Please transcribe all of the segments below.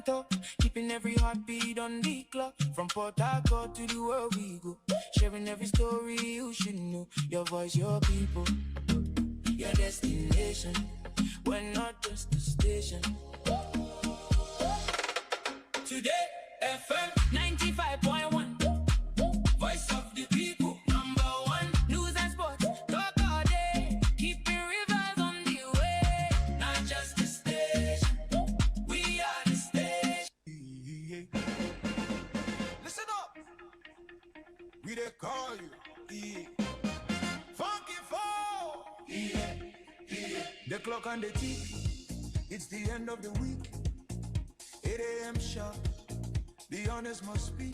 top, keeping every heartbeat on the clock. From Port Harcourt to the world we go, sharing every story you should know. Your voice, your people, your destination. We're not just a station. Today FM 95.1, voice of the people, number one. News and sports, talk all day, keeping rivers on the way. Not just a station, we are the station. Listen up, we dey call you, yeah. Funky fall, yeah, yeah. The clock on the tick, it's the end of the week. 8 a.m. sharp, the honest must speak.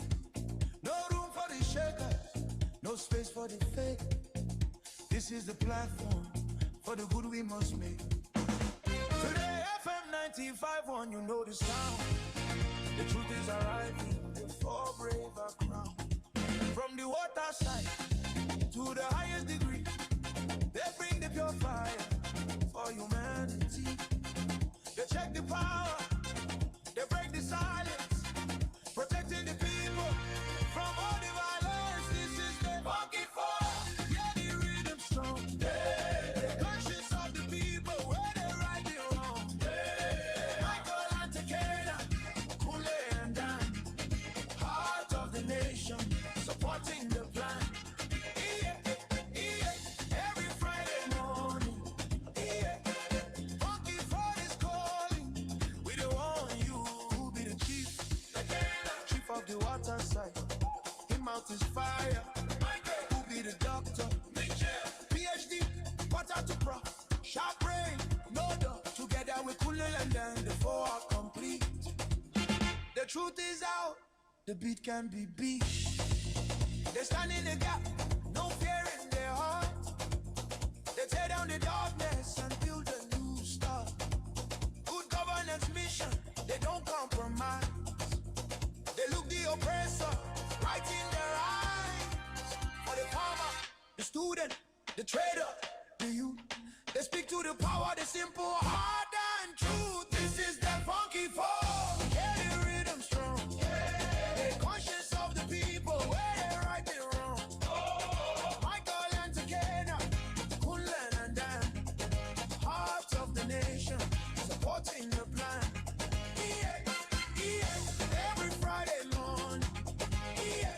No room for the shakers, no space for the fake. This is the platform for the good we must make. Today FM 95.1, you know the sound. The truth is arriving, the four brave are crowned. From the water side to the highest degree, they bring the pure fire for humanity. They check the power, they break the silence, protecting the people from all the violence. This is the funky fall. Yeah, the rhythm strong. Yeah, the conscience of the people where they right the wrong. Yeah, Michael and Takeda, Kule and Dan, heart of the nation, supporting the plan. Yeah, yeah, every Friday morning. Yeah, funky fall is calling. We don't want you who be the chief, chief of the water side. Him out is fire. Who be the doctor? PhD, water to pro. Sharp brain, no doubt. Together we cool and then the four are complete. The truth is out, the beat can be beat. They stand in the gap, no fear in their heart. They tear down the darkness and build a new start. Good governance mission, they don't compromise. They look the oppressor right in their eyes. For the farmer, the student, the trader, the youth, they speak to the power, the simple, hard and true. This is the funky fall. Yeah, the rhythm strong. Yeah, the conscience of the people where they right the wrong. Michael and Takena, Kunlan and Dan, heart of the nation, supporting the plan. Yeah, yeah, every Friday morning. Yeah,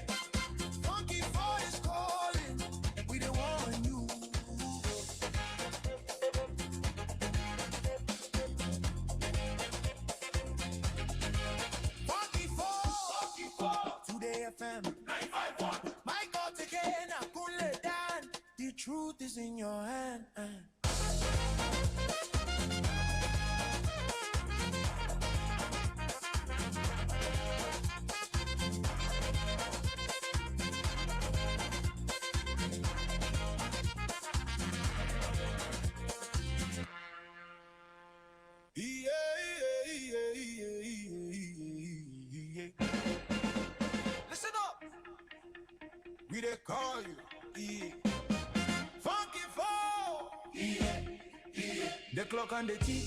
funky fall is calling. We don't want you. Funky fall. Today FM 95.1. Michael Takena, Kunle Dan. The truth is in your hand. Listen up, we dey call you, yeah. Funky fall, yeah, yeah. The clock on the tick,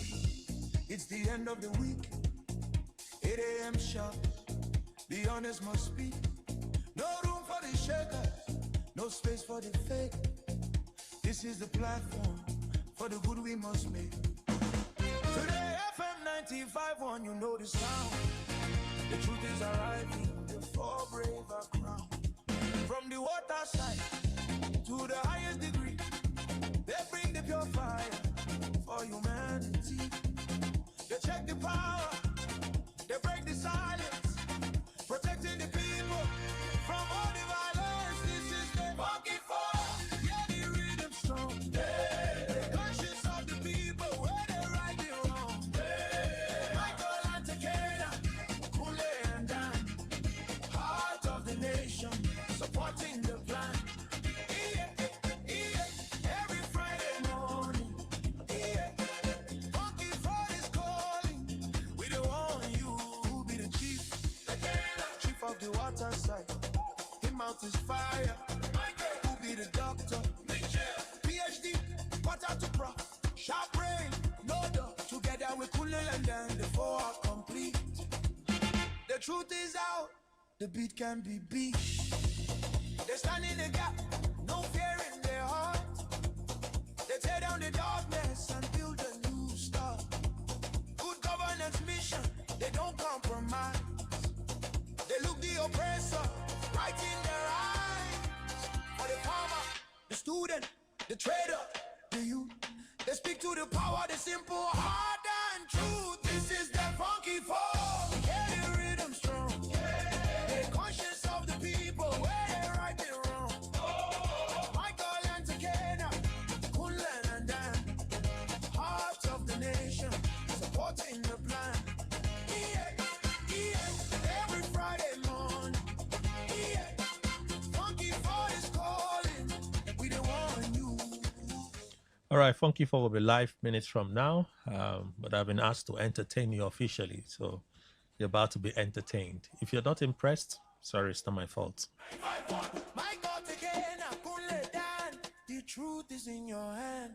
it's the end of the week. 8 a.m. sharp, the honest must speak. No room for the shakers, no space for the fake. This is the platform for the good we must make. Today FM 95.1, you know the sound. The truth is arriving, the four brave are crowned. From the water side to the highest degree, they bring the pure fire for humanity. They check the power, they break the silence, protecting the people from all the violence. This is the funky fall. Yeah, the rhythm strong. Yeah, the conscience of the people where they right the wrong. Yeah, Michael and Takeda, Kule and Dan, heart of the nation, supporting the plan. Yeah, yeah, every Friday morning. Yeah, funky fall is calling. We don't want you who be the chief, chief of the water side. Him out is fire. Who be the doctor? PhD, water to pro. Sharp brain, no doubt. Together we cool and then the four are complete. truth is out, the beat can be beat. They stand in the gap, no fear in their heart. They tear down the darkness and build a new start. Good governance mission, they don't compromise. They look the oppressor right in their eyes. For the farmer, the student, the trader, the youth, they speak to the power, the simple, hard and truth. This is the funky fall. Yeah, the rhythm strong. They're conscious of the people, where they right and wrong. Michael and Takeda, Kunlan and Dan, hearts of the nation, supporting the plan. Yeah, yeah, every Friday morning. Yeah, funky fall is calling. We don't want you. All right, Funky 4 will be live minutes from now, but I've been asked to entertain you officially, so you're about to be entertained. If you're not impressed, sorry, it's not my fault. My God, again, I couldn't let down. The truth is in your hand.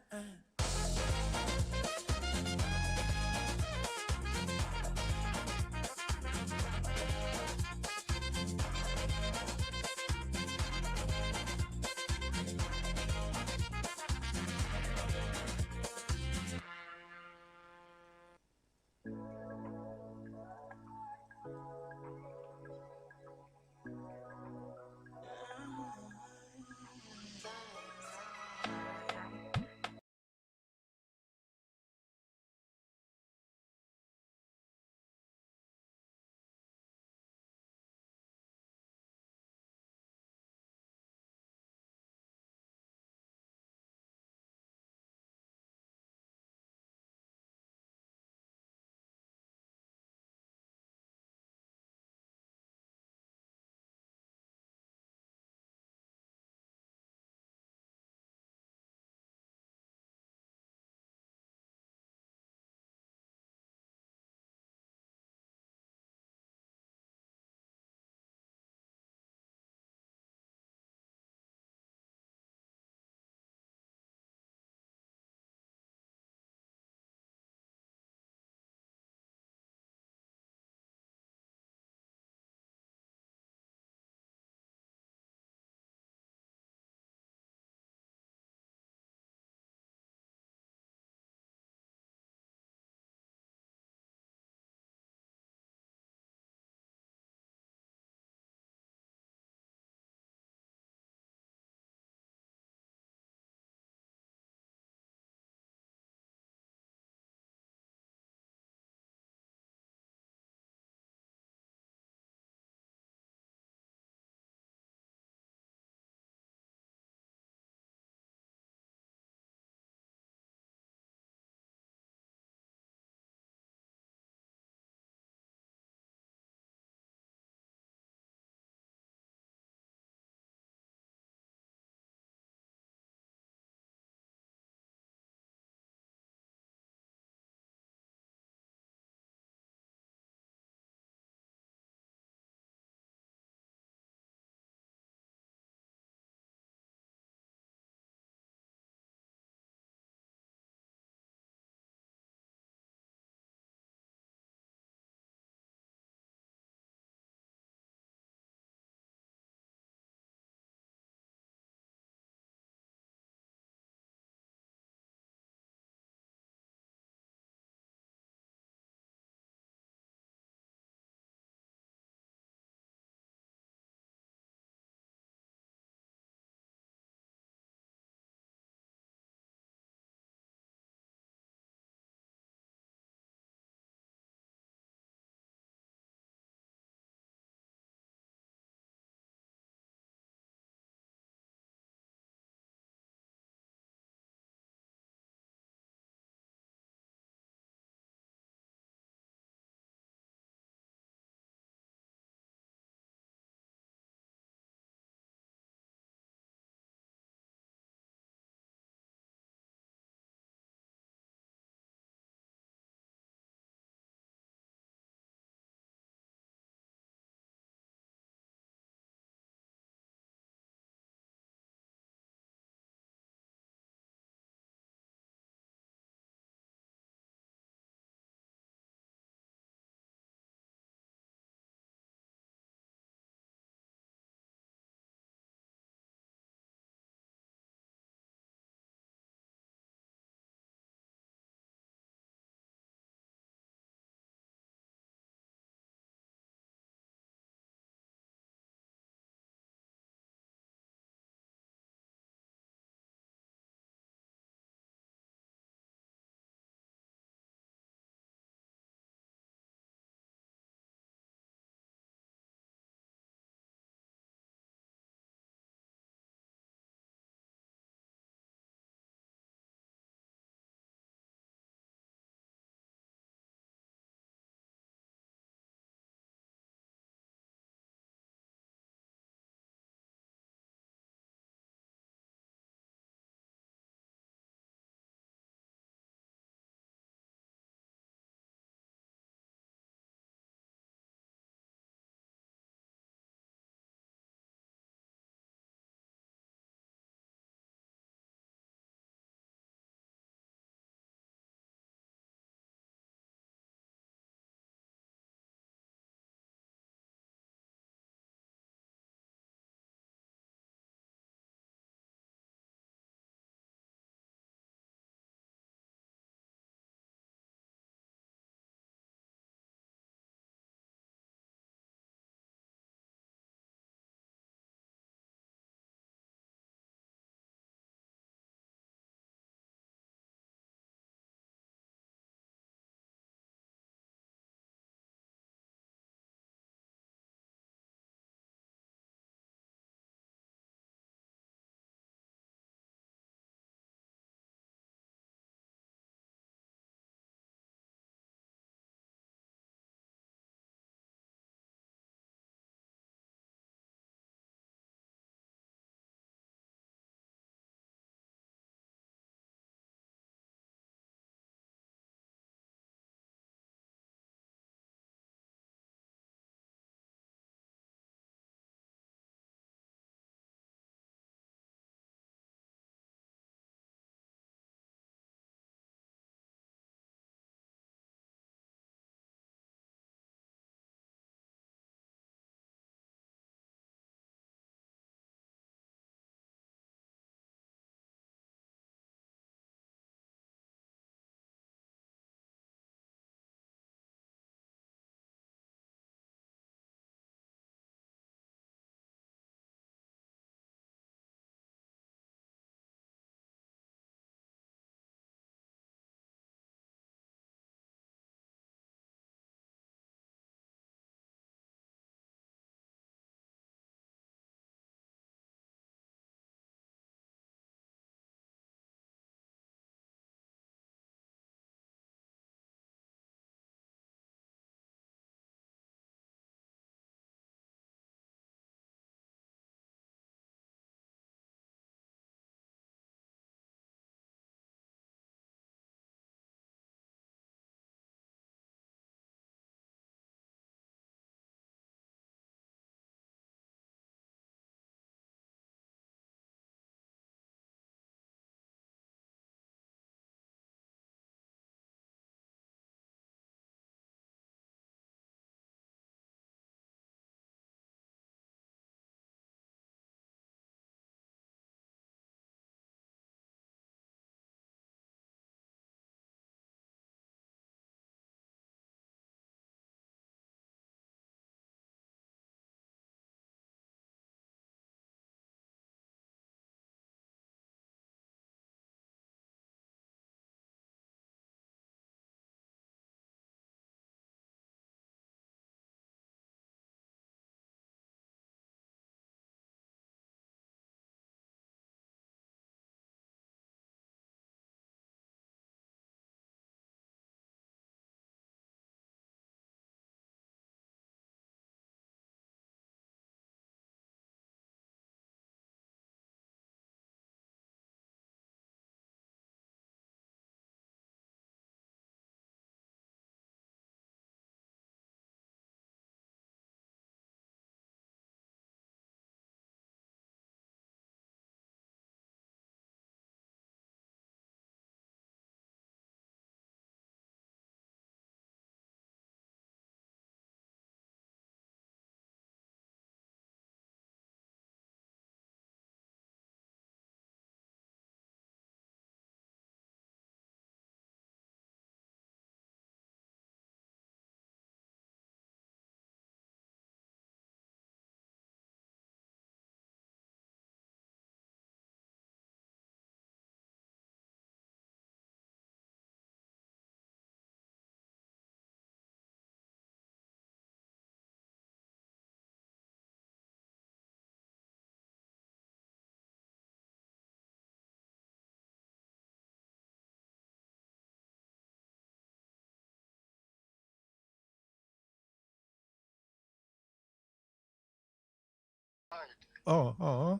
Oh, oh,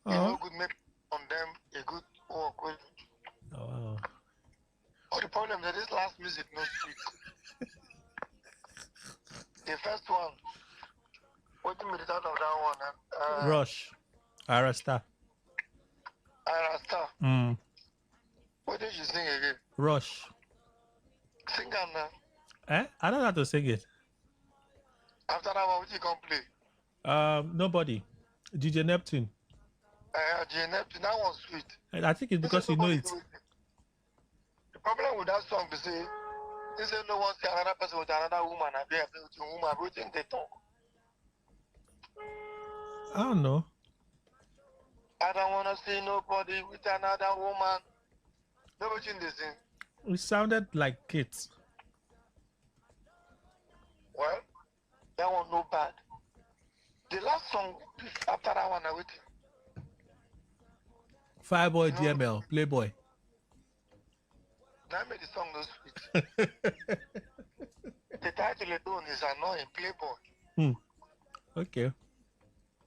You know, oh. good make on them a good work. Oh, wow. But the problem is this last music no sweet. The first one, what do you mean out of that one? Rush. Arasta. Arasta. Mm. What did you sing again? Rush. Sing on now. I don't know how to sing it. After that one, what you can play? Nobody. DJ Neptune. Neptune, that one's sweet. And I think it's because you know it. The problem with that song is say no one see another person with another woman and they have with a woman, everything they talk. I don't know. I don't want to see nobody with another woman. Nobody in the sing. It sounded like kids. Well, that one no bad. The last song after that one, I waiting. Fireboy DML, Playboy. That made the song no sweet. The title alone is annoying, Playboy. Okay.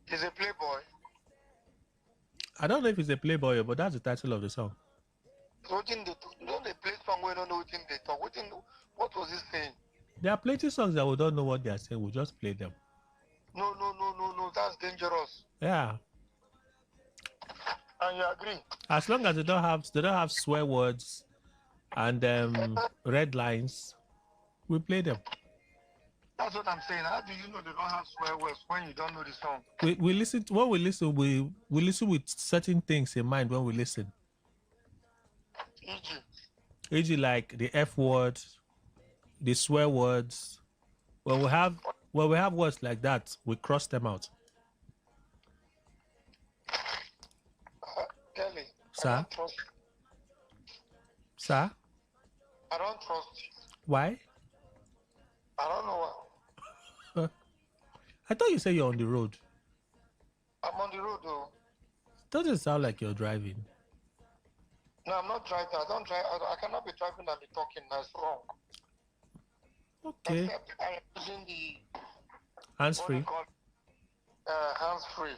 He's a Playboy. I don't know if it's a Playboy, but that's the title of the song. So they play song we don't know what they talk. What was he saying? There are plenty of songs that we don't know what they are saying. We'll just play them. No. That's dangerous. Yeah. And you agree? As long as they don't have swear words and red lines, we play them. That's what I'm saying. How do you know they don't have swear words when you don't know the song? We listen to, when we listen, we listen with certain things in mind when we listen. E.g. like the F word, the swear words. When we have words like that, we cross them out. Kelly, Sir? I don't trust you. Sir? I don't trust you. Why? I don't know why. I thought you said you're on the road. I'm on the road though. Doesn't sound like you're driving. No, I'm not driving. I don't drive. I cannot be driving and be talking. That's wrong. Okay. Except I am using the Hands-free. Hands-free.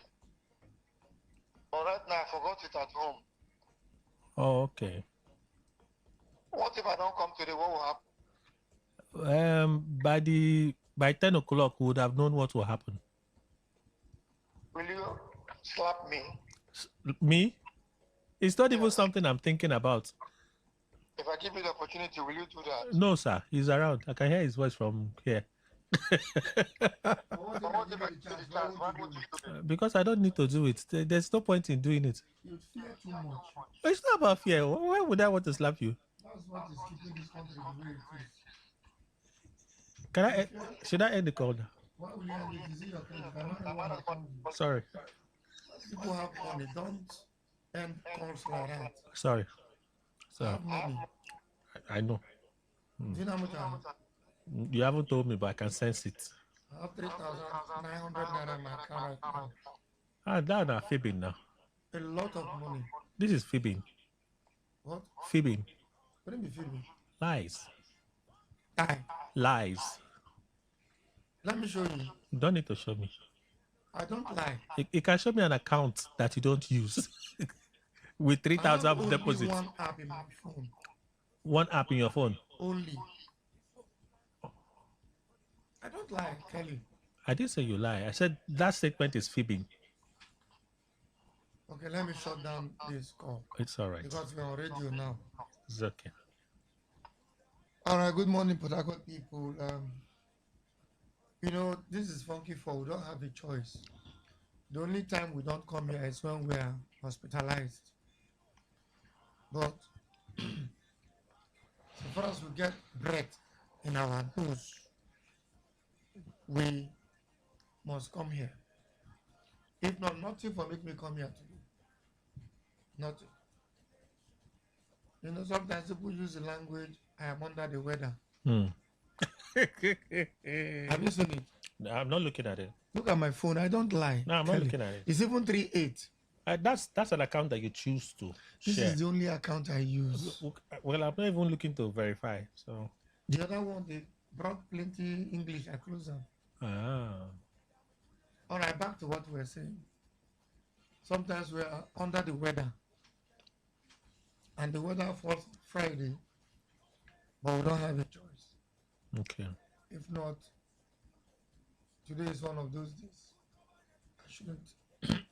But right now I forgot it at home. Oh, okay. What if I don't come today? What will happen? By 10 o'clock, we would have known what will happen. Will you slap me? Me? It's not even something I'm thinking about. If I give you the opportunity, will you do that? No, sir. He's around. I can hear his voice from here. Because I don't need to do it. There's no point in doing it. You fear too much. It's not about fear. Why would I want to slap you? That's what is keeping this country the way it is. Should I end the call now? Why will you end it? Is it your credit? I don't know what happened. Sorry. People have money. Don't end calls like that. Sorry. Have money. I know. Do you know how much I have? You haven't told me, but I can sense it. I have 3,900 naira in my account right now. That's not fibbing now. A lot of money. This is fibbing. What? Fibbing. What do you mean fibbing? Lies. Die. Lies. Let me show you. You don't need to show me. I don't lie. You can show me an account that you don't use with 3,000 deposits. One app in my phone. One app in your phone? Only. I don't lie, Kelly. I didn't say you lie. I said that statement is fibbing. Okay, let me shut down this call. It's all right. Because we're on radio now. It's okay. All right, good morning, Port Harcourt people. You know, this is Funky 4. We don't have a choice. The only time we don't come here is when we are hospitalized. But so far as we get breath in our nose, we must come here. If not, nothing for make me come here today. Nothing. You know, sometimes people use the language, I am under the weather. Have you seen it? No, I'm not looking at it. Look at my phone. I don't lie. No, I'm not looking at it. It's even 3.8. That's an account that you choose to This share. is the only account I use. Well, I'm not even looking to verify. So the other one, they brought plenty English. I close them. All right, back to what we were saying. Sometimes we are under the weather, and the weather falls Friday, but we don't have a choice. Okay. If not, today is one of those days. I shouldn't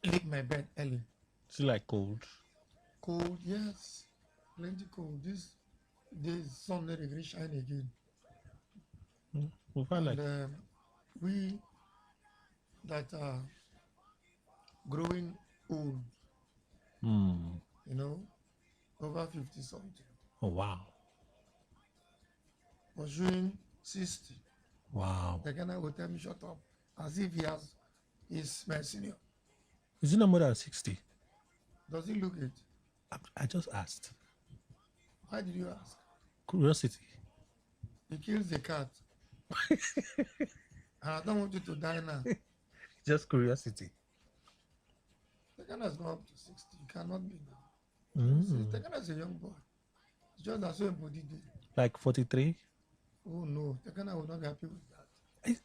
leave my bed early. Is it like cold? Cold, yes, plenty cold. This day, sun let it shine again. We find like And we that are growing old, hmm. you know, over 50 something, Oh wow. pursuing 60. Wow. The Ghana will tell me shut up, as if he's my senior. Is it no more than 60? Does he look it? I just asked. Why did you ask? Curiosity. He kills the cat. And I don't want you to die now. Just curiosity. The Ghana is not up to 60. It cannot be now. The Ghana is a young boy. It's just that so embodied. Like 43? Oh no, the Ghana will not be happy with that.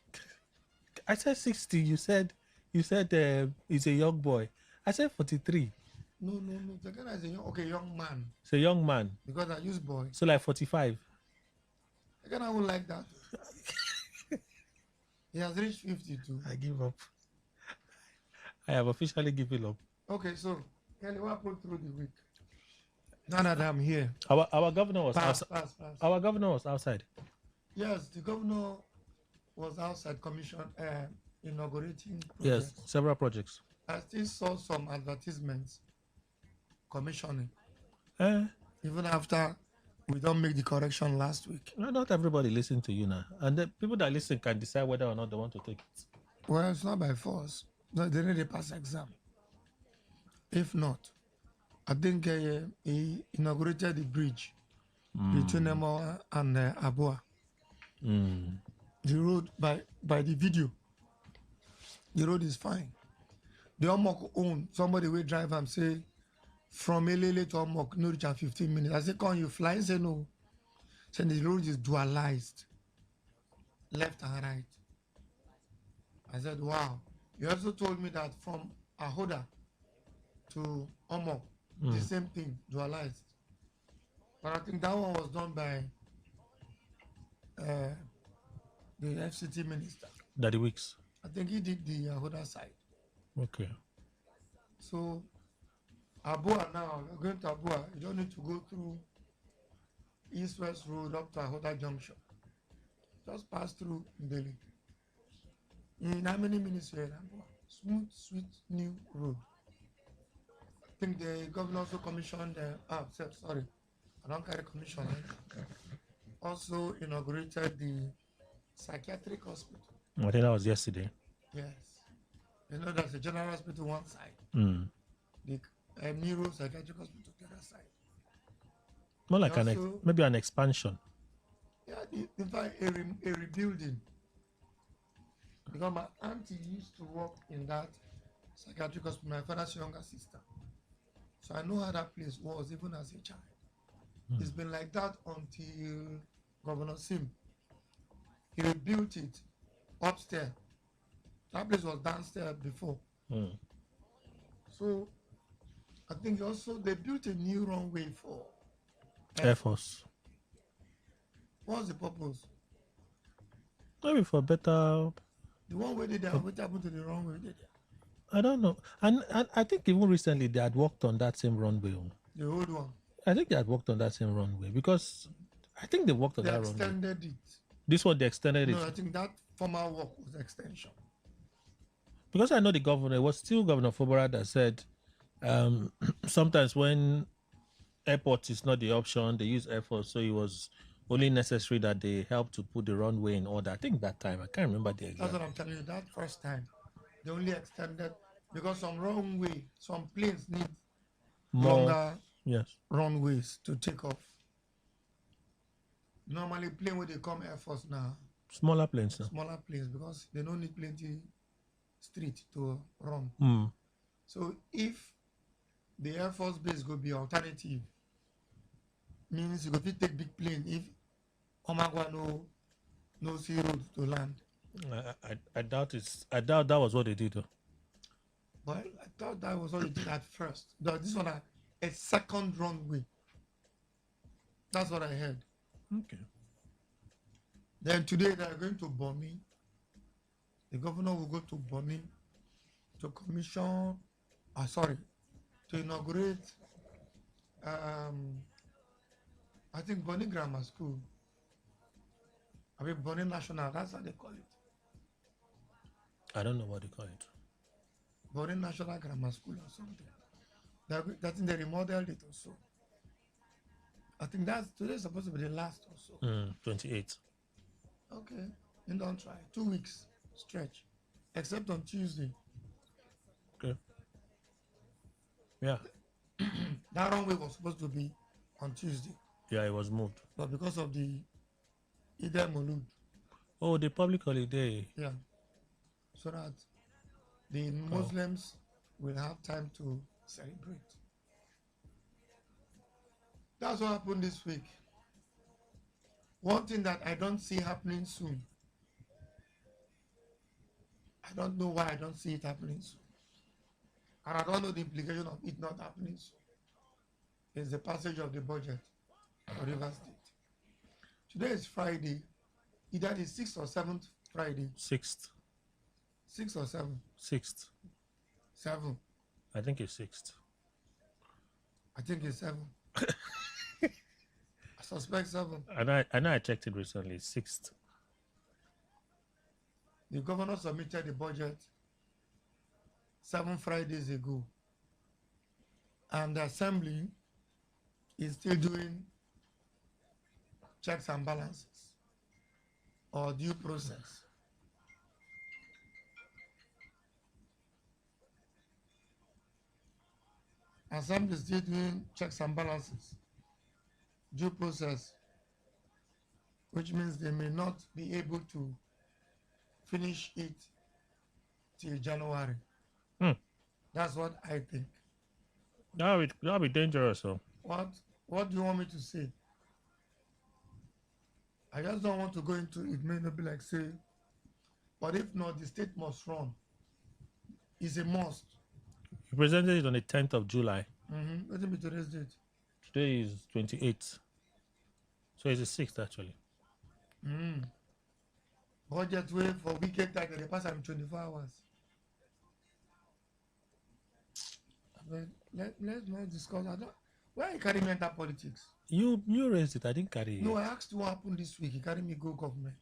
I said 60. You said he's a young boy. I said 43. No. The Ghana is a young man. It's a young man. Because I use boy. So like 45. The Ghana won't like that. He has reached 52. I give up. I have officially given up. Okay, so Kelly, what happened through the week? Now that I'm here. Our governor was outside. Pass. Our governor was outside. Yes, the governor was outside commission inaugurating projects. Yes, several projects. I still saw some advertisements commissioning. Even after we don't make the correction last week. Not everybody listen to you now. And the people that listen can decide whether or not they want to take it. Well, it's not by force. No, they need a pass exam. If not, I think he inaugurated the bridge between Emo and Abua. The road, by the video, the road is fine. The Omok own, somebody will drive and say, from Elele to Omok, no reach 15 minutes. I say, can you fly? He say, no. So the road is dualized, left and right. I said, wow. You also told me that from Ahoda to Omok, the same thing, dualized. But I think that one was done by the FCT minister. Daddy Weeks. I think he did the Ahoda side. Okay. So, Abua now, you're going to Abua, you don't need to go through East-West Road up to Ahoda Junction. Just pass through Delhi. In how many minutes you're in Abua? Smooth, sweet, new road. I think the governor also commissioned, sorry, I don't carry commission. Also inaugurated the psychiatric hospital. I think that was yesterday. Yes. You know, there's a general hospital one side. The neuro psychiatric hospital the other side. More like maybe an expansion. Yeah, in fact, a rebuilding. Because my auntie used to work in that psychiatric hospital, my father's younger sister. So I know how that place was even as a child. It's been like that until Governor Sim. He rebuilt it upstairs. That place was downstairs before. So I think also they built a new runway for Air Force. What's the purpose? Maybe for better. The one where they there, what happened to the runway they there? I don't know. And I think even recently they had worked on that same runway. The old one. I think they had worked on that same runway because I think they worked on that runway. They extended it. This one they extended it. No, I think that former work was extension. Because I know the governor, it was still Governor Fobara that said sometimes when airport is not the option, they use Air Force, so it was only necessary that they help to put the runway in order. I think that time, I can't remember the exact. That's what I'm telling you, that first time, they only extended, because some runway, some planes need longer runways to take off. Normally, plane where they come Air Force now. Smaller planes now. Smaller planes, because they don't need plenty street to run. So if the Air Force base go be alternative, means you go to take big plane if Omagwa no sea road to land. I doubt it's. I doubt that was what they did. Though. Well, I thought that was what they did at first. This one, a second runway. That's what I heard. Okay. Then today they are going to Boni. The governor will go to Boni to commission, to inaugurate, I think Boni Grammar School. I mean Boni National, that's how they call it. I don't know what they call it. Boni National Grammar School or something. I think they remodeled it also. I think that's today supposed to be the last also. 28. Okay, you don't try. 2 weeks stretch, except on Tuesday. Okay. Yeah. That runway was supposed to be on Tuesday, Yeah, it was moved. but because of the Eid al-Mulud, Oh, the public holiday. yeah, so that the Muslims will have time to celebrate. That's what happened this week. One thing that I don't see happening soon, I don't know why I don't see it happening soon, and I don't know the implication of it not happening soon, is the passage of the budget for Rivers State. Today is Friday, either the 6th or 7th Friday. 6th. 6th or 7th? 6th. 7th. I think it's 6th. I think it's 7th. I suspect 7th. I know I checked it recently. 6th. The governor submitted the budget 7 Fridays ago. And the assembly is still doing checks and balances or due process. Assembly is still doing checks and balances, due process, which means they may not be able to finish it till January. That's what I think. That'll be dangerous. So. What do you want me to say? I just don't want to go into it. May not be like say, but if not, the state must run. It's a must. You presented it on the 10th of July. Let me today's date. Today is 28th. So it's the 6th actually. Budget way for weekend time, they pass am 24 hours. But let's not discuss that. Why you carry me enter politics? You raised it. I didn't carry it. No, I asked what happened this week. You carry me go government.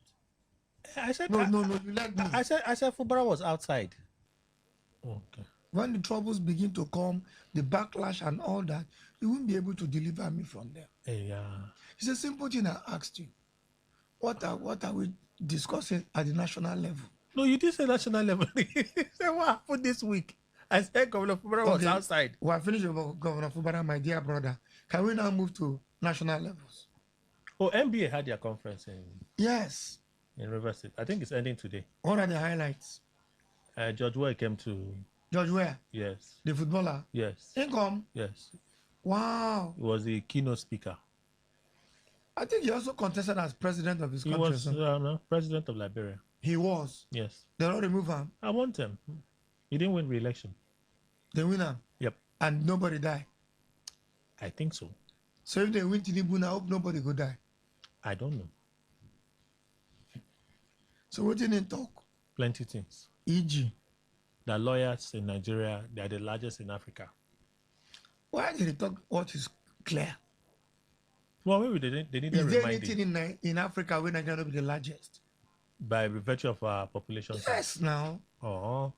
I said no. You let me. I said Fubara was outside. Okay. When the troubles begin to come, the backlash and all that, you won't be able to deliver me from there. Yeah. It's a simple thing I asked you. What are we discussing at the national level? No, you did say national level. Say what happened this week? I said Governor Fubara was outside. We are finished with Governor Fubara, my dear brother. Can we now move to national levels? Oh, NBA had their conference Yes. in Rivers State. I think it's ending today. What are the highlights? George Weah came to. George Weah? Yes. The footballer? Yes. Income? Yes. Wow. He was the keynote speaker. I think he also contested as president of his country. He was president of Liberia. He was? Yes. They don't remove him? I want him. He didn't win re-election. They win him? Yep. And nobody die? I think so. So if they win Tinubu, I hope nobody go die. I don't know. So what did they talk? Plenty things. E.g. The lawyers in Nigeria, they are the largest in Africa. Why did they talk what is clear? Well, maybe they need to Is there remind anything in Africa where Nigeria will be the largest? by virtue of our population. Yes, now. Oh.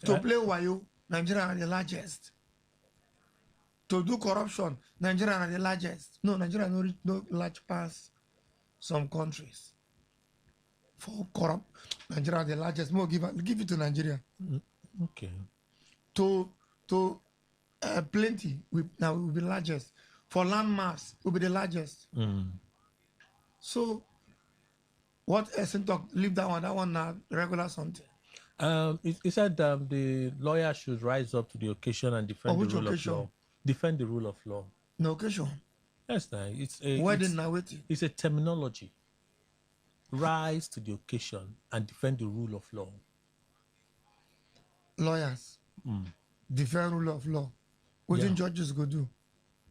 To play wayo, Nigeria are the largest. To do corruption, Nigeria are the largest. No, Nigeria no large pass some countries. For corrupt, Nigeria are the largest. More give it to Nigeria. Okay. To plenty, now will be largest. For land mass, will be the largest. So, what essence talk? Leave that one now, regular something. He said the lawyer should rise up to the occasion and defend the rule of law. Defend the rule of law. No occasion. Yes, it's a wedding now waiting. It's a terminology. rise to the occasion and defend the rule of law? Lawyers defend rule of law. What Yeah. judges go do?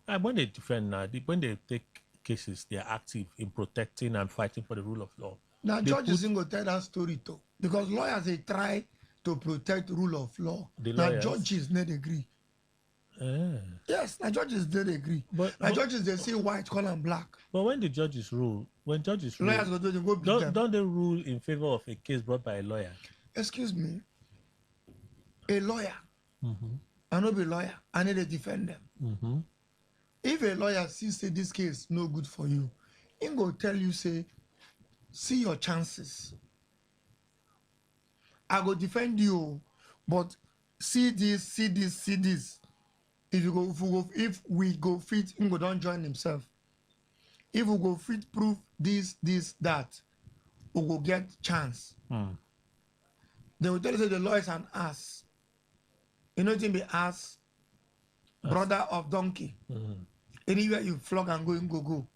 And when they defend now, when they take cases, they are active in protecting and fighting for the rule of law. Now They judges ain't go tell that story too, because lawyers they try to protect rule of law. The Now lawyers? judges don't agree. Yes, now judges don't agree. Now judges they say white, call them black. But when the judges rule, Lawyers rule, go do they go beat them. don't they rule in favor of a case brought by a lawyer? Excuse me, a lawyer. I know be lawyer. I need to defend them. If a lawyer sees say this case no good for you, he go tell you say, see your chances. I go defend you, but see this, see this, see this. If we go fit, he go don't join himself. If we go fit prove this, that, we go get chance. They will tell you say the law is an ass. You know what be ass? Brother of donkey. Anywhere you flog and go, go.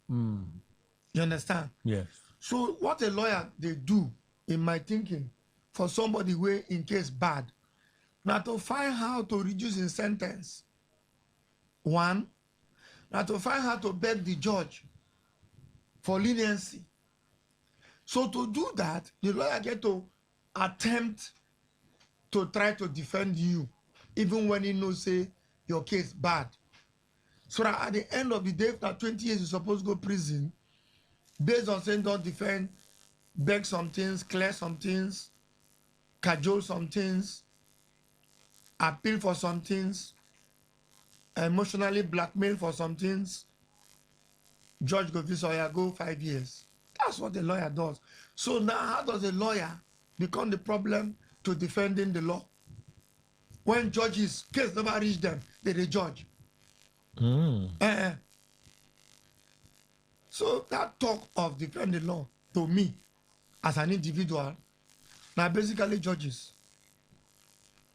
You understand? Yes. So what a lawyer they do, in my thinking, for somebody where in case bad, now to find how to reduce his sentence. One, now to find how to beg the judge for leniency. So to do that, the lawyer get to attempt to try to defend you, even when he knows say your case bad. So that at the end of the day, after 20 years, you're supposed to go prison, based on saying don't defend, beg some things, clear some things, cajole some things, appeal for some things, emotionally blackmail for some things. Judge go this lawyer go 5 years. That's what the lawyer does. So now how does a lawyer become the problem to defending the law? When judges, case never reach them, they judge. So that talk of defending the law to me as an individual, now basically judges.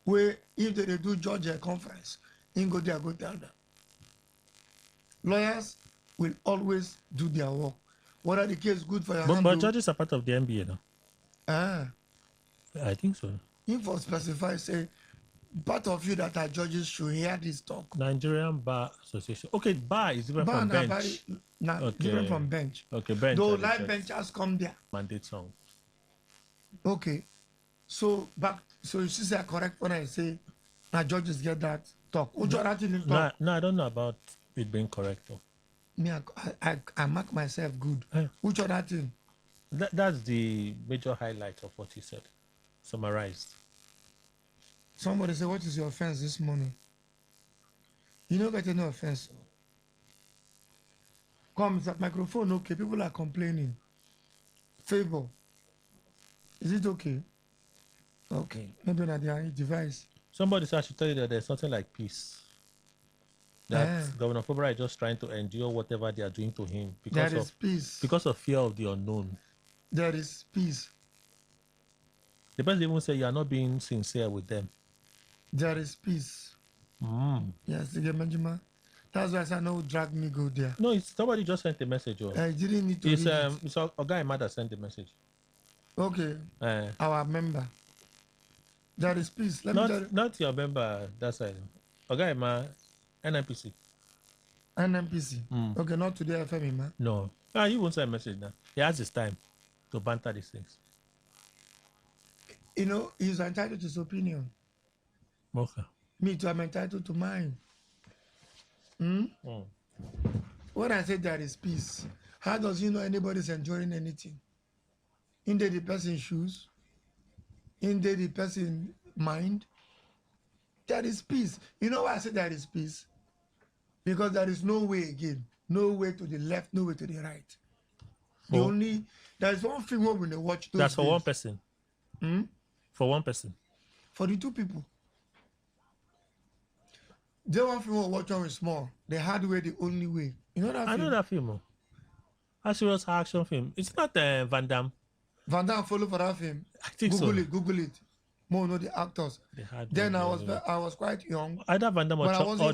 Where if they do judge a conference, in go there, go tell them. Lawyers will always do their work. Whether the case good for your hand. But judges are part of the NBA now. I think so. If for specify, say, part of you that are judges should hear this talk. Nigerian Bar Association. Okay, bar is different from bench. Different from bench. Okay, bench. Though live benchers come there. Mandate song. Okay. So you see say correct when I say now judges get that talk. No, I don't know about it being correct though. Me, I mark myself good. Which other thing? That's the major highlight of what he said. Summarized. Somebody say, what is your offense this morning? You don't get any offense. Come, it's a microphone, okay. People are complaining. Favor. Is it okay? Okay. Maybe not the device. Somebody said I should tell you that there's something like peace. That Governor Fubara is just trying to endure whatever they are doing to him peace. Because of fear of the unknown. There is peace. The person even say you are not being sincere with them. There is peace. Yes, Benjamin. That's why I said no drag me go there. No, it's somebody just sent a message. I didn't need to. It's a guy that sent the message. Okay. Our member. There is peace. Not your member that side. Okay, NNPC. NNPC. Okay, not today FM, man. No. He won't send a message now. He has his time to banter these things. You know, he's entitled to his opinion. Okay. Me too, I'm entitled to mine. When I say there is peace, how does he know anybody's enjoying anything? In the person's shoes? In the person's mind? There is peace. You know why I say there is peace? Because there is no way again. No way to the left, no way to the right. There is one film when they watch those That's for days. one person. For one person. For the two people. They want film watch on is small. The hard way, the only way. You know that film? I know that film. A serious action film. It's not Van Damme. Van Damme follow for that film. I think Google it. More know the actors. Then I was quite young. Either Van Damme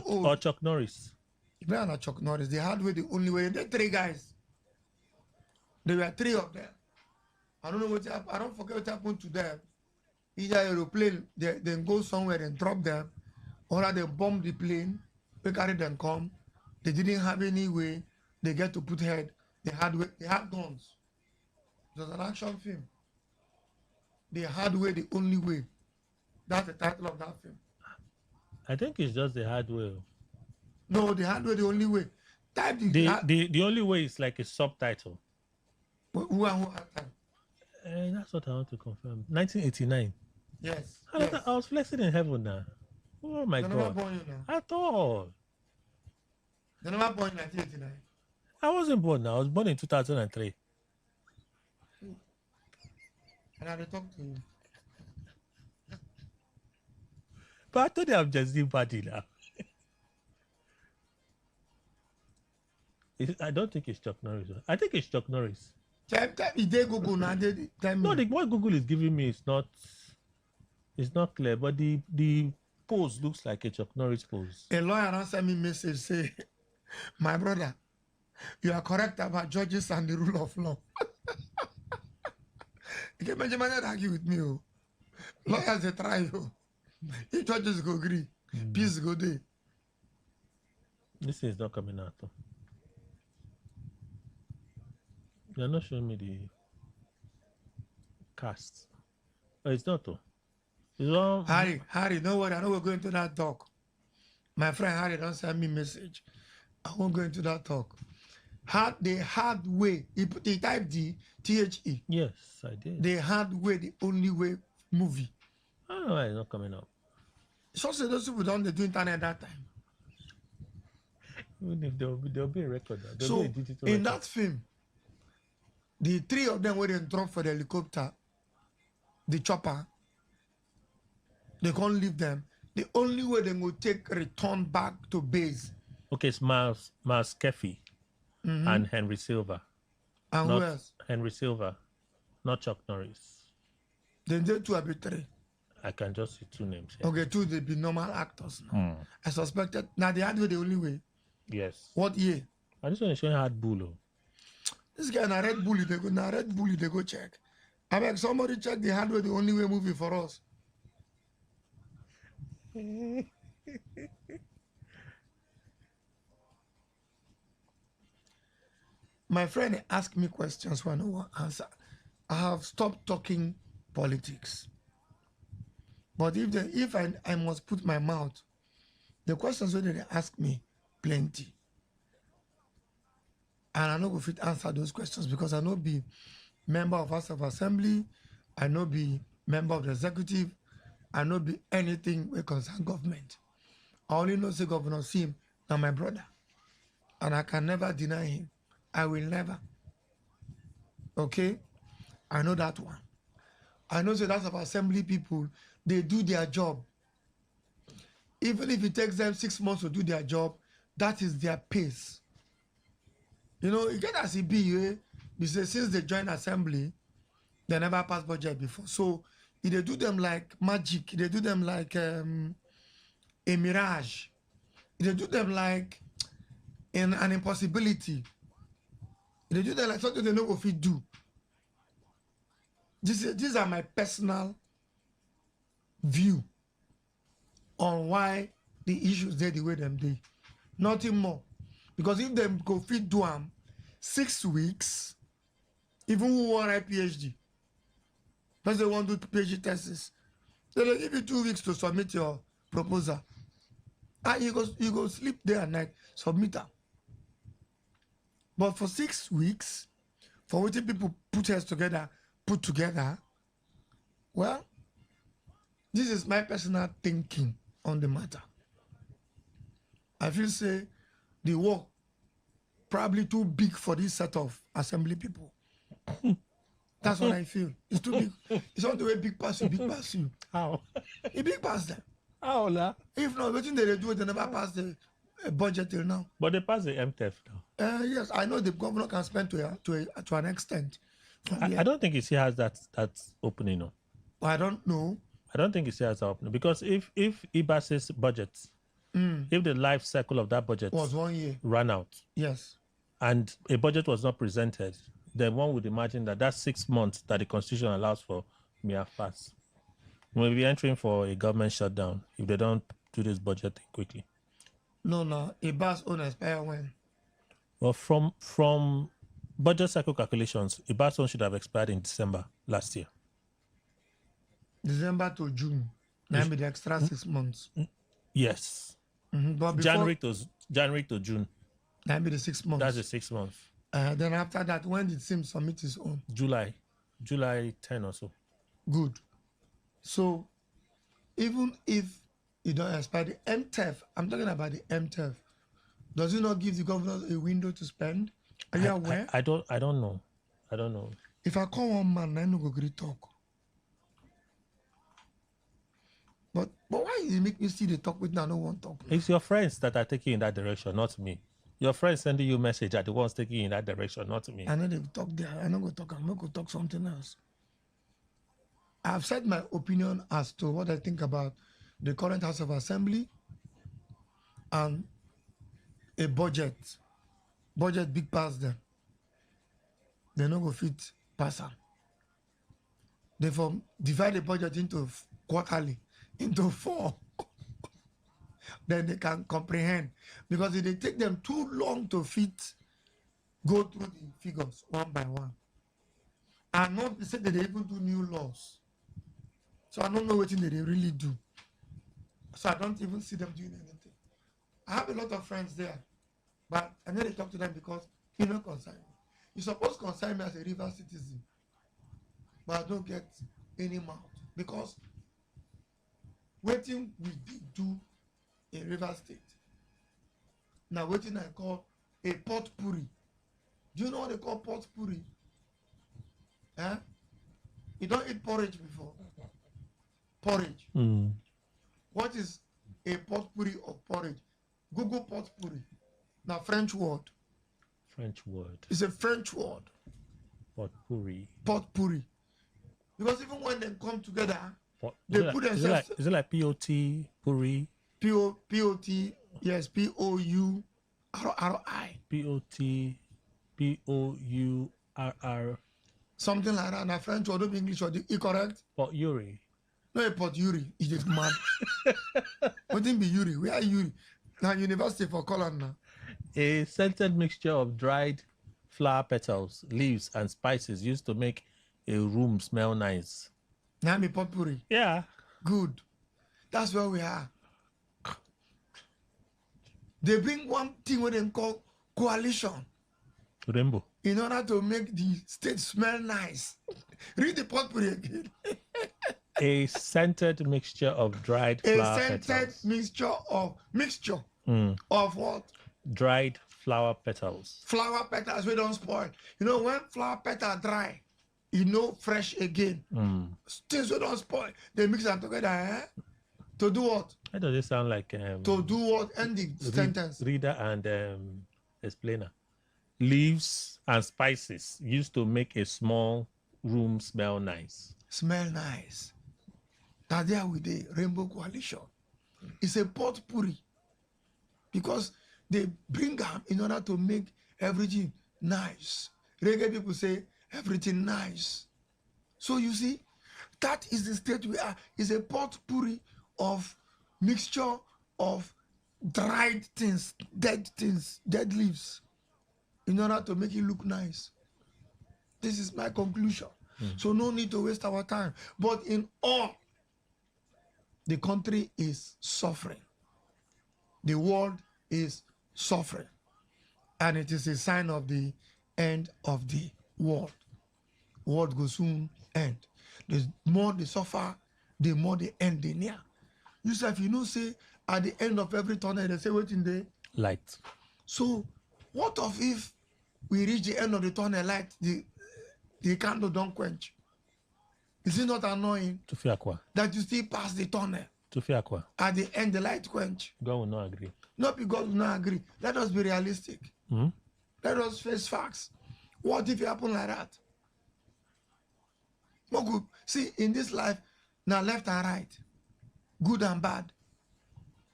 or Chuck Norris. Better not Chuck Norris. The hard way, the only way. There are three guys. There were three of them. I don't know what happened. I don't forget what happened to them. Either aeroplane, they then go somewhere and drop them, or they bomb the plane, they carry them come. They didn't have any way. They get to put head. They had guns. It was an action film. The hard way, the only way. That's the title of that film. I think it's just the hard way. No, the hard way, the only way. Type The only way is like a subtitle. Who had time? That's what I want to confirm. 1989. Yes. I was flexing in heaven now. Oh my They're God. never born you now. At all. They never born in 1989. I wasn't born now. I was born in 2003. And I talk to you. But I told you I'm just body now. I don't think it's Chuck Norris. I think it's Chuck Norris. Tell me, they Google now. Tell me. No, what Google is giving me is not clear. But the pose looks like a Chuck Norris pose. A lawyer answered me message say, my brother, you are correct about judges and the rule of law. You can imagine man argue with me. Oh. Lawyers they try you. If judges go agree, peace go there. This is not coming out. Though. They're not showing me the cast. Oh, it's not though. It's all... Harry, no worry. I know we're going to that talk. My friend Harry don't send me message. I won't go into that talk. The hard way. He typed the THE. Yes, I did. The hard way, the only way movie. I don't know why it's not coming up. So those people don't do internet at that time. Even if there'll be a record. So be a digital in record. that film, the three of them were then drop for the helicopter, the chopper. They can't leave them. The only way they will take return back to base. Okay, it's Miles Keffy and Henry Silver. And Not who else? Henry Silver, not Chuck Norris. Then they two will be three. I can just see two names here. Okay, two they be normal actors now. I suspected. Now they had to the only way. Yes. What year? I just want to show you hard bull. This guy na Red Bully, they go check. I beg somebody check the hard way, the only way movie for us. My friend asked me questions when I want answer. I have stopped talking politics. But if I must put my mouth, the questions that they ask me, plenty. And I know go fit answer those questions because I know be member of House of Assembly, I know be member of the executive, I know be anything we concern government. I only know say Governor Sim, now my brother. And I can never deny him. I will never. Okay? I know that one. I know that House of Assembly people, they do their job. Even if it takes them 6 months to do their job, that is their pace. You know, you get as it be, because since they joined assembly, they never passed budget before. So if they do them like magic, they do them like a mirage. If they do them like an impossibility. If they do them like something they know what we do. These are my personal view on why the issues they the way them they. Nothing more. Because if them go fit do 6 weeks, even who want a PhD, because they want to do PhD tests, they'll give you 2 weeks to submit your proposal. And you go sleep day and night, submit them. But for 6 weeks, for what people put together, well, this is my personal thinking on the matter. I feel say the work probably too big for this set of assembly people. That's what I feel. It's too big. It's not the way big pass you. How? It big pass them. How, la? If not, what they do, they never pass the budget till now. But they pass the MTF now. Yes, I know the governor can spend to an extent. I don't think he still has that opening. No. I don't know. I don't think he still has that opening because if IBAS's budget, if the life cycle of that budget Was 1 year. ran out, Yes. and a budget was not presented, then one would imagine that 6 months that the Constitution allows for may have passed. We'll be entering for a government shutdown if they don't do this budget thing quickly. No. A bus own expire when? Well, from budget cycle calculations, a BAS one should have expired in December last year. December to June. Now be the extra 6 months. Yes. But before, January to June. That be the 6 months. That's the 6 months. Then after that, when did SIM submit his own? July 10 or so. Good. So even if you don't expire the MTEF, I'm talking about the MTEF. Does it not give the governor a window to spend? Are you aware? I don't know. If I call one man, I no go agree talk. But why you make me see the talk with now no one talk? It's your friends that are taking you in that direction, not me. Your friends sending you message are the ones taking you in that direction, not me. I know they talk there. I know go talk. I'm not go talk something else. I've said my opinion as to what I think about the current House of Assembly and a budget. Budget big pass them. They no go fit pass them. They divide the budget into quarterly, into 4. Then they can comprehend. Because if they take them too long to go through the figures one by one. And not say that they even do new laws. So I don't know what they really do. So I don't even see them doing anything. I have a lot of friends there, but I never talk to them because you don't concern me. You're supposed to concern me as a river citizen, but I don't get any mouth because waiting we did do in River State. Now waiting I call a potpourri. Do you know what they call potpourri? Huh? You don't eat porridge before. Porridge. What is a potpourri of porridge? Google potpourri. Now French word. French word. It's a French word. Potpourri. Potpourri. Because even when they come together, they put themselves. Is it like P-O-T, pourri? P-O-T, yes, P-O-U-R-R-I. P-O-T, P-O-U-R-R. Something like that. Now French word, English word, correct? Pot-Yuri. No, a pot Yuri. It's just mad. What thing be Yuri? Where are Yuri? Now University for Colon now. A scented mixture of dried flower petals, leaves, and spices used to make a room smell nice. Now me potpourri. Yeah. Good. That's where we are. They bring one thing what they call coalition. Rainbow. In order to make the state smell nice. Read the potpourri again. A scented mixture of dried flower petals. A scented mixture of what? Dried flower petals. Flower petals we don't spoil. You know when flower petals dry, you know fresh again. Things we don't spoil. They mix them together, eh? To do what? Why does it sound like to do what? End the sentence. Reader and explainer. Leaves and spices used to make a small room smell nice. Smell nice. Now there with the Rainbow Coalition. It's a potpourri. Because they bring them in order to make everything nice. Reggae people say everything nice. So you see, that is the state we are. It's a potpourri of mixture of dried things, dead leaves, in order to make it look nice. This is my conclusion. So no need to waste our time. But in all, the country is suffering. The world is suffering. And it is a sign of the end of the world. World will soon end. The more they suffer, the more the end they near. You say at the end of every tunnel, they say wait in the light. So what of if we reach the end of the tunnel, light, the candle don't quench? Is it not annoying that you still pass the tunnel? At the end, the light quench. God will not agree. Not because we not agree. Let us be realistic. Let us face facts. What if it happen like that? What good? See, in this life, now left and right, good and bad,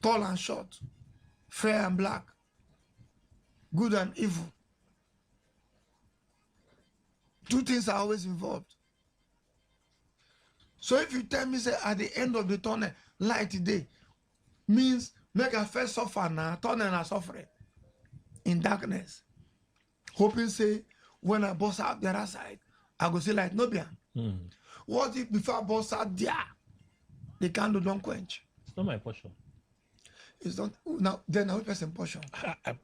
tall and short, fair and black, good and evil. Two things are always involved. So if you tell me, say, at the end of the tunnel, light today, means make a first suffer now, tunnel and suffering in darkness. Hoping, say, when I bust out the other side, I go see light, no be. What if before I bust out there, the candle don't quench? It's not my portion. It's not, now, then which person portion? I'm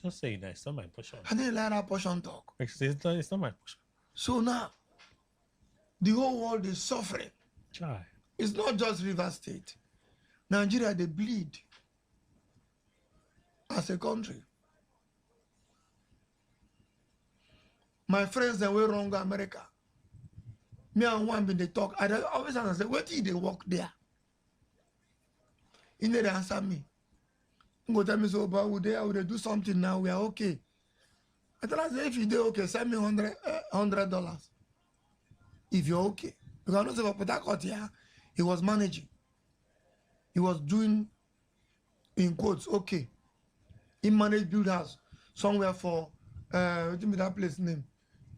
just saying that it's not my portion. I didn't let that portion talk. It's not my portion. So now, the whole world is suffering. Try. It's not just River State. Nigeria, they bleed as a country. My friends, they were wrong America. Me and one been they talk. I always say, where did they work there? He never answer me. He go tell me, so, but would they do something now? We are okay. I tell her, if you do okay, send me $100. If you're okay. Because I know say for Pt2, here, he was managing. He was doing, in quotes, okay. He managed build house somewhere for, what do you mean that place name?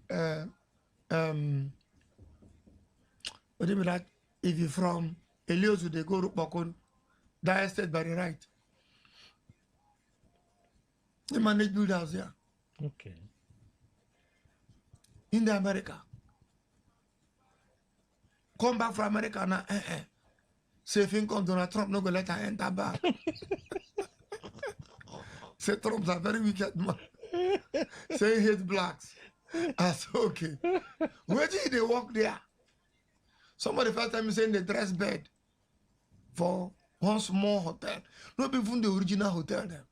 What do you mean that? If you're from Eliosu, they go to Bokon, that estate by the right. He managed build house here. Okay. In the America. Come back from America now. Say if income Donald Trump no go let her enter back. Say Trump's a very wicked man. Say he hates blacks. I said, okay. Where did they work there? Somebody first time saying they dress bed for one small hotel. Not even the original hotel there.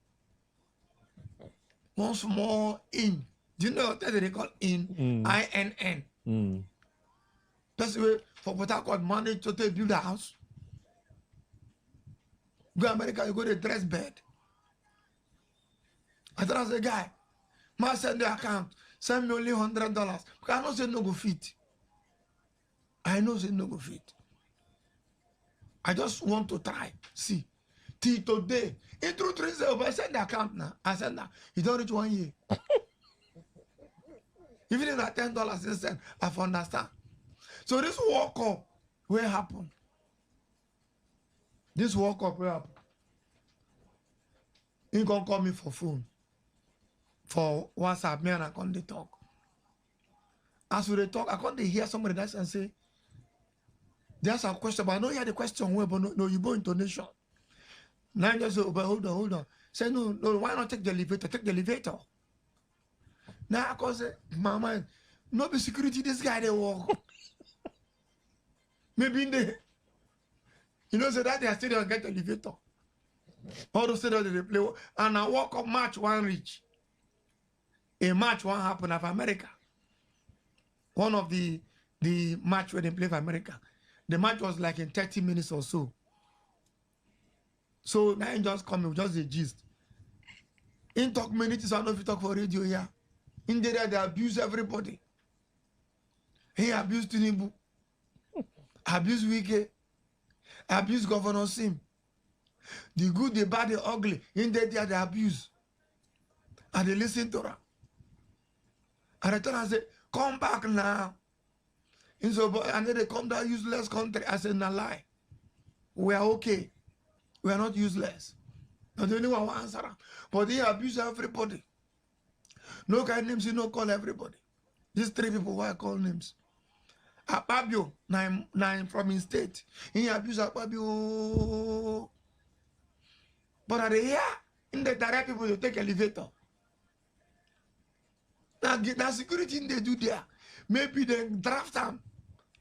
One small inn. Do you know what they call inn? INN. That's the way for Pt2 managed to build a house. Go America, you go to dress bed. I tell the guy, man send the account, send me only $100. Because I know say no go fit. I know say no go fit. I just want to try. See. Till today. In truth, I send the account now. I send that. It don't reach 1 year. Even if that $10 is sent, I understand. So this walk up, where happened? This walk up, where happened? He can call me for phone. For WhatsApp, me and I can't talk. As we talk, I can't hear somebody that's and say, there's a question, but I know you had the question where, but no, you go intonation. Now I just say, oh, but hold on. Say, no, why not take the elevator? Take the elevator. Now I can say, my mind, no be security, this guy they walk. Maybe in the, you know, so that they are still don't get the elevator. All those that they play, and I walk up match one reach. A match one happen of America. One of the match where they play for America. The match was like in 30 minutes or so. So now just coming with just a gist. In talk minutes, I don't know if you talk for radio here. In there, they abuse everybody. He abused Tinubu. Abuse Wike. Abuse Governor Sim. The good, the bad, the ugly. In there, they abuse. And they listen to her. And I tell her, I say, come back now. And so, and then they come to a useless country. I said, no lie. We are okay. We are not useless. Not the only one who answer her. But they abuse everybody. No kind names, you don't call everybody. These three people who I call names. Akpabio, nine from his state. He abuse Akpabio. But at the here, in the direct people, you take elevator. Now security they do there. Maybe they draft them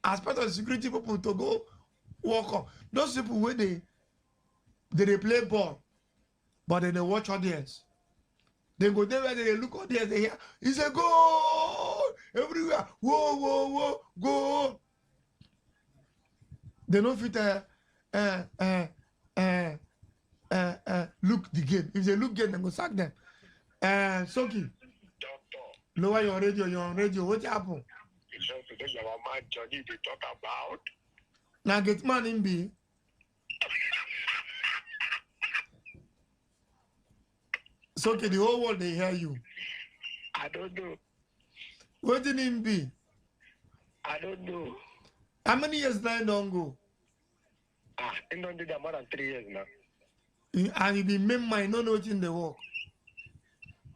as part of the security people to go walk up. Those people where they play ball, but then they watch audience. They go there where they look audience, they hear, it's a goal everywhere. Whoa, goal. They don't fit look the game. If they look game, they go sack them. Soki. Lower your radio, you're on radio. What happened? So today your man Johnny they talk about. Now get man in B. So okay, the whole world they hear you. I don't know. What did him be? I don't know. How many years now you don't go? I don't do that more than 3 years now. And you be main mind, no know in the work.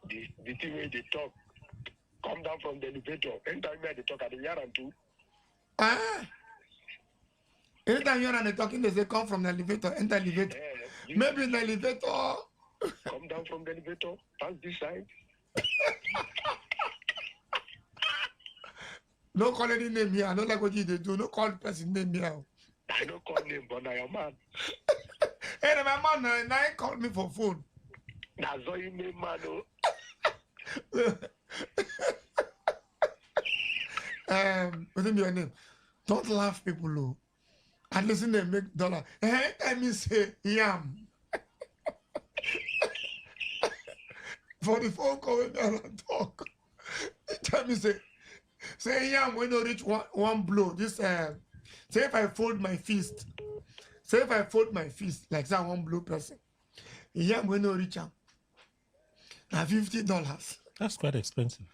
The thing where they talk, come down from the elevator. Anytime where they talk at the yard and two. Anytime you're on the talking, they say come from the elevator, enter elevator. Maybe in the elevator. Come down from the elevator, pass this side. No call any name here. I don't like what you do. No call the person name here. I don't call name, but I am man. Hey, my man, now he called me for phone. That's all you name, man. What's your name? Don't laugh, people. Low. At least they make dollar. Hey, I mean say yam. For the phone call and talk. Tell me say yam when you reach one blow. This say if I fold my fist. Say if I fold my fist like that one blue person. Yam when you reach am. Now $50. That's quite expensive.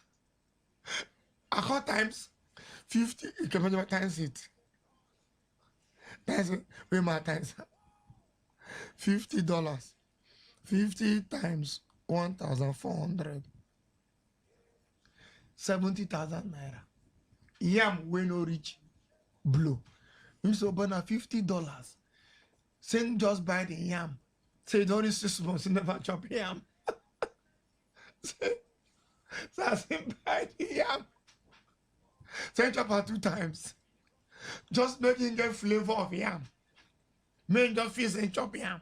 A couple times 50, you can measure times it. That's it. We might times $50. 50 times 1,400. 70,000 naira. Yam when no reach blue. You so burn $50. Saying just buy the yam. Say don't reach 6 months, you never chop yam. Say I say buy the yam. Say chop her 2 times. Just make him get flavor of yam. Make just feel and chop yam.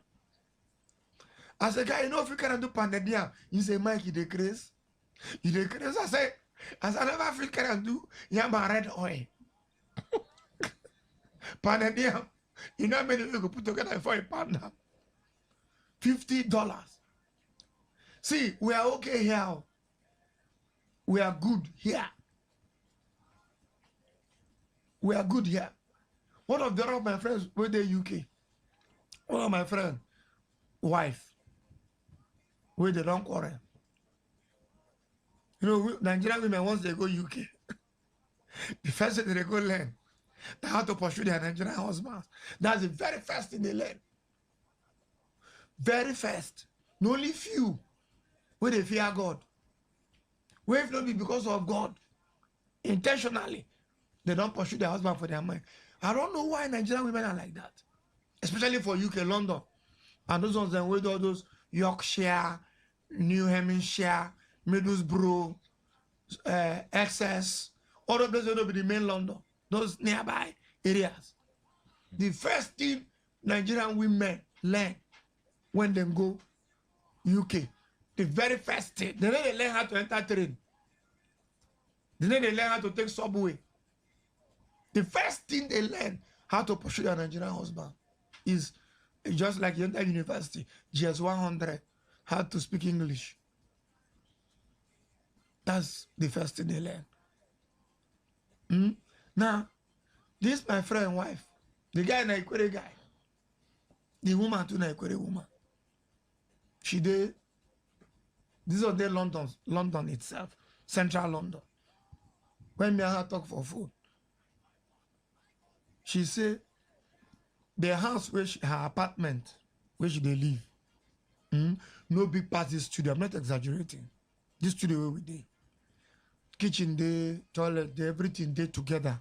I say, guy, you know if you can do pounded yam, you say, Mike, you decrease. You decrease. I say, I never feel can do yam and red oil. Pounded yam. You know how many you could put together for a pound now? $50. See, we are okay here. We are good here. We are good here. One of the other of my friends were the UK. One of my friends, wife, where they don't quarrel. You know, Nigerian women, once they go UK, the first thing they go learn how to pursue their Nigerian husbands. That's the very first thing they learn. Very first. No only few where they fear God. Where if not be because of God, intentionally, they don't pursue their husband for their mind. I don't know why Nigerian women are like that. Especially for UK, London. And those ones that with all those Yorkshire, New Hampshire, Middlesbrough, Essex, all of those will be the main London. Those nearby areas. The first thing Nigerian women learn when they go UK, the very first thing, they learn how to enter train. They learn how to take subway. The first thing they learn how to pursue their Nigerian husband is just like you enter university, GS 100, how to speak English. That's the first thing they learn. Now, this my friend wife, the guy na Ikwere guy, the woman too na Ikwere woman. She did. This was London itself, central London. When me and her talk for phone, she say the house where her apartment where she they live, no big part this studio. I'm not exaggerating. This studio where we did, kitchen day, toilet day, everything day together.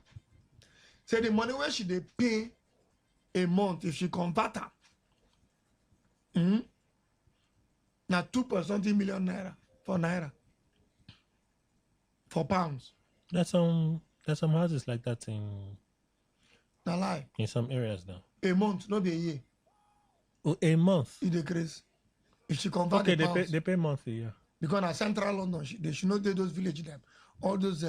Say the money where she they pay a month if she convert her, now 2.something million naira for naira for pounds. There's some houses like that Now lie. in some areas now. A month, not be a year. Oh, a month. It decrease. If she convert Okay, the pounds, they pay monthly, yeah. because at central London, they should not do those village them, all those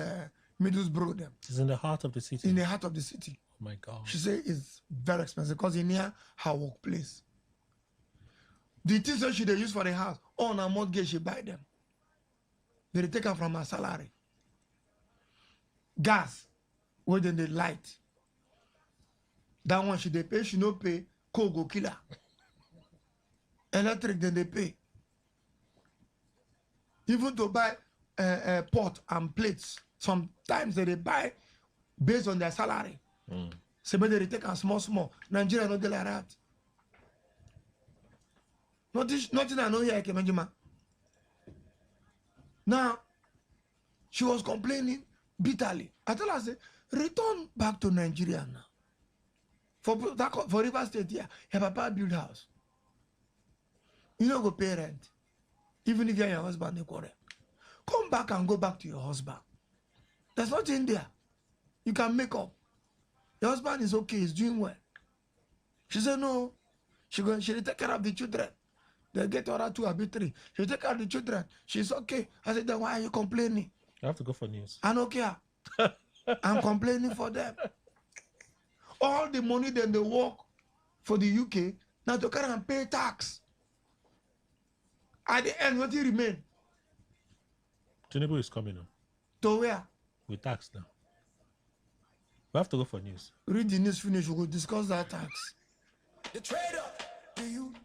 Middlesbrough them, It's in the heart of the city. in the heart of the city. Oh my God. She say it's very expensive because in near her workplace. The things that she they use for the house, on her mortgage, she buy them. They take her from her salary. Gas, where then they light. That one she they pay, she no pay, coal go kill her. Electric, then they pay. Even to buy pot and plates, sometimes they buy based on their salary. So maybe they take a small. Nigeria no dey like that. Nothing I know here, Kemenjima. Now, she was complaining bitterly. I told her, I said, return back to Nigeria now. For River State here, your papa build house. You don't go pay rent. Even if you're your husband, they quarrel. Come back and go back to your husband. There's nothing there. You can make up. Your husband is okay, he's doing well. She said, no. She'll take care of the children. They'll get other 2 or 3. She'll take care of the children. She's okay. I said, then why are you complaining? I have to go for news. I don't care. I'm complaining for them. All the money then they work for the UK, now to carry and pay tax. At the end, what do you remain? Tinubu is coming on. To where? With tax now. We have to go for news. Read the news finish, we'll discuss that tax. The trader, the youth,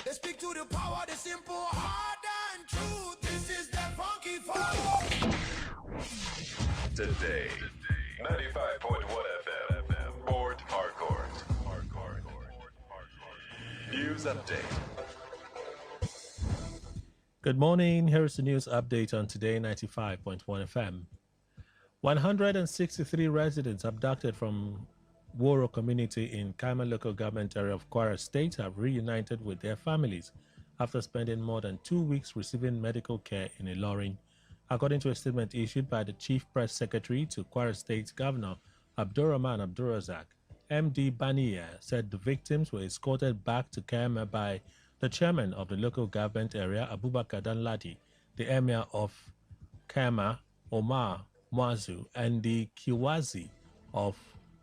they speak to the power, the simple, hard and true. This is the funky flow. Today, 95.1 FM, Port Harcourt. News update. Good morning. Here is the news update on Today 95.1 FM. 163 residents abducted from Woro community in Kaima local government area of Kwara State have reunited with their families after spending more than 2 weeks receiving medical care in Ilorin. According to a statement issued by the Chief Press Secretary to Kwara State Governor Abdurrahman Abdurazak, MD Baniya said the victims were escorted back to Kaima by the chairman of the local government area, Abubakar Danladi, the emir of Kaima, Omar Mwazu, and the Kiwazi of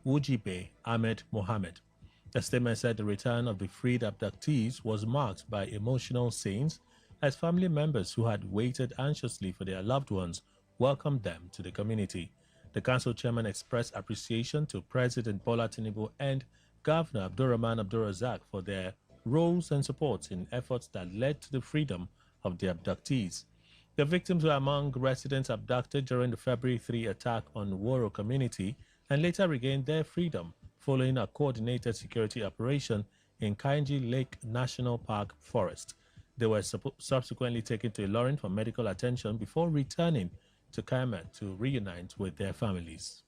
Wujibe, Ahmed Mohammed. The statement said the return of the freed abductees was marked by emotional scenes as family members who had waited anxiously for their loved ones welcomed them to the community. The council chairman expressed appreciation to President Bola Tinubu and Governor Abdurrahman Abdurazak for their roles and supports in efforts that led to the freedom of the abductees. The victims were among residents abducted during the February 3 attack on the Woro community and later regained their freedom following a coordinated security operation in Kainji Lake National Park Forest. They were subsequently taken to Ilorin for medical attention before returning to Kaima to reunite with their families.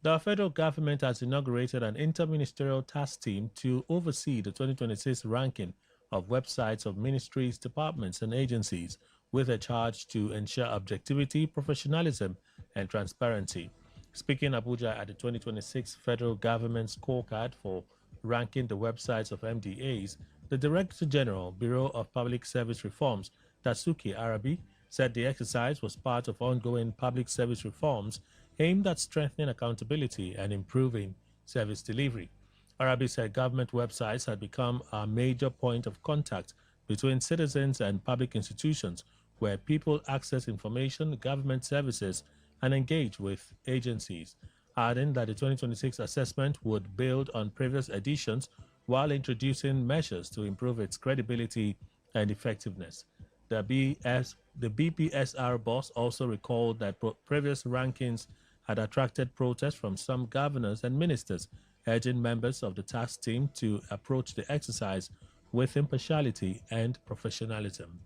The federal government has inaugurated an interministerial task team to oversee the 2026 ranking of websites of ministries, departments, and agencies with a charge to ensure objectivity, professionalism, and transparency. Speaking in Abuja at the 2026 federal government scorecard for ranking the websites of MDAs, the Director General, Bureau of Public Service Reforms, Tasuki Arabi, said the exercise was part of ongoing public service reforms aimed at strengthening accountability and improving service delivery. Arabi said government websites had become a major point of contact between citizens and public institutions where people access information, government services, and engage with agencies, adding that the 2026 assessment would build on previous editions while introducing measures to improve its credibility and effectiveness. The BPSR boss also recalled that previous rankings had attracted protests from some governors and ministers, urging members of the task team to approach the exercise with impartiality and professionalism.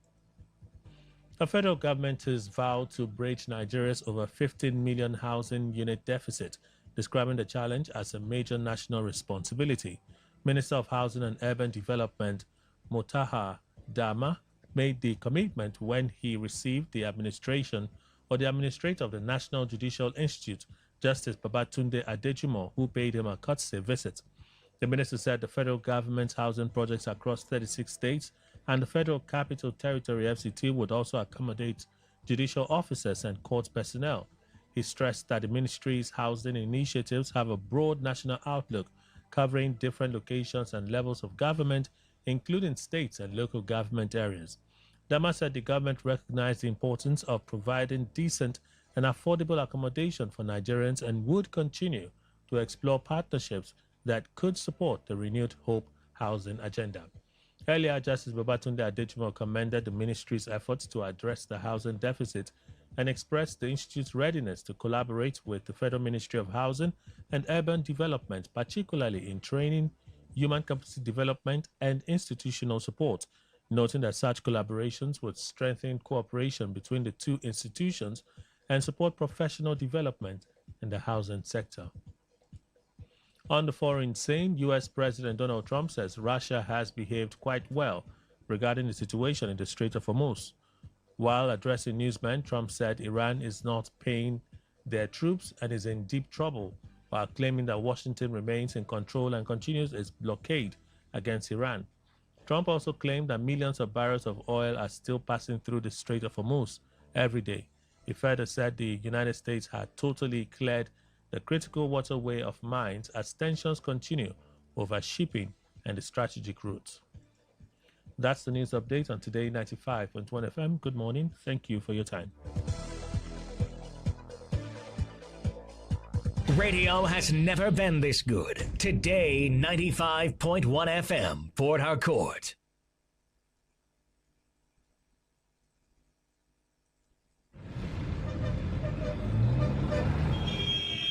The federal government has vowed to bridge Nigeria's over 15 million housing unit deficit, describing the challenge as a major national responsibility. Minister of Housing and Urban Development Motaha Dama made the commitment when he received the administrator of the National Judicial Institute, Justice Babatunde Adejumo, who paid him a courtesy visit. The minister said the federal government's housing projects across 36 states and the Federal Capital Territory FCT would also accommodate judicial officers and court personnel. He stressed that the ministry's housing initiatives have a broad national outlook covering different locations and levels of government, including states and local government areas. Dama said the government recognized the importance of providing decent and affordable accommodation for Nigerians and would continue to explore partnerships that could support the renewed Hope housing agenda. Earlier, Justice Babatunde Adejumo commended the ministry's efforts to address the housing deficit and expressed the institute's readiness to collaborate with the Federal Ministry of Housing and Urban Development, particularly in training, human capacity development, and institutional support, noting that such collaborations would strengthen cooperation between the two institutions and support professional development in the housing sector. On the foreign scene, U.S. President Donald Trump says Russia has behaved quite well regarding the situation in the Strait of Hormuz. While addressing newsmen, Trump said Iran is not paying their troops and is in deep trouble, while claiming that Washington remains in control and continues its blockade against Iran. Trump also claimed that millions of barrels of oil are still passing through the Strait of Hormuz every day. He further said the United States had totally cleared the critical waterway of mines as tensions continue over shipping and the strategic routes. That's the news update on Today 95.1 FM. Good morning. Thank you for your time. Radio has never been this good. Today 95.1 FM, Port Harcourt.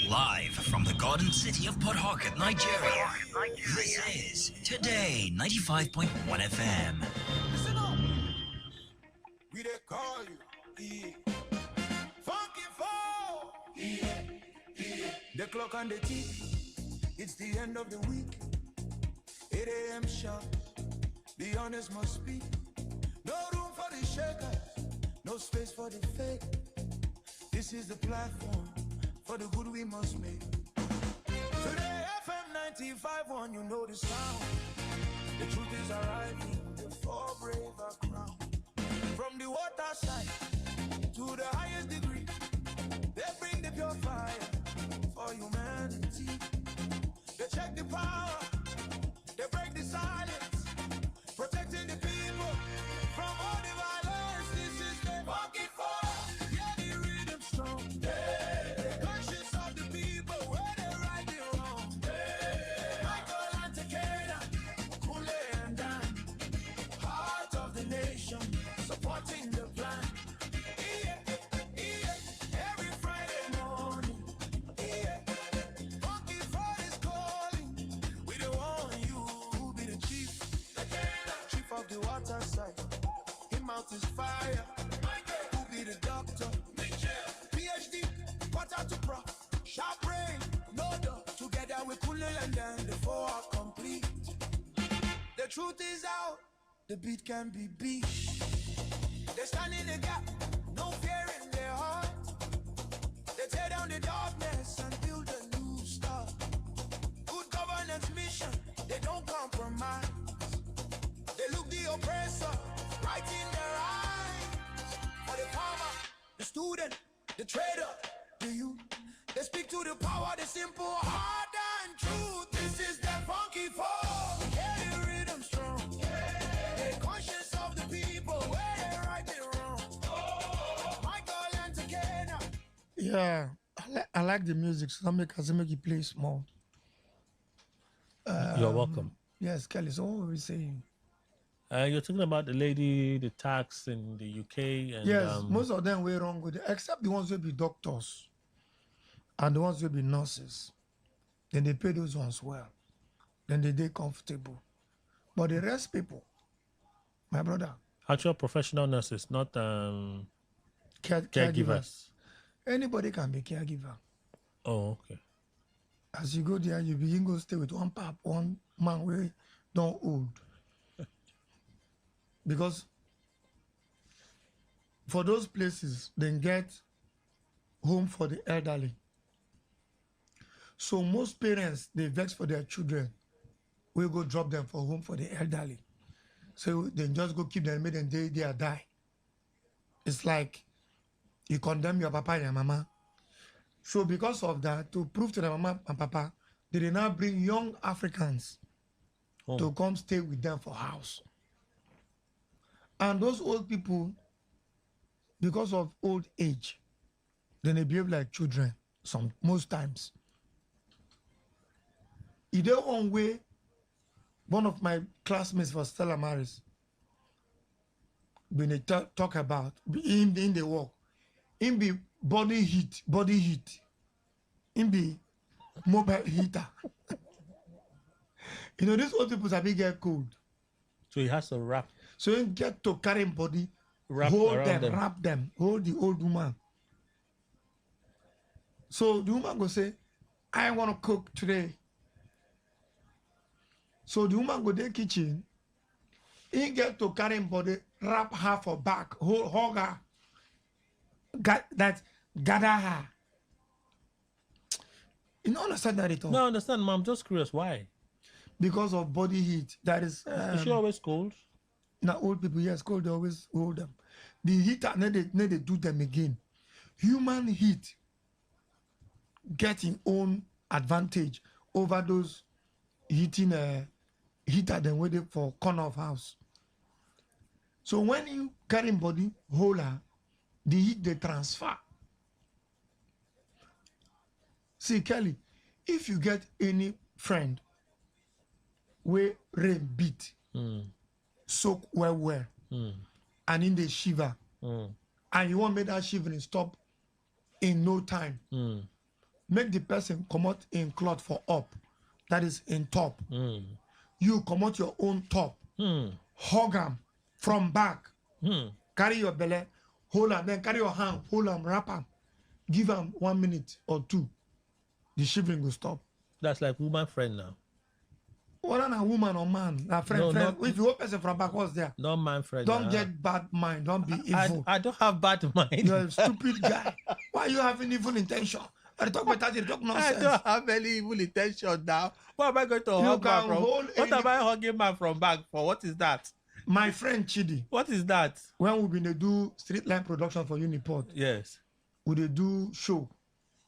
Live from the Garden City of Port Harcourt, Nigeria. This is Today 95.1 FM. Listen up. We they call you. Yeah. Funky fall. Yeah. Yeah. The clock on the tick. It's the end of the week. 8 a.m. sharp. The honest must speak. No room for the shakers. No space for the fake. This is the platform for the good we must make. Today FM 95.1, you know the sound. The truth is arriving, the four brave are crowned. From the water side to the highest degree, they bring the pure fire for humanity. They check the power, they break the silence, protecting the people from all the violence. This is the funky fire, yeah, the rhythm strong. Yeah. The conscience of the people, where they right the wrong. Yeah. Michael and Takeda, Kule and Dan, heart of the nation, supporting the plan. Yeah, yeah, every Friday morning. Yeah, funky fire is calling. We don't want you who be the chief, chief of the water side. Him out is fire. Who be the doctor? PhD, quarter to pro. Sharp brain, no doubt. Together we cool and then the four are complete. The truth is out, the beat can be beat. They stand in the gap, no fear in their heart. They tear down the darkness and build a new start. Good governance mission, they don't compromise. They look the oppressor right in their eyes. For the farmer, the student, the trader, the youth, they speak to the power, the simple, hard and true. This is the funky fall. Yeah, the rhythm strong. Yeah, the conscience of the people, where they right and wrong. Michael and Takena. Yeah, I like the music, so I make it play small. You're welcome. Yes, Kelly, so what were we saying? You're talking about the lady, the tax in the UK, and Yes, most of them were wrong with it, except the ones who be doctors and the ones who be nurses. Then they pay those ones well. Then they comfortable. But the rest people, my brother, actual professional nurses, not caregivers. Anybody can be caregiver. Oh, okay. As you go there, you begin to stay with one pap, one man where don't old. Because for those places, they get home for the elderly. So most parents, they vex for their children. We go drop them for home for the elderly. So they just go keep them, make them they are die. It's like you condemn your papa and your mama. So because of that, to prove to the mama and papa, they now bring young Africans to come stay with them for house. And those old people, because of old age, then they behave like children most times. In their own way, one of my classmates for Stella Maris, when they talk about in the work, In be body heat. In be mobile heater. You know, these old people have get cold. So he has to wrap So you get to carry him body, Wrap hold around them, them. wrap them, hold the old woman. So the woman go say, I want to cook today. So the woman go to the kitchen, he get to carry him body, wrap her for back, hug her, gather her. You don't understand that at all. No, I understand, Mom. I'm just curious why. Because of body heat. That is Is she always cold? now old people, yes, cold, they always hold them. The heater, they do them again. Human heat getting own advantage over those heating heater than waiting for corner of house. So when you carry body holder, the heat they transfer. See, Kelly, if you get any friend where rain beat, soak well, and in the shiver, and you want to make that shivering stop in no time, make the person come out in cloth for up, that is in top. You come out your own top, hug them from back, carry your belly, hold them, then carry your hand, hold them, wrap them, give them 1 minute or 2. The shivering will stop. That's like woman friend now. Whether a woman or man, a friend, No, friend. not- If you hold person from back, what's there? No man friend. Don't nah. get bad mind. Don't be evil. I don't have bad mind. You're a stupid guy. Why are you having evil intention? I talk about that. You talk I nonsense. don't have any evil intention now. What am I going to hug man can from? hold What any- am I hugging man from back for? What is that? My friend Chidi, What is that? when we been do street line production for Uniport, Yes. we dey do show,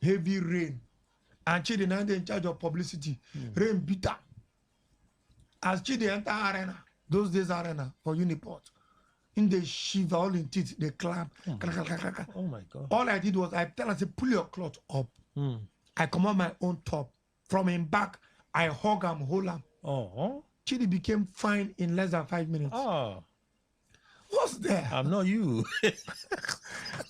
heavy rain, and Chidi now dey in charge of publicity. Rain bitter. As Chidi enter arena, those days arena for Uniport, in the shiver, all in teeth, they clap. Oh my God. All I did was I tell her, say, pull your cloth up. I come on my own top. From him back, I hug him, hold him. Oh. Chidi became fine in less than 5 minutes. Oh. What's there? I'm not you.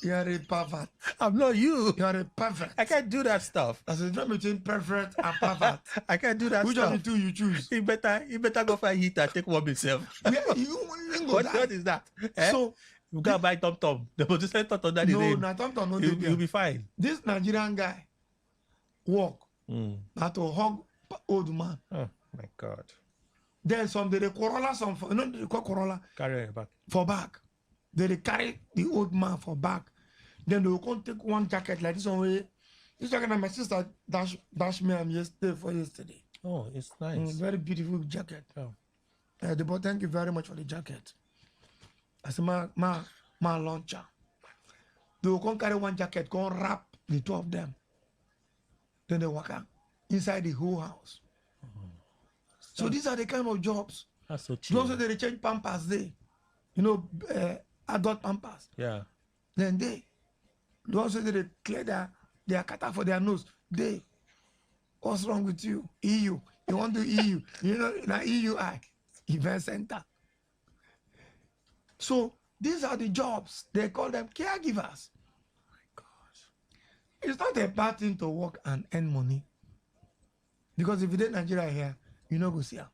You're a pervert. I'm not you. You're a pervert. I can't do that stuff. There's a difference between pervert and pervert. I can't do that Which of the stuff. two you choose? You better go find heater, take one myself. Yeah, you ain't go die. What is that? Eh? So, you gotta buy Tom Tom. The producer Tom Tom that is no, in. not no, You'll be fine. This Nigerian guy walk, not to hug old man. Oh my God. Then some they Corolla, some for, you know they call Corolla Carry it back. for back. They carry the old man for back. Then they will come take one jacket like this one way. This jacket that my sister dash me yesterday. Oh, it's nice. Very beautiful jacket. Oh. The boy, thank you very much for the jacket. I said, my launcher. They will come carry one jacket, go wrap the two of them. Then they walk out inside the whole house. So these are the kind of jobs. That's so cheap. Those are they change pampers there. You know, adult pampers. Yeah. Then those that they clear their cutter for their nose. What's wrong with you? EU. You want to EU. You know, in an EUI, event center. So these are the jobs. They call them caregivers. Oh my gosh. It's not a bad thing to work and earn money. Because if you did Nigeria here, you know go see her.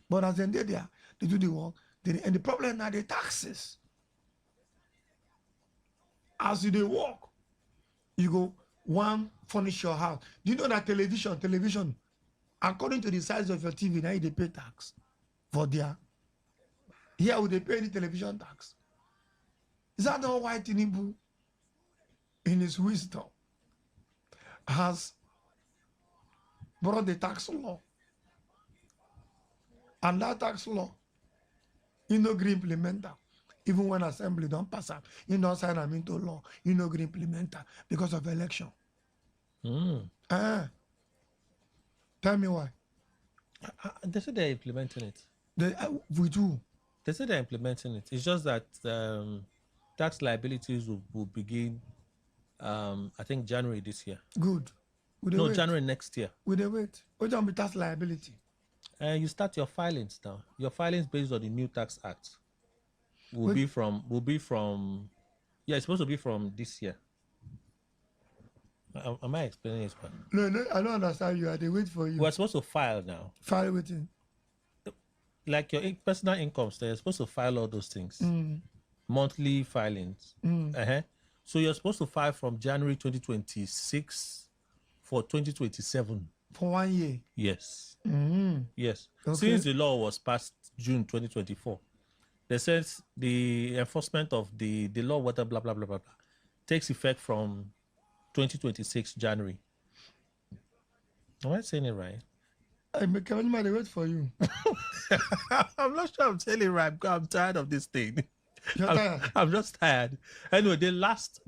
But as they there, they do the work. And the problem now the taxes. As you dey work, you go one furnish your house. Do you know that television, according to the size of your TV, now they pay tax for their. Here would they pay the television tax? Is that not why Tinubu, in his wisdom, has brought the tax law? And that tax law, you no agree implementer. Even when assembly don't pass up, you don't sign them into law. You no agree implementer because of election. Tell me why. They say they're implementing it. We do. They say they're implementing it. It's just that tax liabilities will begin, I think, January this year. Good. No, January next year. We dey wait. What don't be tax liability? You start your filings now. Your filings based on the new tax act will be from Yeah, it's supposed to be from this year. Am I explaining it? No, I don't understand you. I dey wait for you. We're supposed to file now. File waiting. Like your personal incomes, they're supposed to file all those things. Monthly filings. So you're supposed to file from January 2026 for 2027. For 1 year. Yes. Yes. Okay. Since the law was passed June 2024, they said the enforcement of the law, whatever, blah, blah, blah, blah, blah, takes effect from 2026 January. Am I saying it right? I wait for you. I'm not sure I'm saying it right because I'm tired of this thing. You're tired? I'm just tired. Anyway, the last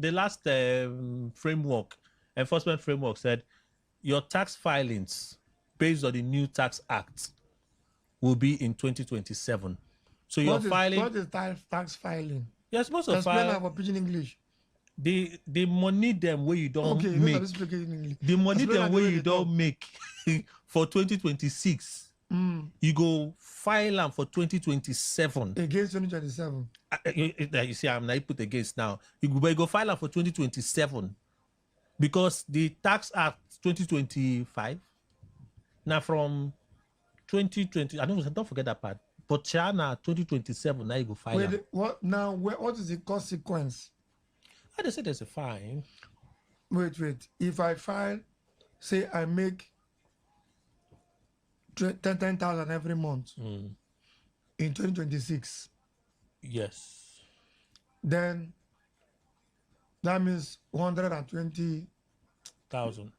enforcement framework said your tax filings based on the new tax act will be in 2027. So you're filing. What is tax filing? You're supposed to Explain that file for pidgin English. the money them where you don't Okay, make. English. The money Explain them that where way you they don't talk. make for 2026. You go file them for 2027. Against 2027. You see, I'm not put against now. You go file them for 2027 because the tax act 2025 now from 2020. Don't forget that part. But China 2027 now you go file. Wait, what is the consequence? I just say there's a fine. Wait. If I file, say I make 10,000 every month in 2026. Yes. Then that means 120,000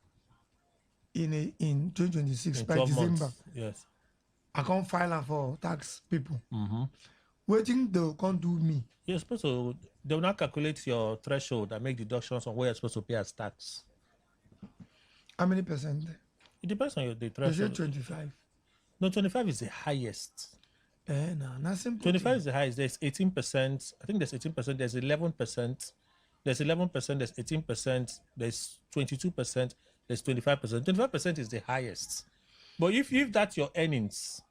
in 2026 In by 12 December. months. Yes. I can't file am for tax people. Waiting they can't do me. You're supposed to. They will not calculate your threshold and make deductions on what you're supposed to pay as tax. How many percent? It depends on the They say threshold. 25. No, 25 is the highest. No, nothing. 25 is the highest. There's 18%. I think there's 18%. There's 11%. There's 11%. There's 18%. There's 22%. There's 25%. 25% is the highest. But if that's your earnings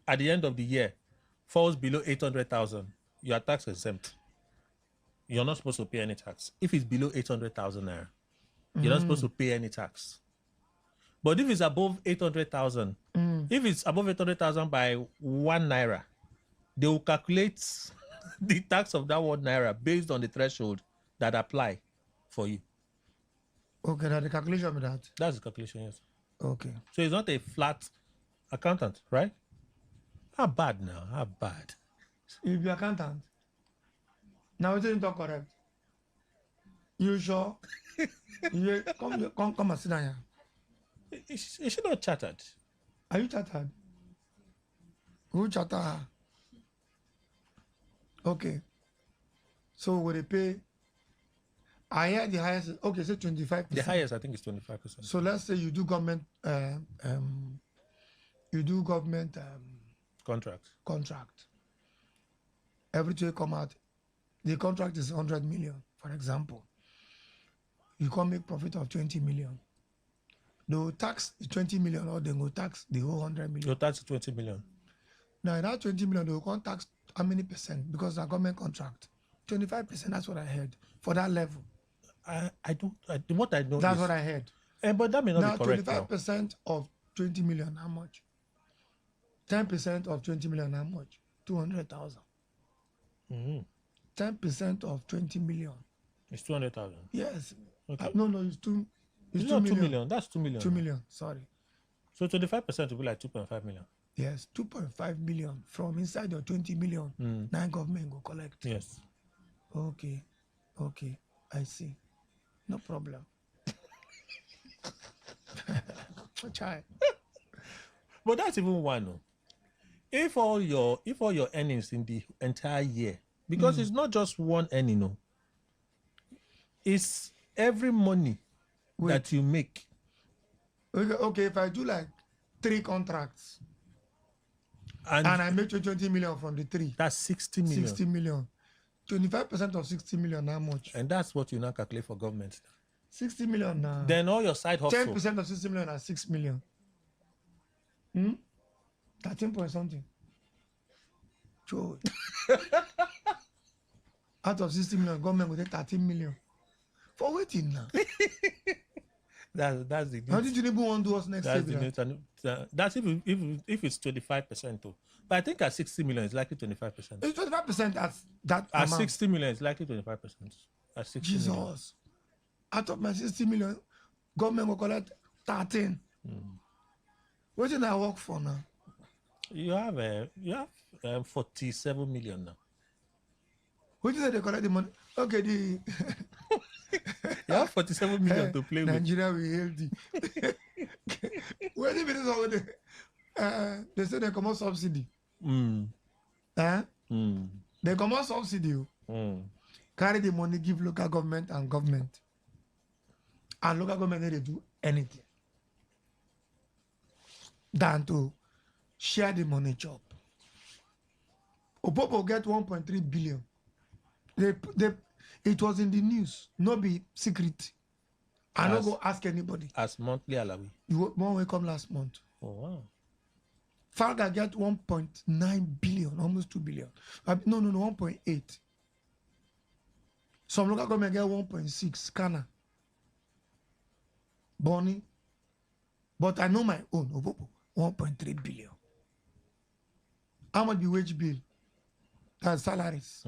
at the end of the year falls below 800,000, you are tax exempt. You're not supposed to pay any tax. If it's below 800,000 naira, you're not supposed to pay any tax. But if it's above 800,000, if it's above 800,000 by 1 naira, they will calculate the tax of that 1 naira based on the threshold that apply for you. Okay, now the calculation of that. That's the calculation, yes. Okay. So it's not a flat accountant, right? How bad now? How bad? You be accountant. Now it isn't correct. You sure? You come and sit down here. Is she not chartered? Are you chartered? Who charter her? Okay. So will they pay? I hear the highest. Okay, say 25%. The highest, I think, is 25%. So let's say you do government. Contract. Every time you come out, the contract is 100 million, for example. You can make profit of 20 million. They will tax the 20 million or they will tax the whole 100 million. You'll tax 20 million. Now, in that 20 million, they will can't tax how many percent? Because it's a government contract. 25%, that's what I heard. For that level. What I know That's is, what I heard. But that may not Now, be correct. 25% of 20 million, how much? 10% of 20 million, how much? 200,000. 10% of 20 million. It's 200,000. Yes. Okay. No, it's 2 It's not 2 million. That's 2 million. 2 million, sorry. So 25% will be like 2.5 million. Yes, 2.5 million from inside your 20 million. Now government will collect. Yes. Okay, I see. No problem. Try. But that's even one. No? If all your earnings in the entire year, because it's not just one earning, no. It's every money that you make. Okay, if I do like 3 contracts and I make 20 million from the 3, that's 60 million. 60 million. 25% of 60 million, how much? And that's what you now calculate for government. 60 million now. Then all your side hustle. 10% of 60 million are 6 million. 13 point something. Joe. Out of 60 million, government will take 13 million. For waiting now. That's the How news. did you even want to do us next That's year? the news. And that's if it's 25% too. But I think at 60 million it's likely 25%. It's 25% at that At amount. 60 million it's likely 25%. At 60 million. Jesus. Out of my 60 million, government will collect 13. What did I work for now? You have 47 million now. What did they collect the money? Okay, You have 47 million to play with. Nigeria will hail thee. Where did it already? They say they come out subsidy. They come out subsidy. Carry the money, give local government and government. And local government they do anything than to share the money job. Opopo get 1.3 billion. It was in the news, no be secret. I don't go ask anybody. As monthly alawi. One will come last month. Oh wow. Falga get 1.9 billion, almost 2 billion. No, 1.8. Some local government get 1.6. Kana. Bonnie. But I know my own. 1.3 billion. How much be wage bill? That's salaries.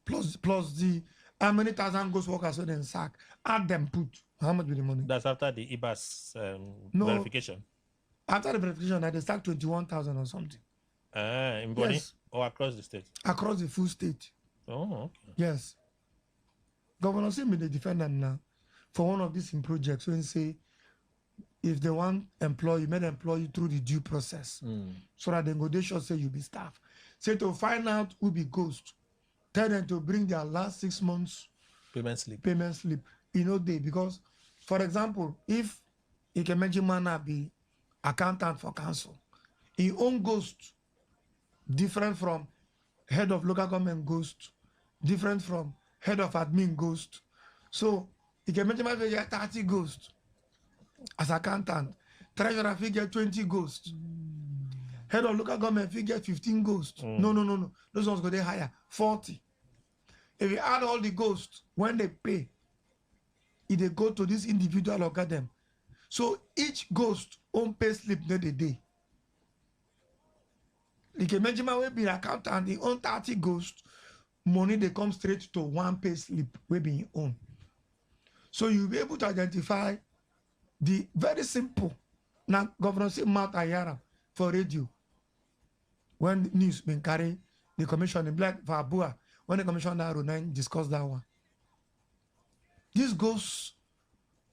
Plus the how many thousand ghost workers so then sack. Add them put. How much be the money? That's after the IBAS verification. After the verification, they start 21,000 or something. In Bonny or across the state? Across the full state. Oh, okay. Yes. Governor Sim the defendant now for one of these projects when say if they want employee, may employ you through the due process. So that they go they should say you be staff. Say to find out who be ghost. Tell them to bring their last 6 months Payment slip. Because for example, if you can mention man be accountant for council, he own ghost different from head of local government ghost, different from head of admin ghost. So you can mention my get 30 ghost as accountant, treasurer figure 20 ghost, head of local government figure 15 ghost. No. Those ones go there higher 40. If you add all the ghosts when they pay, they go to this individual look at them. So each ghost own pay slip the day. You can imagine my way be accountant, the own 30 ghosts, money they come straight to one pay slip we be own. So you'll be able to identify the very simple. Now Governor say Mount Ayara for radio. When the news been carried, the commission in black for Abua, when the commission that 9 discussed that one. These ghosts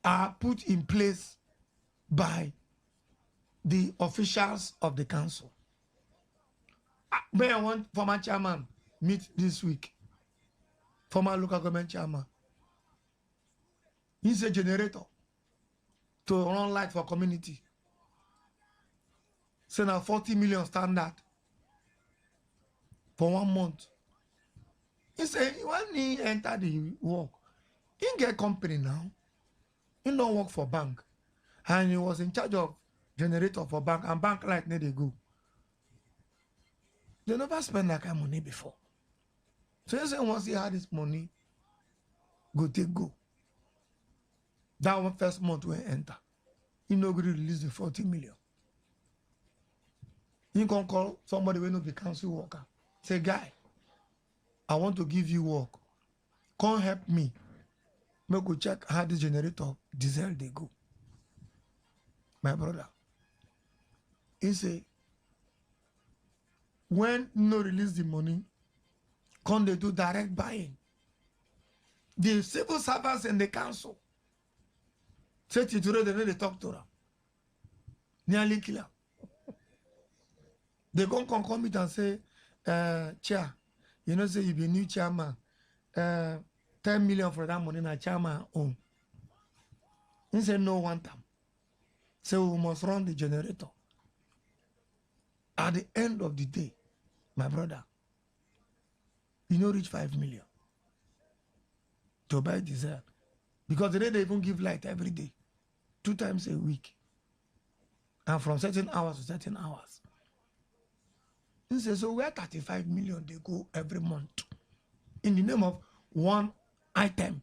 are put in place by the officials of the council. May I want former chairman meet this week. Former local government chairman. He's a generator to run light for community. So now 40 million standard for 1 month. He said when he entered the work, he get company now. He don't work for bank. And he was in charge of generator for bank, and bank light need they go. They never spend that kind of money before. So he said once he had this money, go. That one first month we enter. He no going to release the 40 million. He can call somebody when no be council worker. Say, guy, I want to give you work. Come help me. Make go check how this generator diesel they go. My brother. He say, when no release the money, come they do direct buying. The civil servants in the council say today they need to talk to them. Nearly kill her. They come meet and say, chair, you know, say you be new chairman. 10 million for that money, na chairman own. He said no one time. So we must run the generator. At the end of the day, my brother, you know reach 5 million to buy diesel. Because they even give light every day, 2 times a week. And from certain hours to certain hours. He says, so where 35 million they go every month? In the name of one item.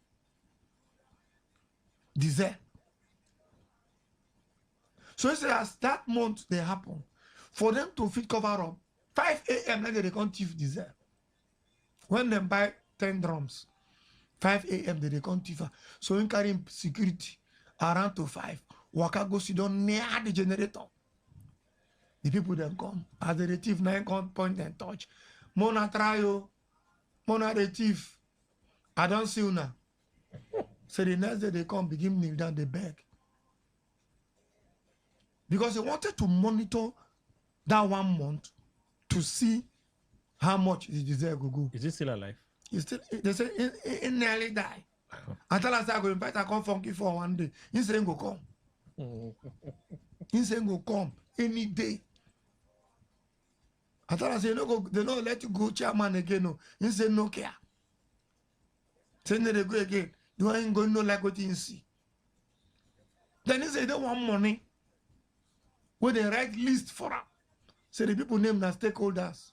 Diesel. So it's as that month they happen, for them to fit cover up, 5 a.m. like they can't thief diesel. When they buy 10 drums, 5 a.m. they can't thief. So in carrying security around to 5, waka go sit down near the generator. The people then come as the thief 9 can't point and touch. Mona try you, Mona the thief. I don't see you now. So the next day they come begin kneel down, they beg. Because they wanted to monitor that 1 month to see how much the diesel will go. Is he still alive? He still, they say he nearly die. I tell us I go invite, I come funky for one day. He say he go come. He say he go come any day. I tell us they don't let you go chairman again. No. He say no care. Say they go again. You ain't going no like what you see. Then he say they want money. When they write list for them. So the people name the stakeholders.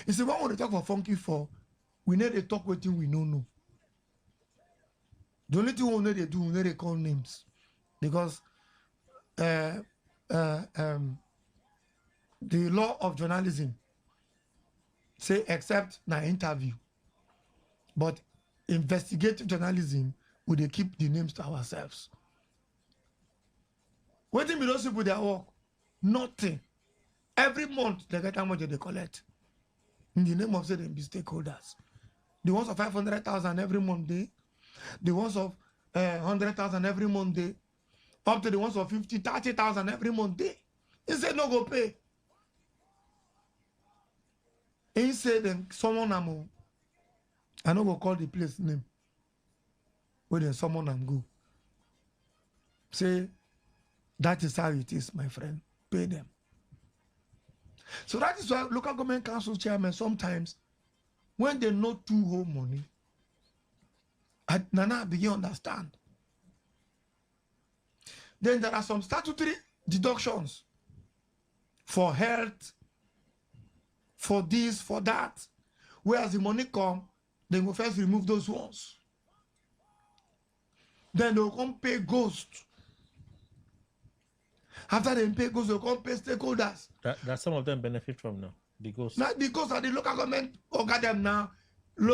You see, when we talk for funky for, we need to talk with we know. The only thing we need to do, we need to call names. Because the law of journalism say except na interview. But investigative journalism, we dey keep the names to ourselves. Waiting below people their work, nothing. Every month they get how much they collect. In the name of say them be stakeholders. The ones of 500,000 every month day, the ones of 100,000 every month day, up to the ones of 50, 30,000 every month day. He said no go pay. He said then someone I no go call the place name. Where then someone go. Say that is how it is, my friend. Pay them. So that is why local government council chairmen sometimes, when they know too home money, Nana begin understand. Then there are some statutory deductions for health, for this, for that. Whereas the money come, they will first remove those ones. Then they will come pay ghost. After they pay ghost, they will come pay stakeholders. That some of them benefit from now. The ghost. Now the ghost are the local government organ them now.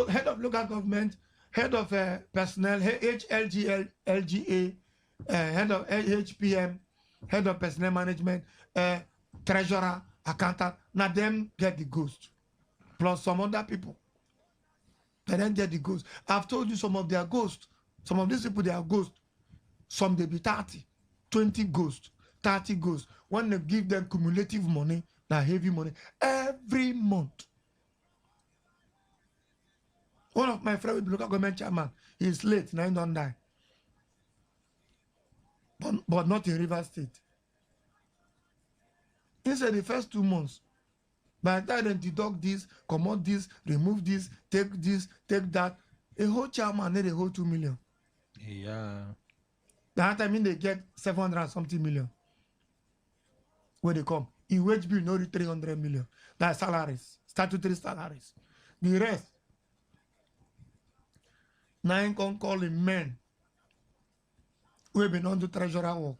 Head of local government, head of personnel, HLGL, LGA, head of HPM, head of personnel management, treasurer, accountant. Now them get the ghost. Plus some other people. They then get the ghost. I've told you some of their ghosts. Some of these people, they are ghosts. Some they be 30, 20 ghosts, 30 ghosts. When they give them cumulative money, that heavy money, every month. One of my friends with local government chairman, he's late, now he don't die. But not in River State. He said the first 2 months, by the time they deduct this, come out this, remove this, take that, a whole chairman need a whole 2 million. Yeah. That time they get 700 and something million. Where they come. In wage bill, no 300 million. That's salaries, statutory salaries. The rest, 9 can call in men who have been on the treasurer work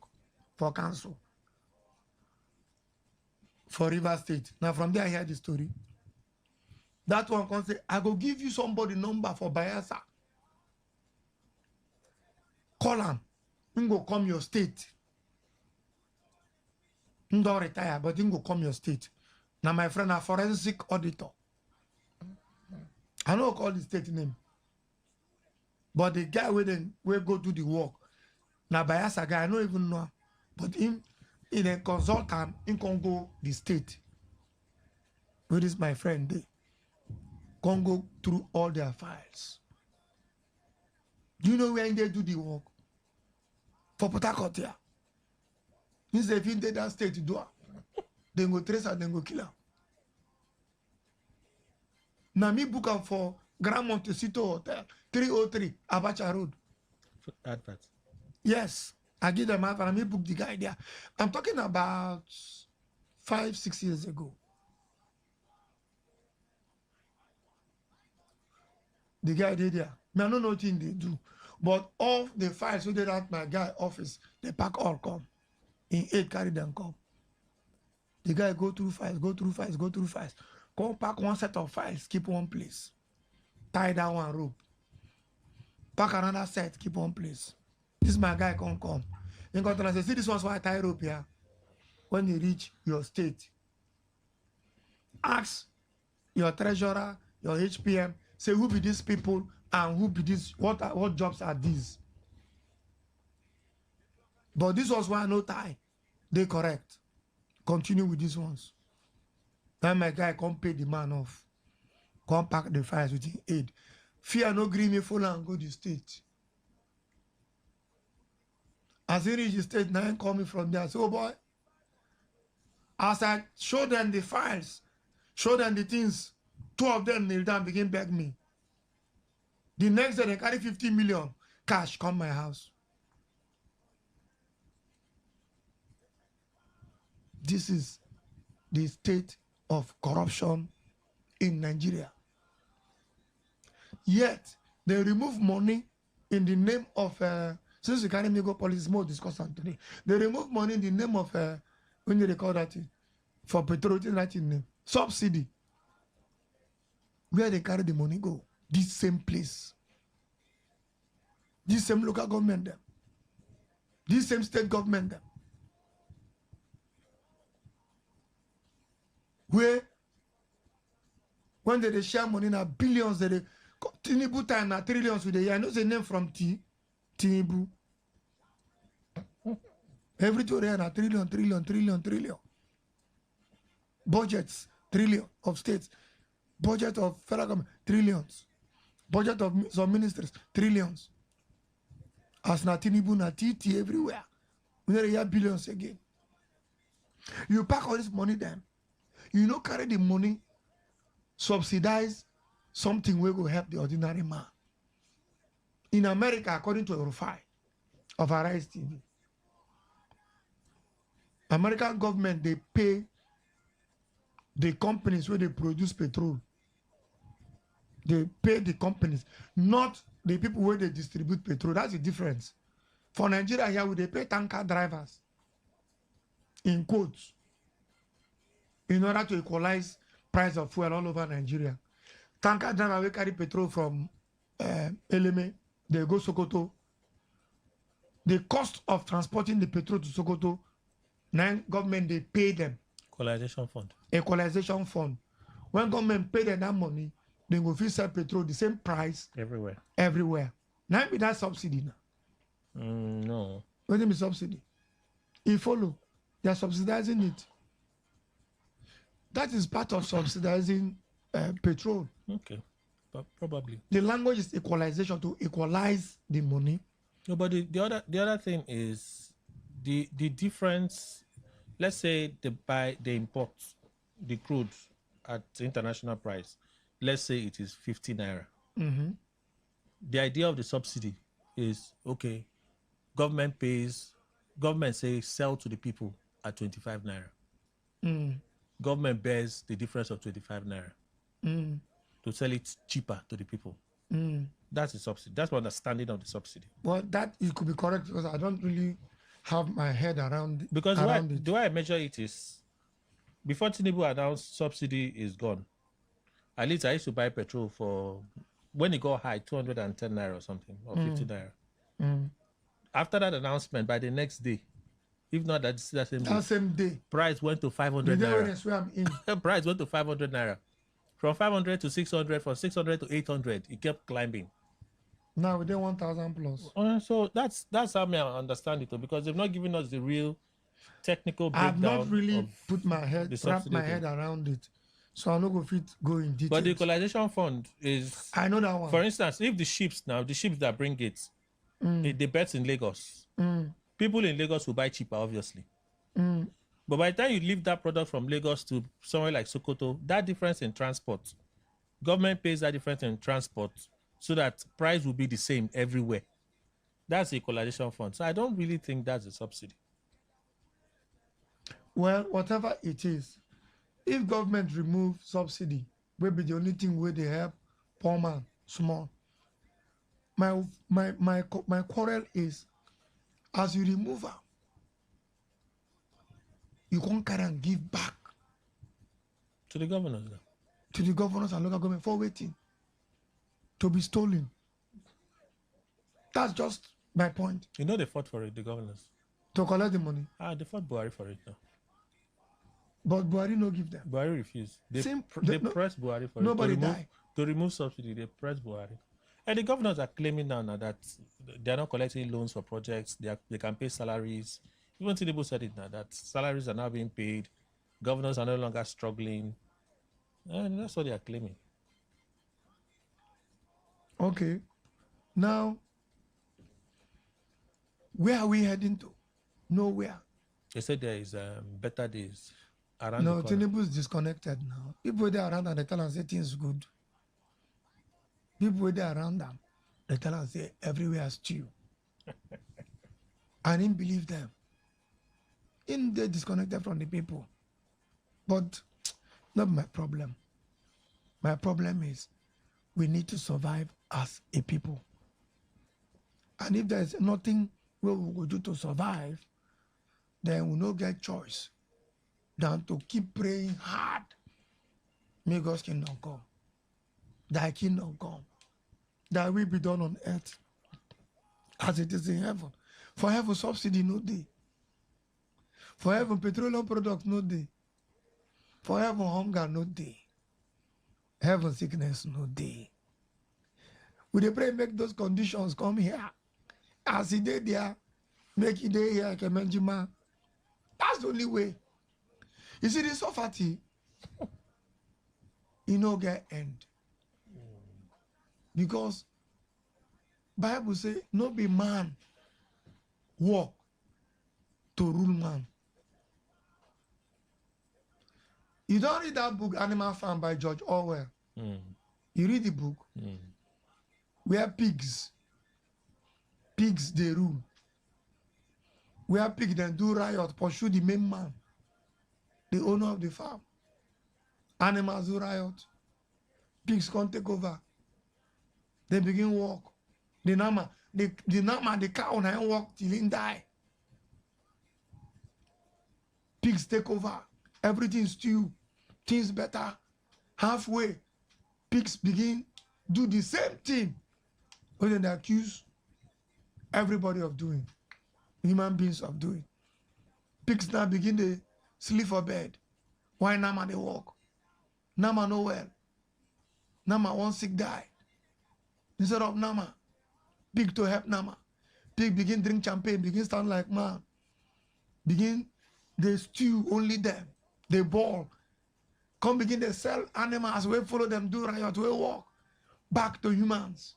for council. For River State. Now from there I hear the story. That one can say, I go give you somebody number for Bayelsa. Call him. He go come your state. He don't retire, but he go come your state. Now my friend a forensic auditor. I don't call the state name. But the guy will go do the work. Now Bayelsa guy, I don't even know. But him, in a consultant, he can go the state. Where is my friend? They can go through all their files. Do you know where they do the work? For Port Harcourt here. Means if you did that state to do it, then go trace and then go kill her. Now me book up for Grand Montecito Hotel, 303 Abacha Road. Advert. Yes. I give them out and I book the guy there. I'm talking about 5-6 years ago. the guy did there. Me, I don't know nothing they do. But all the files who did at my guy office, they pack all come. In 8 carry them come. The guy go through files, go through files, go through files. Come pack one set of files, keep one place. Tie that one rope. Pack another set, keep one place. This my guy come. Then go tell us, see this one's why I tie rope here. When you reach your state, ask your treasurer, your HPM, say who be these people and who be this, what jobs are these? But this was why no tie. They correct. Continue with these ones. Then my guy come pay the man off. Come pack the files with his aid. Fear no green me follow and go to the state. As he reach the state, now he coming from there. So boy, as I show them the files, show them the things, 2 of them kneel down, begin beg me. The next day, they carry 50 million cash, come my house. This is the state of corruption in Nigeria. Yet, they remove money in the name of, since we can't go policy, more discuss on today. They remove money in the name of, when they call that thing, for petrol, that name, subsidy. Where they carry the money go? This same place. This same local government them. This same state government them. Where when they share money na billions, they Tinubu time na trillions with the year. I know the name from Tinubu. Every day na trillion. Budgets, trillion of states. Budget of federal government, trillions. Budget of some ministers, trillions. As na Tinubu na TT everywhere. We need to hear billions again. You pack all this money then. You know carry the money, subsidize something will go help the ordinary man. In America, according to Rufai of Arise TV, American government, they pay the companies where they produce petrol. They pay the companies, not the people where they distribute petrol. That's the difference. For Nigeria here, they pay tanker drivers, in quotes, in order to equalize price of fuel all over Nigeria. Tanker driver will carry petrol from Eleme, they go Sokoto. The cost of transporting the petrol to Sokoto, now government, they pay them. Equalization fund. Equalization fund. When government pay them that money, they go sell petrol the same price everywhere. Now be that subsidy now. No. What do you mean subsidy? You follow. They are subsidizing it. That is part of subsidizing petrol. Okay. But probably. The language is equalization, to equalize the money. No, but the other thing is the difference. Let's say they import the crude at international price. Let's say it is 50 naira. Mm-hmm. The idea of the subsidy is, okay, government says sell to the people at 25 naira. Mm. Government bears the difference of 25 naira to sell it cheaper to the people. Mm. That's the subsidy. That's my understanding of the subsidy. Well, that you could be correct, because I don't really have my head around it. Because the way I measure it is, before Tinubu announced subsidy is gone, at least I used to buy petrol for, when it got high, 210 naira or something, or 50 naira. Mm. After that announcement, by the next day, if not that same day, price went to 500 naira. Where I'm in. Price went to 500 naira. From 500 to 600, from 600 to 800, it kept climbing. Now we did 1,000 plus. So that's how I understand it, because they've not given us the real technical breakdown. I've not really put my head, wrapped my thing. head around it, so I'm not going to go in detail. But the equalization fund is, I know that one. For instance, if the ships that bring it, they bet in Lagos, people in Lagos will buy cheaper, obviously. But by the time you leave that product from Lagos to somewhere like Sokoto, that difference in transport, government pays that difference in transport so that price will be the same everywhere. That's the equalization fund. So I don't really think that's a subsidy. Well, whatever it is, if government remove subsidy, will be the only thing where they help poor man, small. my quarrel is, as you remove her, you can't carry and give back To the governors. Now. to the governors and local government for waiting to be stolen. That's just my point. You know they fought for it, the governors. To collect the money. They fought Buhari for it now. But Buhari no give them. Buhari refused. They no, pressed Buhari for nobody it. die. To remove subsidy, they pressed Buhari. And the governors are claiming now that they are not collecting loans for projects. They can pay salaries. Even Tinubu said it now, that salaries are now being paid. Governors are no longer struggling. And that's what they are claiming. Okay. Now, where are we heading to? Nowhere. They said there is better days around No, the corner. Tinubu is disconnected now. People there around and they tell us say things good. People there around them, they tell us say everywhere is stew. I didn't believe them. They disconnected from the people. But not my problem. My problem is we need to survive as a people. And if there's nothing we will do to survive, then we don't get choice than to keep praying hard. May God's kingdom come. Thy kingdom come. Thy will be done on earth as it is in heaven. For heaven, subsidy no day. For heaven, petroleum products no day. For heaven, hunger no day. Heaven, sickness no day. We dey pray make those conditions come here. As he did there, make it there here, Kemenjima. That's the only way. You see this sufferty, you know get end. Because Bible say, no be man walk to rule man. You don't read that book, Animal Farm by George Orwell. You read the book where pigs they rule. Where pigs then do riot, pursue the main man, the owner of the farm. Animals do riot. Pigs can't take over. They begin walk. The cow now walk till he die. Pigs take over. Everything stew. Things better. Halfway, pigs begin do the same thing. But then they accuse everybody of doing. Human beings of doing. Pigs now begin to sleep for bed. Why Nama they walk? Nama no well. Nama one sick die. Instead of Nama, pig to help Nama. Pig begin drink champagne, begin stand like man. Begin, they stew only them. They ball. Come begin to sell animals, we follow them, do riot, we walk. Back to humans.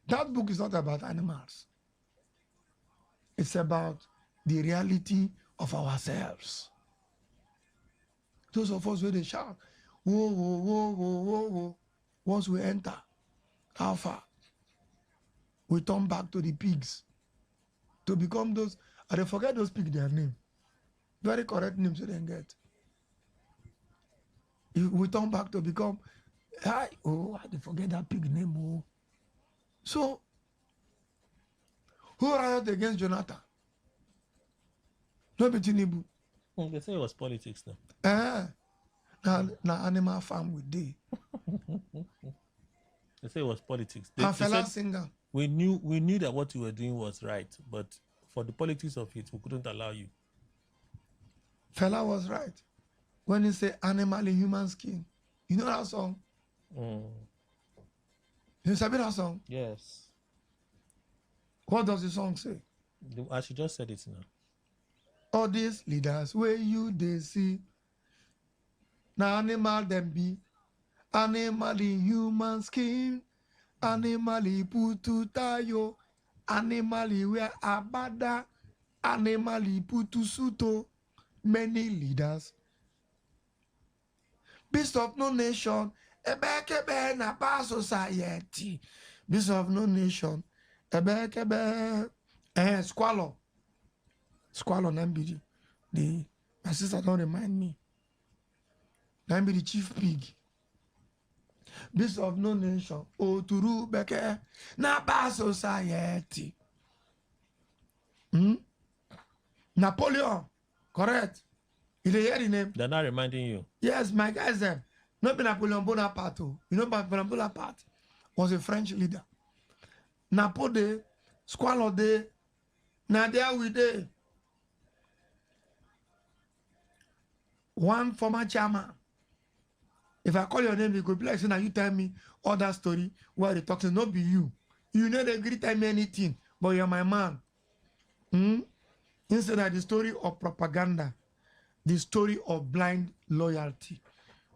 That book is not about animals. It's about the reality of ourselves. Those of us where they shout, whoa, whoa, whoa, whoa, whoa, whoa. Once we enter, how far? We turn back to the pigs. To become those, and they forget those pigs, their name. Very correct names they didn't get. If we turn back to become, I forget that pig name. Oh. So, who riot against Jonathan? No be Tinubu. They say it was politics now. Now Animal Farm with day. They say it was politics. And fella singer. We knew that what you were doing was right, but for the politics of it, we couldn't allow you. Fella was right. When he say animal in human skin. You know that song? You sabi that song? Yes. What does the song say? I should just said it now. All these leaders where you they see. Now animal them be. Animal in human skin. Animal Pt2 tayo. Animal wear abada. Animal Pt2 suto. Many leaders. Beast of no nation. Ebekebe na ba society. Beast of no nation. Ebekebe. Squalor. Squalor Nambidi. My sister don't remind me. Nambidi chief pig. Beast of no nation. O turu beke. Na ba society. Napoleon. Correct. You dey hear the name? They're not reminding you. Yes, my guys them. Not be Napoleon Bonaparte. You know Napoleon Bonaparte was a French leader. Napoleon, Squalor Day, now there we dey. One former chairman. If I call your name, you could be like, so now you tell me all that story where they talk to not be you. You know they agree tell me anything, but you're my man. Instead of the story of propaganda, the story of blind loyalty.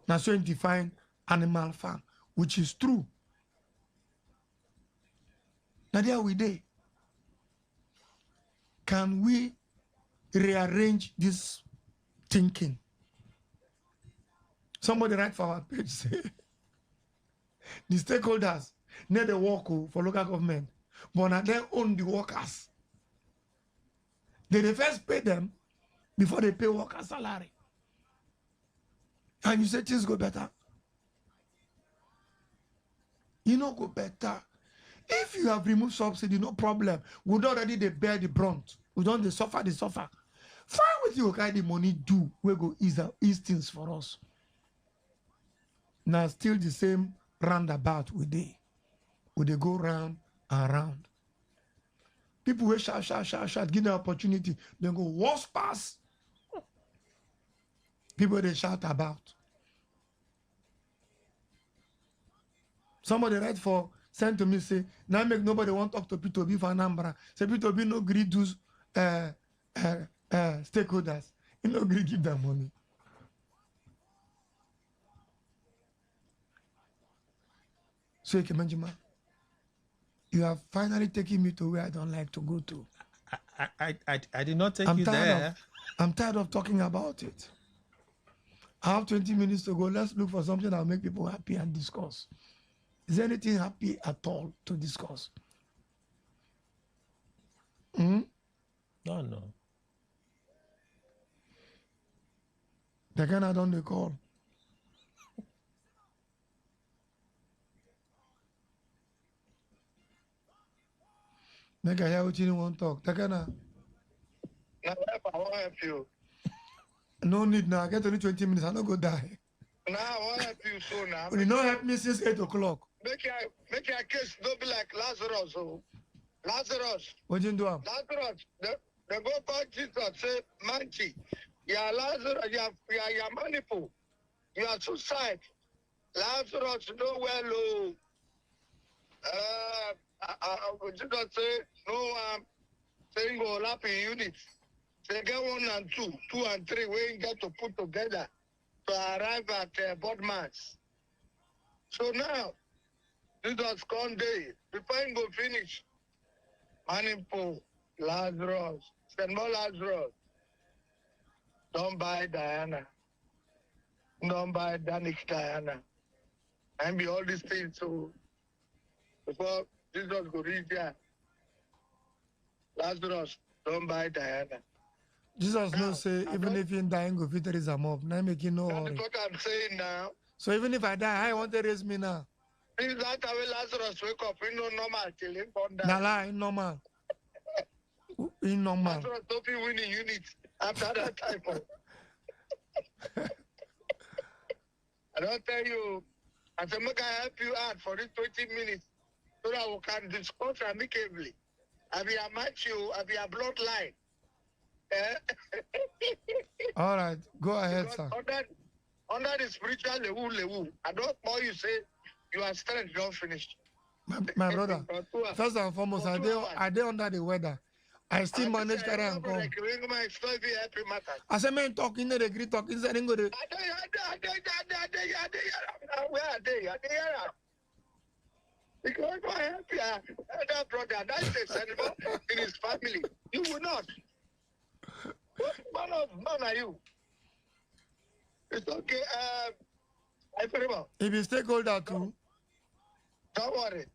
Now so you define animal farm, which is true. Now there we dey. Can we rearrange this thinking? Somebody write for our page say the stakeholders need the work for local government, but now they own the workers. They first pay them before they pay workers' salary. And you say things go better. You know go better. If you have removed subsidy, no problem. We don't already they bear the brunt. We don't they suffer, they suffer. Fine with you, okay, the money do. We go ease things for us. Now still the same roundabout we dey. We dey go round and round. People will shout, give the opportunity. Then go worse pass. People they shout about. Somebody write for send to me say now make nobody want to talk to Pt2 for Anambra. Say Pt2 no agree do stakeholders. He no agree give them money. So Benjamin, you have finally taken me to where I don't like to go to. I did not take you there. I'm tired of talking about it. I have 20 minutes to go. Let's look for something that will make people happy and discuss. Is there anything happy at all to discuss? No. The kind I don't call. Make I hear what you want to talk. The kind of. Now, I want to help you. No need now. I get only 20 minutes. I don't go die. Now, I want to help you so now. You don't help me since 8 o'clock. Make your case don't be like Lazarus. Oh. Lazarus. What you do? Lazarus. They go call Jesus, say, Manchi, you are Lazarus, you are manifold. You are suicide. Lazarus, no well, Jesus say, no, saying go lap in units. They get 1 and 2, 2 and 3, we ain't got to put together to arrive at Bodmans. So now, Jesus come day, before he go finish, manifold, Lazarus, send more Lazarus. Don't buy Diana. Don't buy Danik Diana. And be all these things. So before Jesus go reach there, Lazarus, don't buy Diana. Jesus Now, no say even if you dying go fit raise am up. Now make you no That's hurry. what I'm saying now. So even if I die, I want to raise me now. This that way Lazarus wake up, he no normal till he come down. Nah lie, normal. Normal. Lazarus don't be winning units after that time. I don't tell you. I said, make I help you out for this 20 minutes so that we can discuss amicably. I be a match you, I be a bloodline. All right, go ahead, Because sir. under the spiritual level, I don't know you say your strength don't finish. My brother, first and foremost, I dey under the weather. I still manage to carry and come. I say, man, talk, you know, they agree talk, inside, go to. Where are they? Because my happy elder brother, that's a senator in his family. You will not. What man are you? It's okay. I put him up. If you stakeholder too, Don't worry.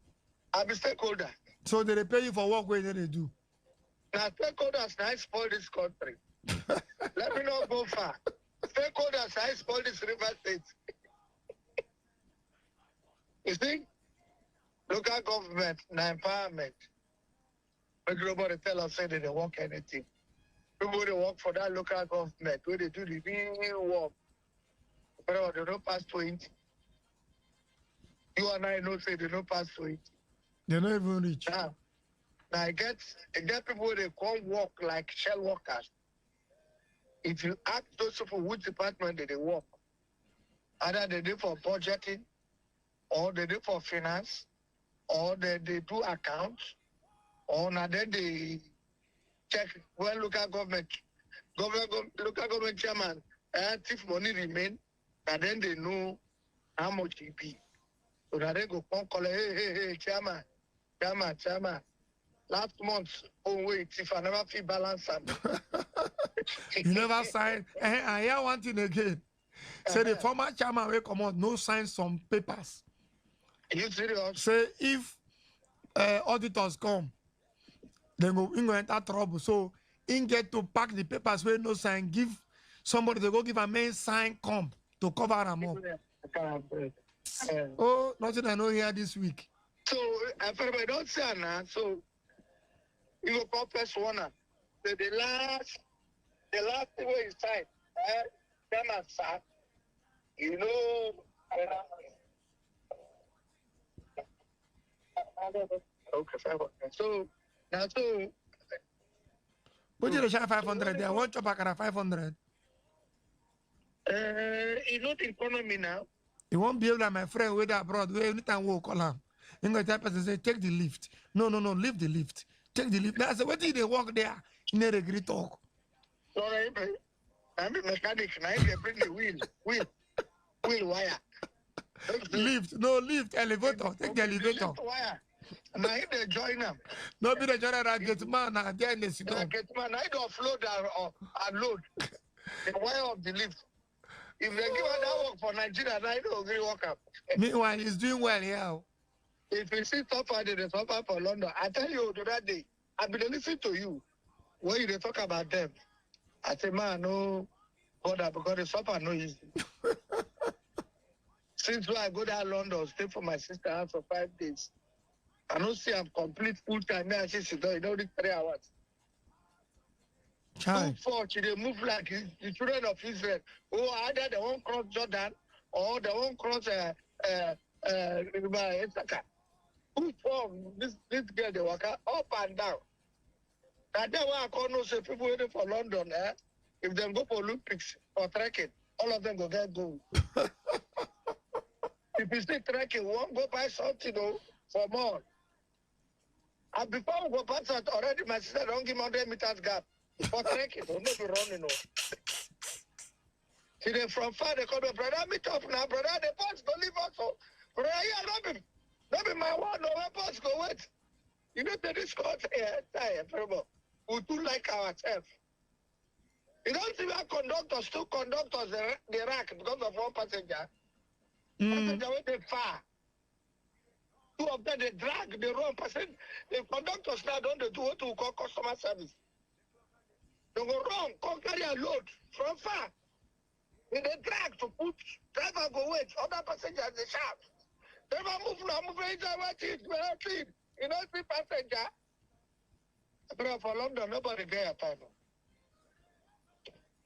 I'll be stakeholder. so they pay you for work where they do. Now, stakeholders, I spoil this country. Let me not go far. Stakeholders, I spoil this river state. You see, local government, na empowerment. Make nobody tell us say they don't work anything. People they work for that local government where they do the real work. But they don't pass to it. You and I know say they don't pass to it. They're not even rich. Now I get people they come work like shell workers. If you ask those people which department they work, either they do for budgeting, or they do for finance, or they do accounts, or now then they check when local government chairman if money remain, and then they know how much it be. So that they go come call, hey, chairman. Last month, oh wait, if I never feel balance, You never sign. I hear one thing again. Say the former chairman will come out, no sign some papers. Are you serious? Say if auditors come, then go enter trouble. So in get to pack the papers where no sign, give somebody to go give a main sign come to cover them up. Oh, nothing I know here this week. So I don't say now. So you go call first one. So the last thing where you sign, them sack. You know. Okay, 500. So now But you share 500 there. One chop at 500. you know the economy now. You won't be able to, my friend, with abroad, where anytime we'll call him. You know, that person say, take the lift. No, leave the lift. Take the lift. Now, I say, what did they walk there? In a agree talk. So I'm a mechanic. Now they bring the wheel wire. Lift, no lift, elevator. Take the elevator. Lift wire. And I they join them. No be the general get man and then they sit down. Get man, I don't offload and load the wire of the lift. If they give her that work for Nigeria, I don't agree work up. Meanwhile, he's doing well here. If you see suffer, they suffer for London. I tell you to that day, I've been listening to you when you talk about them. I say, man, no bother because they suffer no easy. Since I go down London, stay for my sister house for 5 days. I don't see I'm complete full time. Now she sit down, you know, 3 hours. Child. They move like the children of Israel. Oh, either they won't cross Jordan or they won't cross River Ithaca. Who form this girl they walk up and down. That's why I call no say people waiting for London, if they go for Olympics or trekking, all of them go get gold. If you see trekking, we won't go buy something for more. And before we go past that, already my sister don't give me 100 meters gap. For trekking, don't be running. See, they from far, they call me, brother, meet up now, brother, the boss go leave us. Brother, yeah, not be my one, no, my boss go wait. You know, this court here, we do like ourselves. You don't see our conductors, 2 conductors, they rack because of 1 passenger. Passenger went they far. 2 of them, they drag the wrong passenger. The conductors now don't do what we call customer service. They go wrong, come carry a load from far. They drag to put, driver go wait, other passengers, they shout. Driver move now, move inside, wait, you know, 3 passenger. But for London, nobody get a time.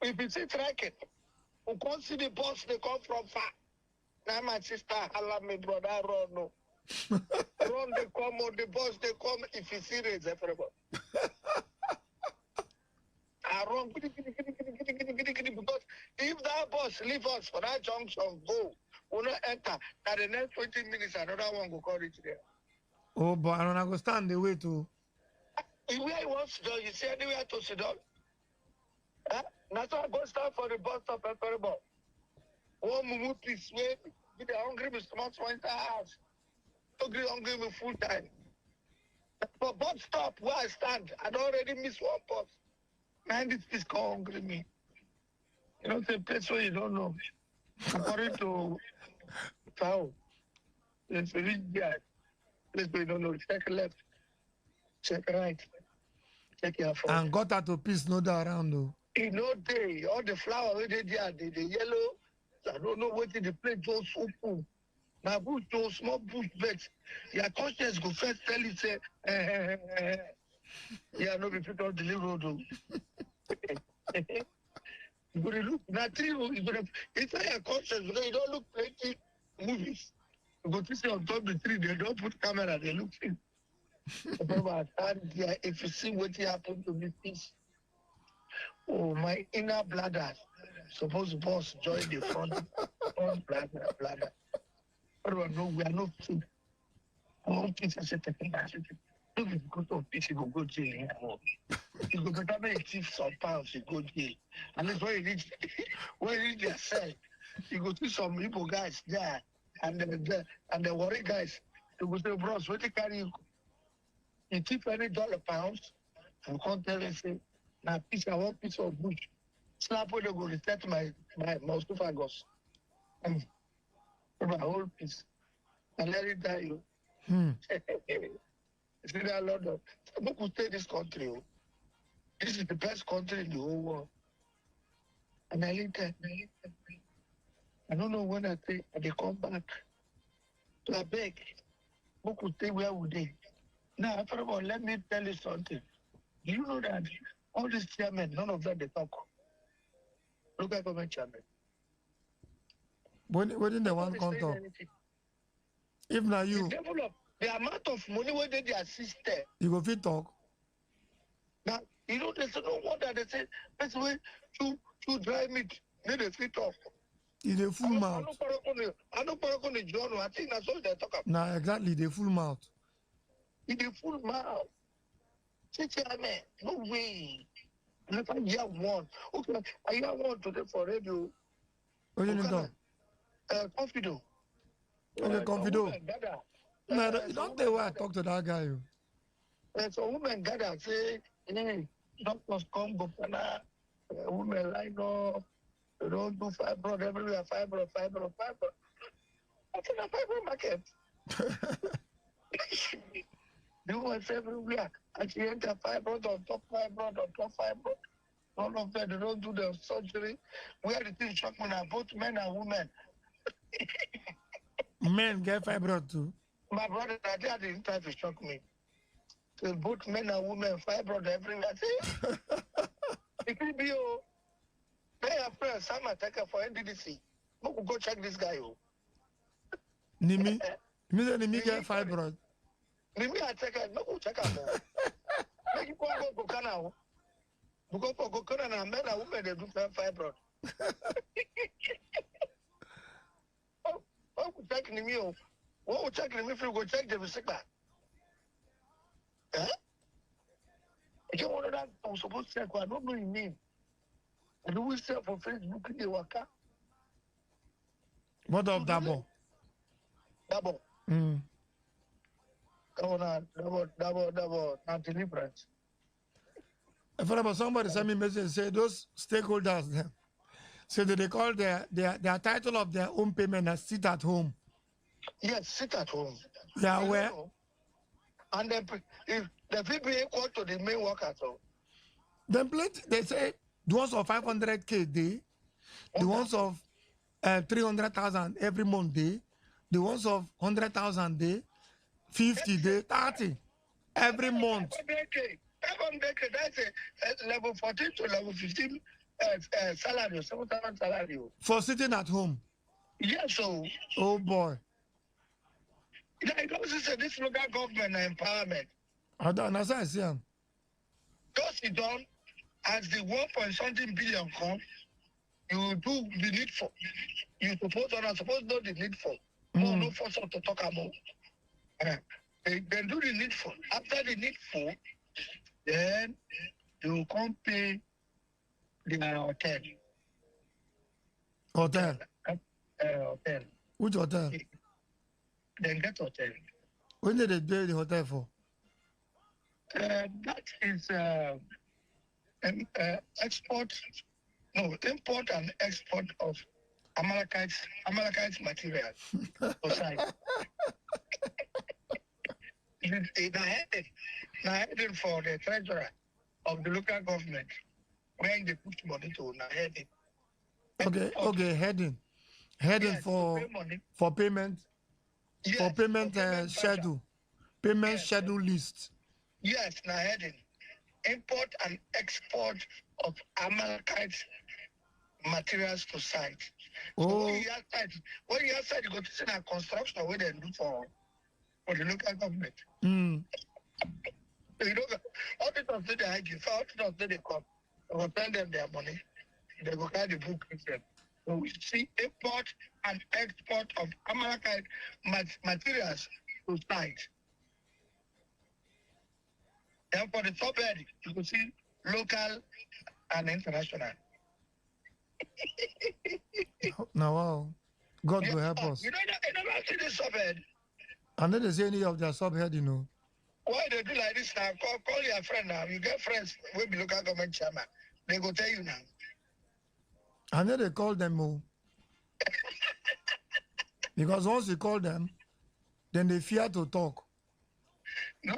If you see tracking, we can't see the bus, they come from far. Now my sister, allow me, brother, run, no. Run, they come on the bus, they come, if you see it, everybody. I run, because if that bus leave us for that junction, go, we'll not enter. Now the next 20 minutes, another one will call it there. Oh, but I don't understand the way to. Where he wants to do, you see anywhere to sit down. That's why I go stand for the bus stop at Terrible. One mumu please wait. Get the hungry me small enter house. Hungry me full time. For bus stop where I stand, I don't already miss 1 bus. Man, this is called hungry me. You know, it's a place where you don't know. According to Tao, it's a rich guy. Place where you don't know. Check left. Check right. Check your phone. And got out to peace, no doubt around though. You know, all the flower where they there, the yellow, I don't know what the plate just open. Now, bush, so small bush bets. Your conscience go first tell you, say, yeah, no, if you don't deliver, do. You go to look, nothing, you go to, inside your conscience, because you don't look plenty movies. You go to see on top of the tree, they don't put camera, they look in. If you see what happened to me, please. Oh, my inner bladder. Suppose boss join the front bladder. But no, we are not fit. All things are set up in that. Look, if you go to a pitch, you go jail. You go better make thief some pounds, you go jail. And that's why when you reach their cell, you go see some people guys there, and the worry guys, you go say, bros, what they carry you? You tip any dollar pounds, and can't tell them, say, now piece, I want piece of bush. Slap where they go reset my esophagus. And my whole piece. And let it die, you. See that lot of people could stay this country. Oh. This is the best country in the whole world. And I live there. I don't know when I come back. So I beg. People could stay where would they? Now, after all, let me tell you something. Do you know that all these chairmen, none of them they talk. Local government chairman. When they want to talk? If not you, the amount of money where they assist there. You go fit talk. Now, you know, there's no wonder they say, that's why to dry meat, they fit talk. In the full mouth. I don't know the journal. I think that's all they talk about. Nah, exactly, the full mouth. In the full mouth. Say, man, no way. If I hear one, okay, I hear one today for radio. What do you know? Confido. Okay, Confido. No, you don't tell why I talk to that guy. So women gather, say, hey, doctors come, go women line up, they don't do fibroid everywhere, fibroid. That's in a fibroid market. They want everywhere. And she enter fibroid on top fibroid. All of them, they don't do the surgery. Where the thing shock me now, both men and women. Men get fibroid too. My brother, I didn't try to shock me. So both men and women, fibroid everywhere. See? It could be, oh. Pay a friend, Sam Attacker for NDDC. Go check this guy, oh. Nimi? Nimi get fibroid. Nimi Attacker, no go check him, oh. Make you go Kana, because for Gokana and men and women, they do fibroid. Oh, check Nimi, oh. What will check Nimi if you go check the receiver? Huh? I can't want that. I was supposed to check. I don't know your name. I do we sell for Facebook in the waka. What of Dabo? Dabo. Dabo, not deliverance. For somebody sent me a message and say those stakeholders them. So they call their title of their own payment as sit at home. Yes, sit at home. Yeah, where? And then if the people equal to the main worker, so then plenty, they say the ones of 500K day, the ones of 300,000 every month day, the ones of 100,000 day, 50 day, 30 every month. 500K, that's a level 14 to level 15 salary, 7,000 salary. For sitting at home. Yes, so. Oh boy. I don't say this local government empowerment. I don't know. I see him. Just it done as the 1.something billion come, you do the needful. You suppose or not supposed to do the needful. No force us to talk about. They do the needful. After the needful, then you come pay the hotel. Hotel? Hotel. Which hotel? Then get hotel. When did they pay the hotel for? That is import and export of Amalekite material. It's headed for the treasurer of the local government. When they put money to heading. Okay, heading Yes, for payment. for Yes, payment voucher. schedule, payment Yes, schedule list. yes, now heading. Import and export of Amalekite materials to site. So Oh, when you have site, you go to see a construction where they do for the local government. mm. So you know, auditors say they hide you. Auditors say they come. They will send them their money. They go carry the book with them. So we see import and export of Amalekite materials to site. Then for the subhead, you can see local and international. Now, wow. God Yeah, will help us. you don't see the subhead. I know they say any of their subhead, you know. Why they do like this now? Call your friend now. You get friends will be local government chairman. They go tell you now. I know they call them more. Because once you call them, then they fear to talk. No,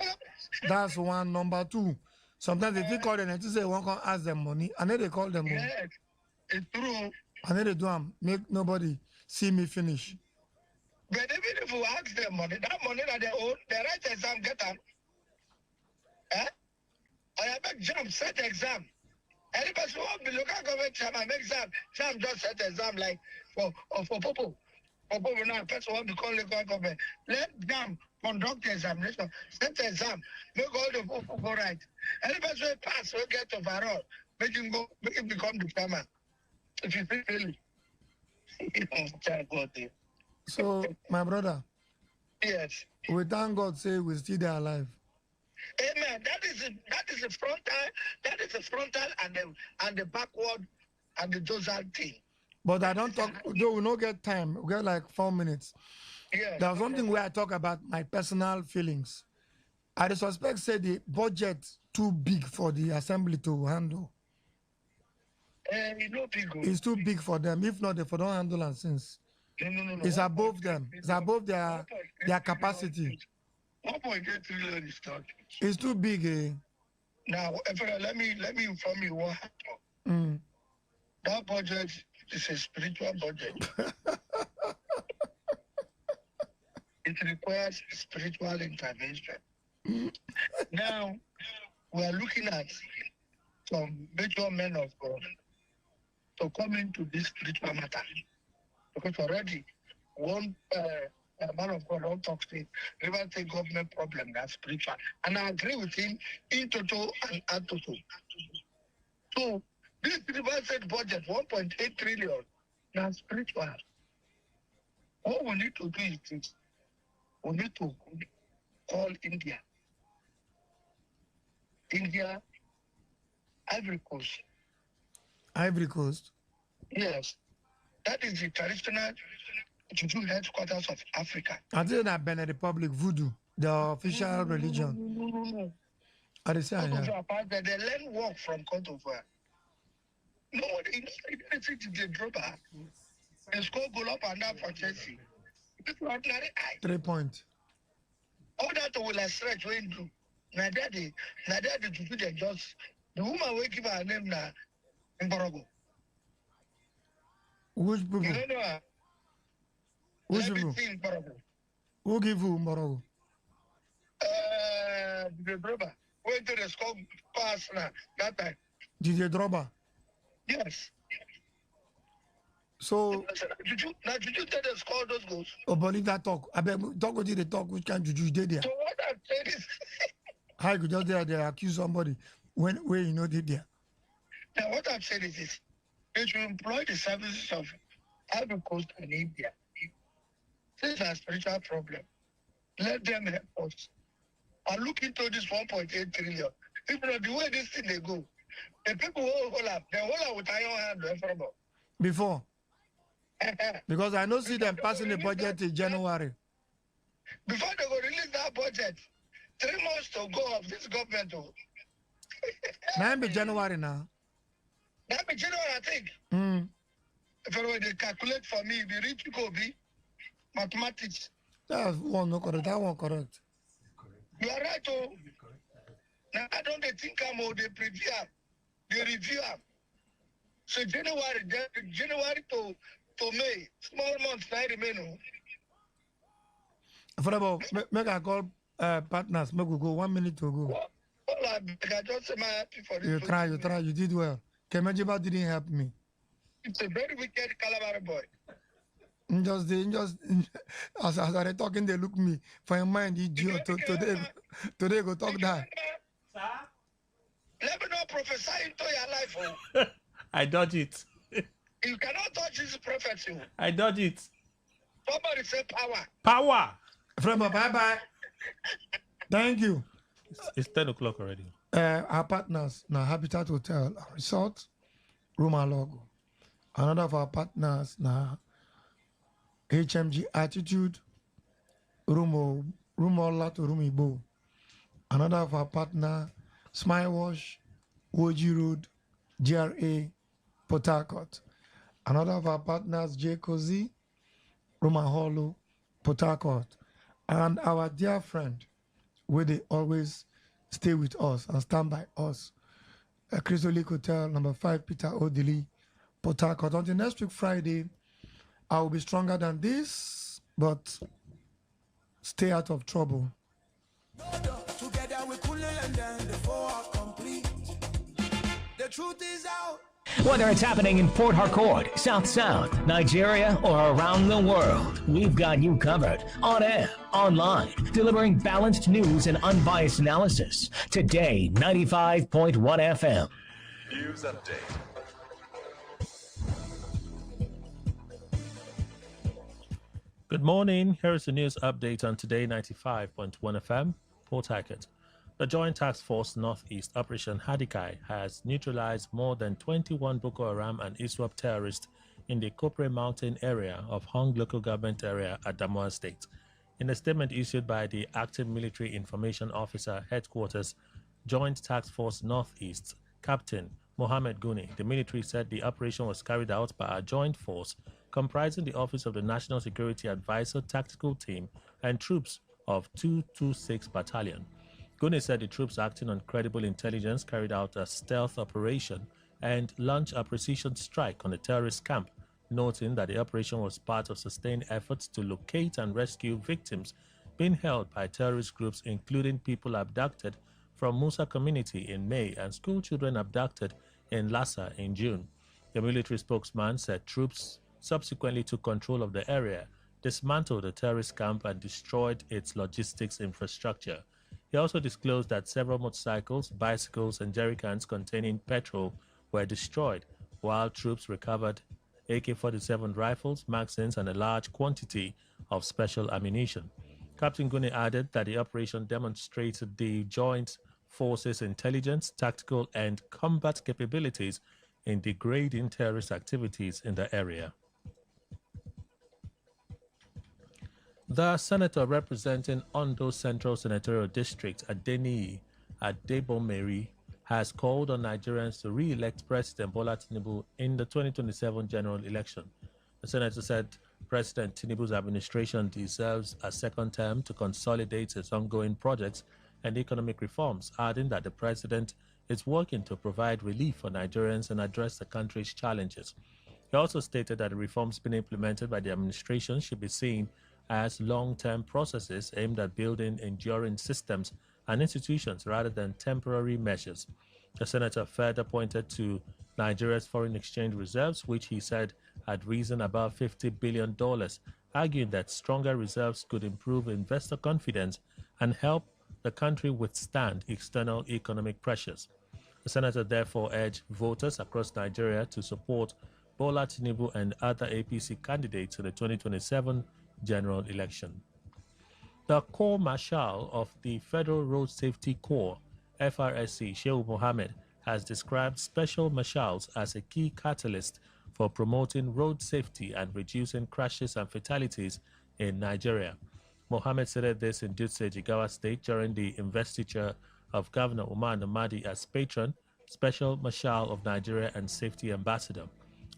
That's one. Number two, sometimes if you call them and you say one can ask them money, I know they call them more. yes, it's true. I know they do them, make nobody see me finish. But even if you ask them money, that money that they own, they write exam, get them. Eh? I make jam, set exam. Any person who be local government chairman make exam. Jam just set exam like for Popo. For Popo now, person who become local government. Let jam conduct the examination, set exam, make all the Popo go right. Any person who pass will get overall, make him go, make him become the chairman. If you feel really. Thank God. So, my brother, Yes. we thank God say we still there alive. Amen. That is the frontal and the backward and the dorsal thing. But I don't talk, though we don't get time, we get like 4 minutes. Yes. There's something where I talk about my personal feelings. I suspect say the budget too big for the assembly to handle. You know, people. It's too big for them. If not, they for don't handle and since. No. It's above them. It's above their capacity. 1.8 trillion is not. It's too big. Eh? Now, let me inform you what happened. Mm. That budget is a spiritual budget. It requires spiritual intervention. Now, we are looking at some major men of God to come into this spiritual matter. Because already one man of God don't talk to River State government problem that's spiritual. And I agree with him in total and ad total. So this River State budget, 1.8 trillion, now spiritual. What we need to do is this. We need to call India. India, Ivory Coast. Ivory Coast. Yes. That is the traditional Juju headquarters of Africa. I think that Benin Republic, Voodoo, the official religion. No. I say, Cote yeah. d'Ivoire, they learn work from Cote d'Ivoire. No, they didn't they drop her. They score goal up and down for Chelsea. This is ordinary eye. 3 points. All that will stretch when do. Now that the Juju they just the woman will give her name now Mborogo. Which people? You don't know her? Which Let me people? see Mborogo. Who give you Morogo? The brother went to the score pass now that time. DJ Droba. Yes. So, Juju tell them score those goals. Obolita talk. I bet talk with the talk which can Juju did there. So what I'm saying is, How you could just there they accuse somebody when you know they there. now what I'm saying is this. They should employ the services of Ivory Coast and India. This is a spiritual problem. Let them help us. And look into this 1.8 trillion. If not the way this thing they go, the people who hold up, they hold up with iron hand forever. Before. Because I know see them passing the budget in January. Before they go release that budget, 3 months to go of this government. Now it be January now. That be January, I think. If they calculate for me, if you reach go be mathematics. That's one no correct. That one correct. You are right, oh. Now I don't think I'm they preview. They review. So January to May, small months now remain. Affordable, make I call partners. Make we go 1 minute to go. Well, I just say my happy for this. You did well. Kemejiba didn't help me. It's a very wicked Calabar boy. As I talking, they look me for your mind. Today go talk that. Let me not prophesy into your life. Oh. I dodge it. You cannot touch this prophecy. I dodge it. Somebody say power. Power. Frema, bye-bye. Thank you. It's 10 o'clock already. Our partners now Habitat Hotel Resort, Roma Logo. Another of our partners now HMG Attitude, Rumo Ola to Rumibo. Another of our partner Smile Wash, Woji Road, GRA, Port Harcourt. Another of our partners J Cozy, Roma Hollow, Port Harcourt. And our dear friend, where they always stay with us and stand by us. Crystal Lake Hotel, number 5, Peter Odili, Port Harcourt. Until next week, Friday, I will be stronger than this, but stay out of trouble. Together we cool and then the 4 are complete. The truth is out. Whether it's happening in Port Harcourt, South Sound, Nigeria, or around the world, we've got you covered. On air, online, delivering balanced news and unbiased analysis. Today, 95.1 FM. News update. Good morning. Here is the news update on Today 95.1 FM, Port Harcourt. The Joint Task Force Northeast Operation Hadikai has neutralized more than 21 Boko Haram and ISWAP terrorists in the Kopre Mountain area of Hong local government area at Adamawa State. In a statement issued by the Acting Military Information Officer Headquarters, Joint Task Force Northeast, Captain Mohammed Guni, the military said the operation was carried out by a joint force comprising the Office of the National Security Advisor Tactical Team and troops of 226 Battalion. Guni said the troops acting on credible intelligence carried out a stealth operation and launched a precision strike on the terrorist camp, noting that the operation was part of sustained efforts to locate and rescue victims being held by terrorist groups, including people abducted from Musa community in May and school children abducted in Lassa in June. The military spokesman said troops subsequently took control of the area, dismantled the terrorist camp, and destroyed its logistics infrastructure. He also disclosed that several motorcycles, bicycles, and jerrycans containing petrol were destroyed, while troops recovered AK-47 rifles, magazines, and a large quantity of special ammunition. Captain Guni added that the operation demonstrated the joint forces' intelligence, tactical, and combat capabilities in degrading terrorist activities in the area. The senator representing Ondo Central Senatorial District, Adeniyi Adebomeri, has called on Nigerians to re-elect President Bola Tinubu in the 2027 general election. The senator said President Tinubu's administration deserves a second term to consolidate its ongoing projects and economic reforms, adding that the president is working to provide relief for Nigerians and address the country's challenges. He also stated that the reforms being implemented by the administration should be seen as long-term processes aimed at building enduring systems and institutions rather than temporary measures. The senator further pointed to Nigeria's foreign exchange reserves, which he said had risen above $50 billion, arguing that stronger reserves could improve investor confidence and help the country withstand external economic pressures. The senator therefore urged voters across Nigeria to support Bola Tinubu and other APC candidates in the 2027 general election. The Corps Marshal of the Federal Road Safety Corps, FRSC, Shehu Mohammed, has described special marshals as a key catalyst for promoting road safety and reducing crashes and fatalities in Nigeria. Mohammed said this in Dutse, Jigawa State during the investiture of Governor Umar Namadi as patron, Special Marshal of Nigeria and Safety Ambassador.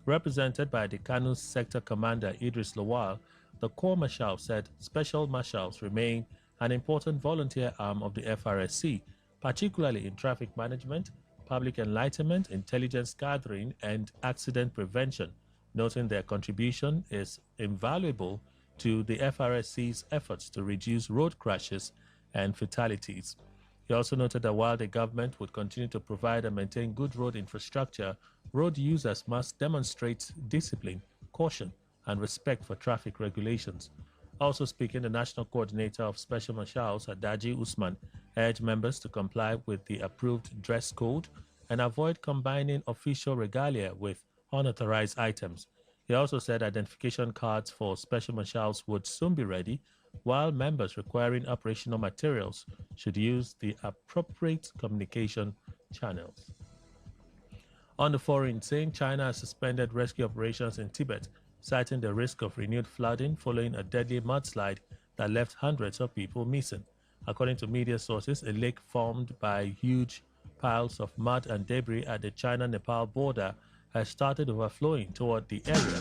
Represented by the Kanu Sector Commander Idris Lawal, the Corps Marshal said Special Marshals remain an important volunteer arm of the FRSC, particularly in traffic management, public enlightenment, intelligence gathering, and accident prevention, noting their contribution is invaluable to the FRSC's efforts to reduce road crashes and fatalities. He also noted that while the government would continue to provide and maintain good road infrastructure, road users must demonstrate discipline, caution, and respect for traffic regulations. Also speaking, the National Coordinator of Special Marshals, Adaji Usman, urged members to comply with the approved dress code and avoid combining official regalia with unauthorized items. He also said identification cards for special marshals would soon be ready, while members requiring operational materials should use the appropriate communication channels. On the foreign scene, China has suspended rescue operations in Tibet, citing the risk of renewed flooding following a deadly mudslide that left hundreds of people missing. According to media sources, a lake formed by huge piles of mud and debris at the China-Nepal border has started overflowing toward the area.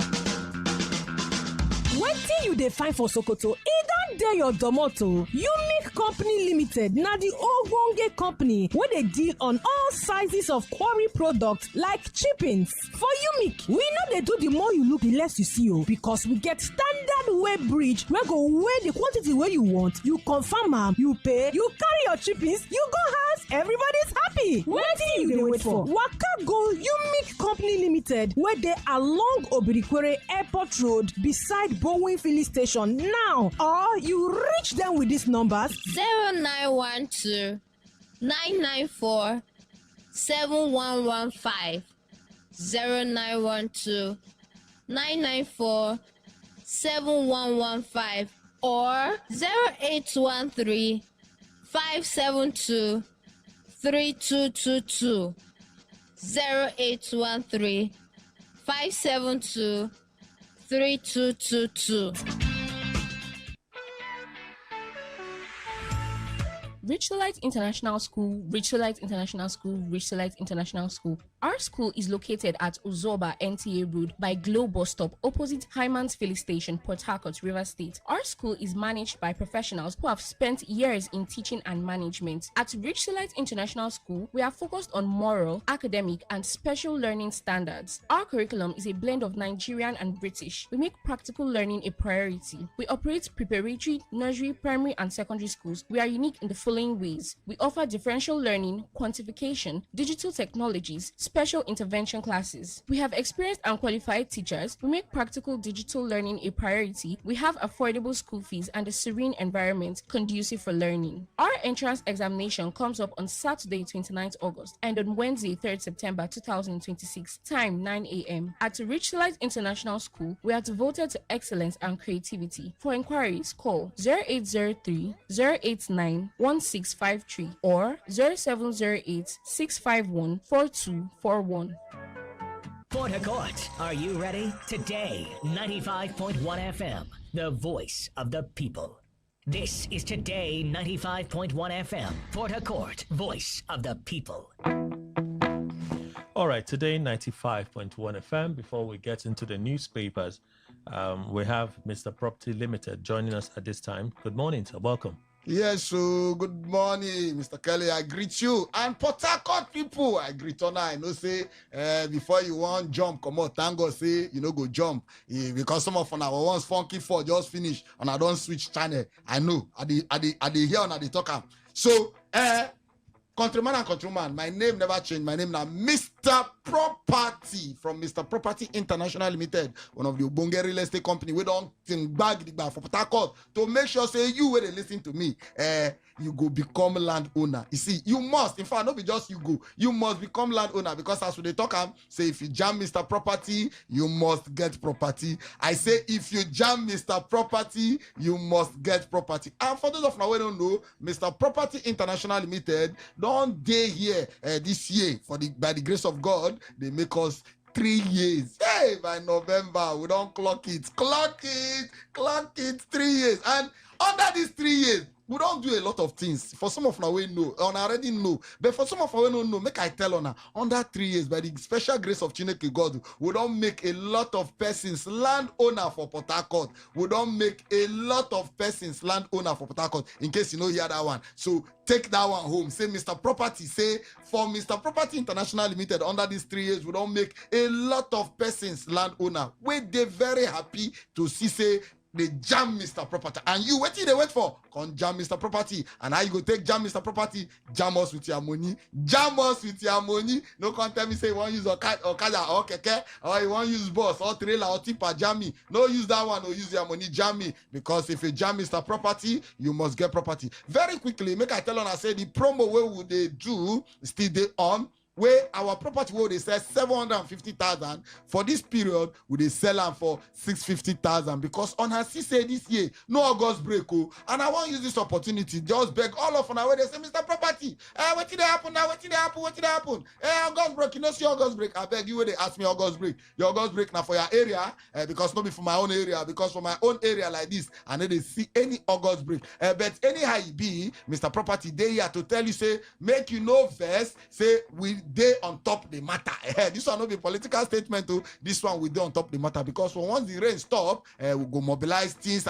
Wetin you dey find for Sokoto? E don dey your domoto. Unique Company Limited na the ogbonge company wey dey deal on all sizes of quarry products like chippings. For Unique, we no dey do the more you look, the less you see o, because we get standard weigh bridge wey go weigh the quantity wey you want. You confirm am, you pay, you carry your chippings, you go house, everybody's happy. Wetin you dey wait for? Waka go Unique Company Limited wey dey along Obirikwere Airport Road beside Bowen Filling Station now, or you reach them with these numbers 0912 994 7115 0912 994 7115 or 0813 572 3222 0813 572 3222. Richelight International School, Richelight International School, Richelight International School. Our school is located at Uzoba NTA Road by Glow Bus Stop opposite Hyman's Filling Station, Port Harcourt, Rivers State. Our school is managed by professionals who have spent years in teaching and management. At Richelight International School, we are focused on moral, academic, and special learning standards. Our curriculum is a blend of Nigerian and British. We make practical learning a priority. We operate preparatory, nursery, primary, and secondary schools. We are unique in the following ways. We offer differential learning, quantification, digital technologies, special intervention classes. We have experienced and qualified teachers. We make practical digital learning a priority. We have affordable school fees and a serene environment conducive for learning. Our entrance examination comes up on Saturday, 29th August and on Wednesday, 3rd September 2026, time 9 a.m. At Richelight International School, we are devoted to excellence and creativity. For inquiries, call 0803 089 1653 or 0708 651 4241. Port Harcourt, are you ready? Today, 95.1 FM, the voice of the people. This is Today 95.1 FM, Port Harcourt, voice of the people. All right, Today 95.1 FM. Before we get into the newspapers, we have Mr. Property Limited joining us at this time. Good morning, sir. Welcome. Yes, so good morning, Mr. Kelly. I greet you. And Port Harcourt people, I greet on. I know, say, before you want jump, come on, thank God, say, you know, go jump. Because some of our ones funky for just finish, and I don't switch channel. I know, I dey hear and I dey talk. So, countryman and countrywoman, my name never changed. My name now Mr. Property from Mr. Property International Limited, one of the Obonge real estate company. We don't think bag the bar for Port Harcourt to make sure say you when they listen to me, you go become landowner. You see, you must. In fact, not be just you go. You must become landowner because as they talk, say if you jam Mr. Property, you must get property. I say if you jam Mr. Property, you must get property. And for those of now who don't know, Mr. Property International Limited don't day here this year by the grace of God. They make us 3 years. Hey, by November, we don't clock it, 3 years. And under these 3 years, we don't do a lot of things. For some of our we know, and I already know. But for some of our we don't know, make I tell on under 3 years, by the special grace of Chineke God, we don't make a lot of persons landowner for Port Harcourt. We don't make a lot of persons landowner for Port Harcourt. In case you know hear that one. So take that one home. Say Mr. Property, say for Mr. Property International Limited, under these 3 years, we don't make a lot of persons landowner. We're very happy to see say they jam Mr. Property. And you, what they wait for? Come jam Mr. Property. And how you go take jam Mr. Property? Jam us with your money. Jam us with your money. No can tell me say you want to use Okada or Keke, or you want to use bus or trailer or tipper, jam me. No use that one or use your money, jam me. Because if you jam Mr. Property, you must get property. Very quickly, make I tell on I say the promo where would they do still they on. Where our property where they sell 750,000 for this period, we they sell them for 650,000 because on her say this year no August break. Oh, and I want to use this opportunity just beg all of them where they say Mr. Property, what did they happen now? What did they happen? What did they happen? August break, you know see August break. I beg you where they ask me August break. Your August break now for your area because not be for my own area because for my own area like this and then they see any August break. But anyhow it be, Mr. Property they here to tell you say make you know first say we they on top the matter. This one will be political statement too. This one we do on top the matter because once the rain stop, we go mobilize things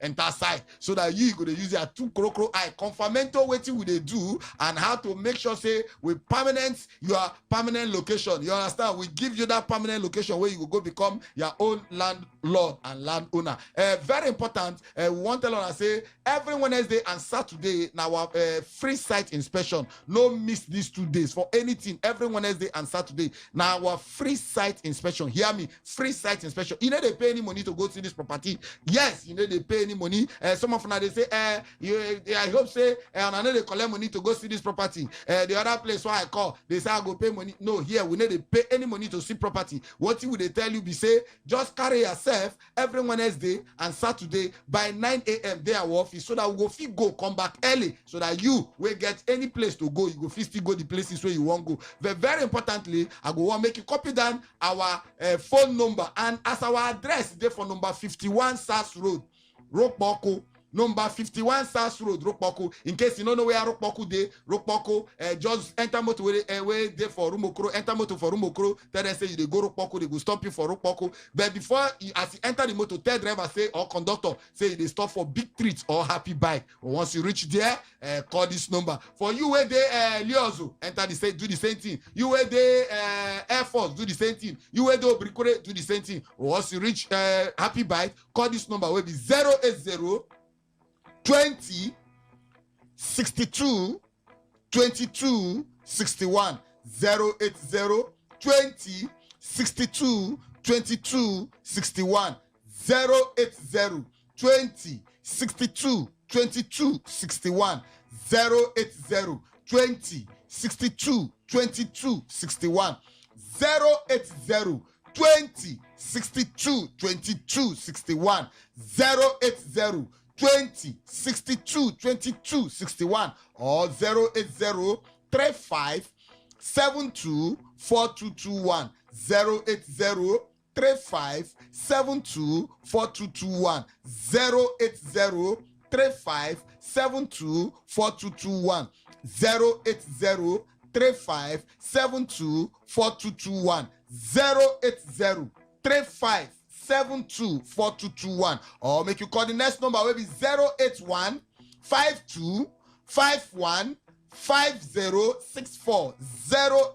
enter side so that you go to use your two crocro eye confirmento waiting we they do and how to make sure say we permanent your permanent location. You understand? We give you that permanent location where you will go become your own landlord and landowner. Very important. We want to tell us say every Wednesday and Saturday now our free site inspection. No miss these 2 days for anything. Every Wednesday and Saturday. Now our free site inspection. Hear me, free site inspection. You know they pay any money to go see this property. Yes, you know they pay any money. Some of them they say, I hope say, and I know they collect money to go see this property. The other place where I call, they say I go pay money. No, here we need to pay any money to see property. What would they tell you? Be say just carry yourself every Wednesday and Saturday by 9 a.m. there our office so that we go fit go come back early so that you will get any place to go. You go fit still go the places where you want go. Very importantly, I go want make you copy down our phone number and as our address there for number 51 Sars Road, Rokboko. Number 51 South Road, Rokboko. In case you don't know where Rokboko dey, Rokboko, just enter motor where there for Rumokro, enter motor for Rumokro. Tell them say you dey go Rokboko, they go stop you for Rokboko. But before as you enter the motor, tell driver say or conductor say they stop for Big Treat or Happy Bike. Once you reach there, call this number. For you where they Liozo, enter the same, do the same thing. You where they Air Force, do the same thing. You where they Obrikore, do the same thing. Once you reach Happy Bike, call this number will be 080 20 62 22 61 080 20 62 22 61 080 20 62 22 61 080 20 62 22 61 080 20 62 22 61 080 20 62 22 61 or 080 35 72 4221 080 35 72 4221 080 35 72 4221 080 35 72 4221 080 35 724221 or make you call the next number will be 081 52 51 5064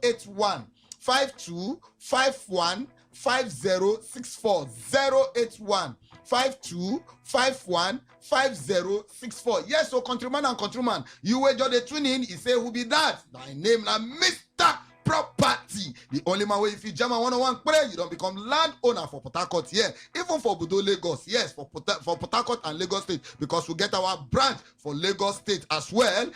081 52 51 5064 081 52 51 5064. Yes, so countryman and countryman, you were just the tune in. He say who be that? My name na Mr. Property. The only man where if you jam a 101 prayer, you don't become landowner for Port Harcourt here. Even for Budo Lagos, yes, for Port Harcourt and Lagos State, because we get our branch for Lagos State as well.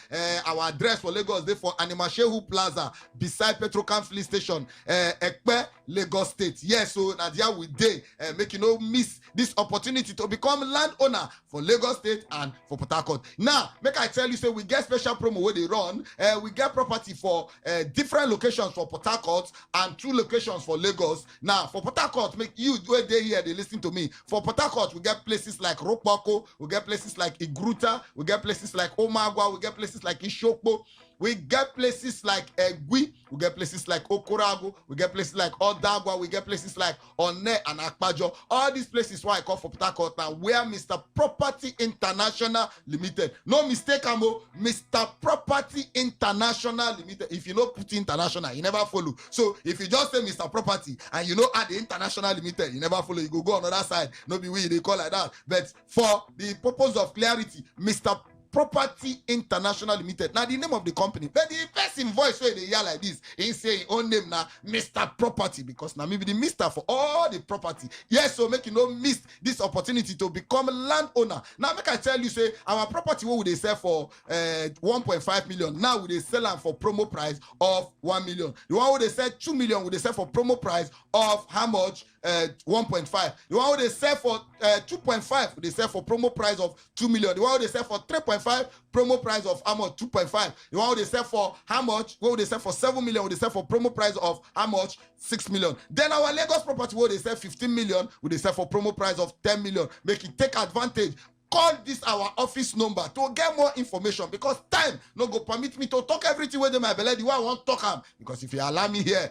Our address for Lagos there for Animashehu Plaza beside Petrocam Filling Station, Ekpe, Lagos State. Yes, so Nadia we day make you no miss this opportunity to become landowner for Lagos State and for Port Harcourt. Now, make I tell you, say we get special promo where they run. We get property for different locations for Port Harcourt and 2 locations for Lagos. Now, for Port Harcourt, make you where they here, they listen to me. For Port Harcourt, we get places like Rokboko, we get places like Igruta, we get places like Omagwa, we get places like Ishokpo. We get places like Egui, we get places like Okorago, we get places like Odagwa, we get places like One and Akpajo. All these places why I call for Port Harcourt now, where Mr. Property International Limited. No mistake, Amo, Mr. Property International Limited. If you know put international, you never follow. So if you just say Mr. Property and you know add the International Limited, you never follow. You go on the other side. No be we they call like that. But for the purpose of clarity, Mr. Property International Limited. Now the name of the company, but the person voice where they hear like this, he say his own name now, Mr. Property, because now maybe the Mr. for all the property. Yes, so make you no miss this opportunity to become a landowner. Now make I tell you, say our property, what would they sell for 1.5 million? Now would they sell them for promo price of 1 million? The one would they sell 2 million, would they sell for promo price of how much? 1.5. The one they sell for 2.5, they sell for promo price of 2 million. The one they sell for 3.5, promo price of how much? 2.5. The one they sell for how much? What they sell for 7 million? They sell for promo price of how much? 6 million. Then our Lagos property, what they sell 15 million, would they sell for promo price of 10 million. Make it take advantage. Call this our office number to get more information, because time no go permit me to talk everything with my belly the way I want to talk am. Because if you allow me here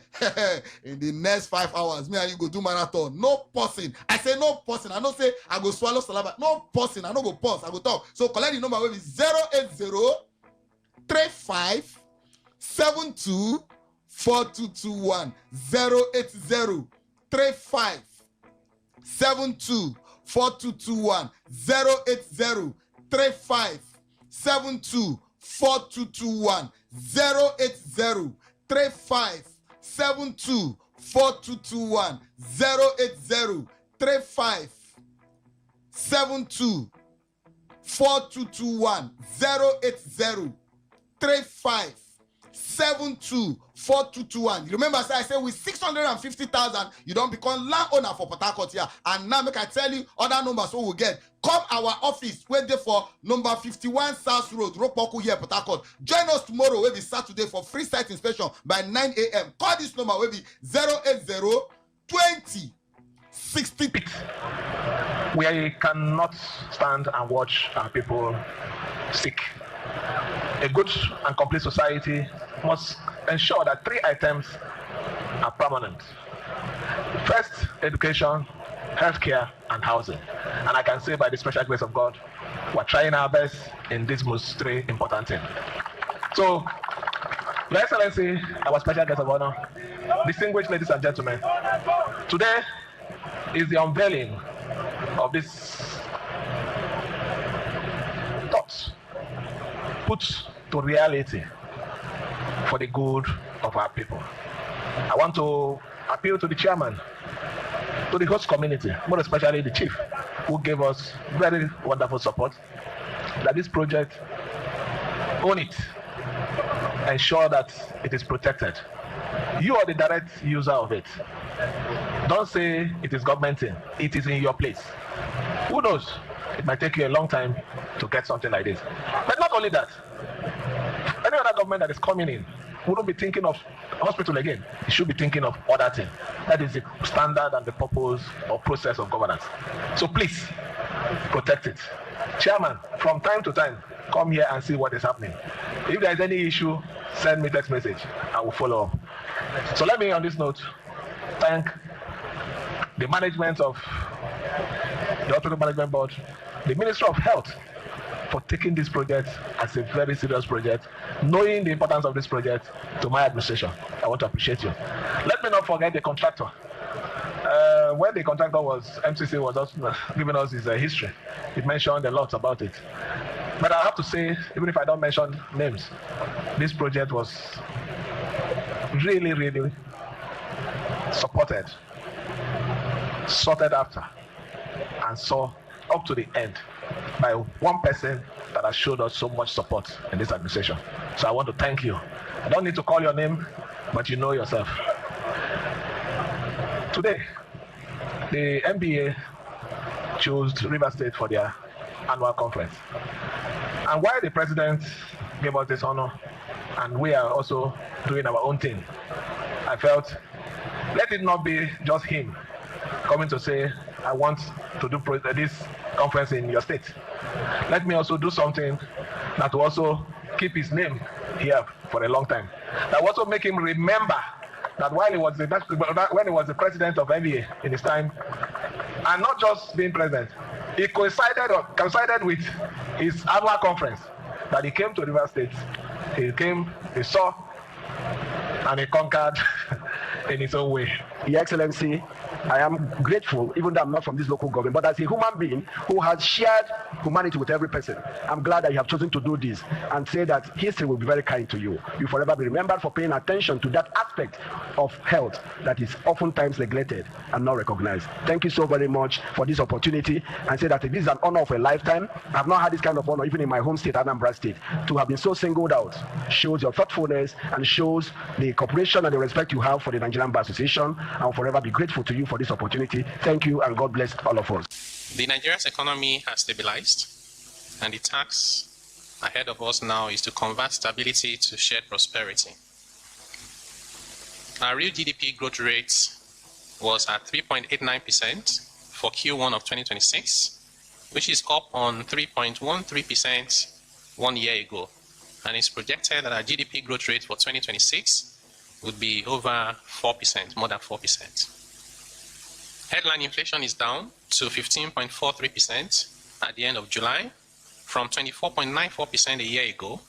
in the next 5 hours, me and you go do marathon. No pausing. I say no pausing. I don't say I go swallow saliva. No pausing. I don't go pause. I go talk. So collect the number with 080 35 72 4221 080 35 72 4221 080 35 72 4221 080 35 72 4221 080 35 72 4221 080 35 72 4221. Remember, I said with 650,000, you don't become landowner for Port Harcourt here. And now make I tell you other numbers what we get. Come our office, wait there for number 51 South Road, Ropoku here, Port Harcourt. Join us tomorrow, will be Saturday for free site inspection by 9 a.m. Call this number, will be 080 20 60. We cannot stand and watch our people sick. A good and complete society must ensure that 3 items are permanent. First, education, healthcare, and housing. And I can say by the special grace of God, we're trying our best in these most 3 important things. So, Your Excellency, our special guest of honor, distinguished ladies and gentlemen, today is the unveiling of this thoughts put to reality for the good of our people. I want to appeal to the chairman, to the host community, more especially the chief, who gave us very wonderful support, that this project, own it, ensure that it is protected. You are the direct user of it. Don't say it is government thing, it is in your place. Who knows? It might take you a long time to get something like this. But not only that, any other government that is coming in wouldn't be thinking of hospital again. It should be thinking of other things. That is the standard and the purpose or process of governance. So please, protect it. Chairman, from time to time, come here and see what is happening. If there is any issue, send me text message. I will follow up. So let me, on this note, thank the management of the Hospital Management Board, the Ministry of Health, for taking this project as a very serious project, knowing the importance of this project to my administration. I want to appreciate you. Let me not forget the contractor. When the contractor was, MCC was also giving us his history, he mentioned a lot about it. But I have to say, even if I don't mention names, this project was really, really supported, sorted after, and saw up to the end by one person that has showed us so much support in this administration. So I want to thank you. I don't need to call your name, but you know yourself. Today, the NBA chose River State for their annual conference. And while the president gave us this honor, and we are also doing our own thing, I felt, let it not be just him coming to say, I want to do this conference in your state. Let me also do something that will also keep his name here for a long time. That also make him remember that when he was the president of NBA in his time, and not just being president, it coincided with his annual conference that he came to River State. He saw, and he conquered in his own way. Your Excellency, I am grateful, even though I'm not from this local government, but as a human being who has shared humanity with every person, I'm glad that you have chosen to do this and say that history will be very kind to you. You forever be remembered for paying attention to that aspect of health that is oftentimes neglected and not recognized. Thank you so very much for this opportunity, and say that this is an honor of a lifetime. I have not had this kind of honor even in my home state, Anambra State. To have been so singled out shows your thoughtfulness and shows the cooperation and the respect you have for the Nigerian Bar Association. I'll forever be grateful to you for this opportunity. Thank you, and God bless all of us. The Nigeria's economy has stabilized, and the task ahead of us now is to convert stability to shared prosperity. Our real GDP growth rate was at 3.89% for Q1 of 2026, which is up on 3.13% 1 year ago, and it's projected that our GDP growth rate for 2026 would be over 4%, more than 4%. Headline inflation is down to 15.43% at the end of July from 24.94% a year ago.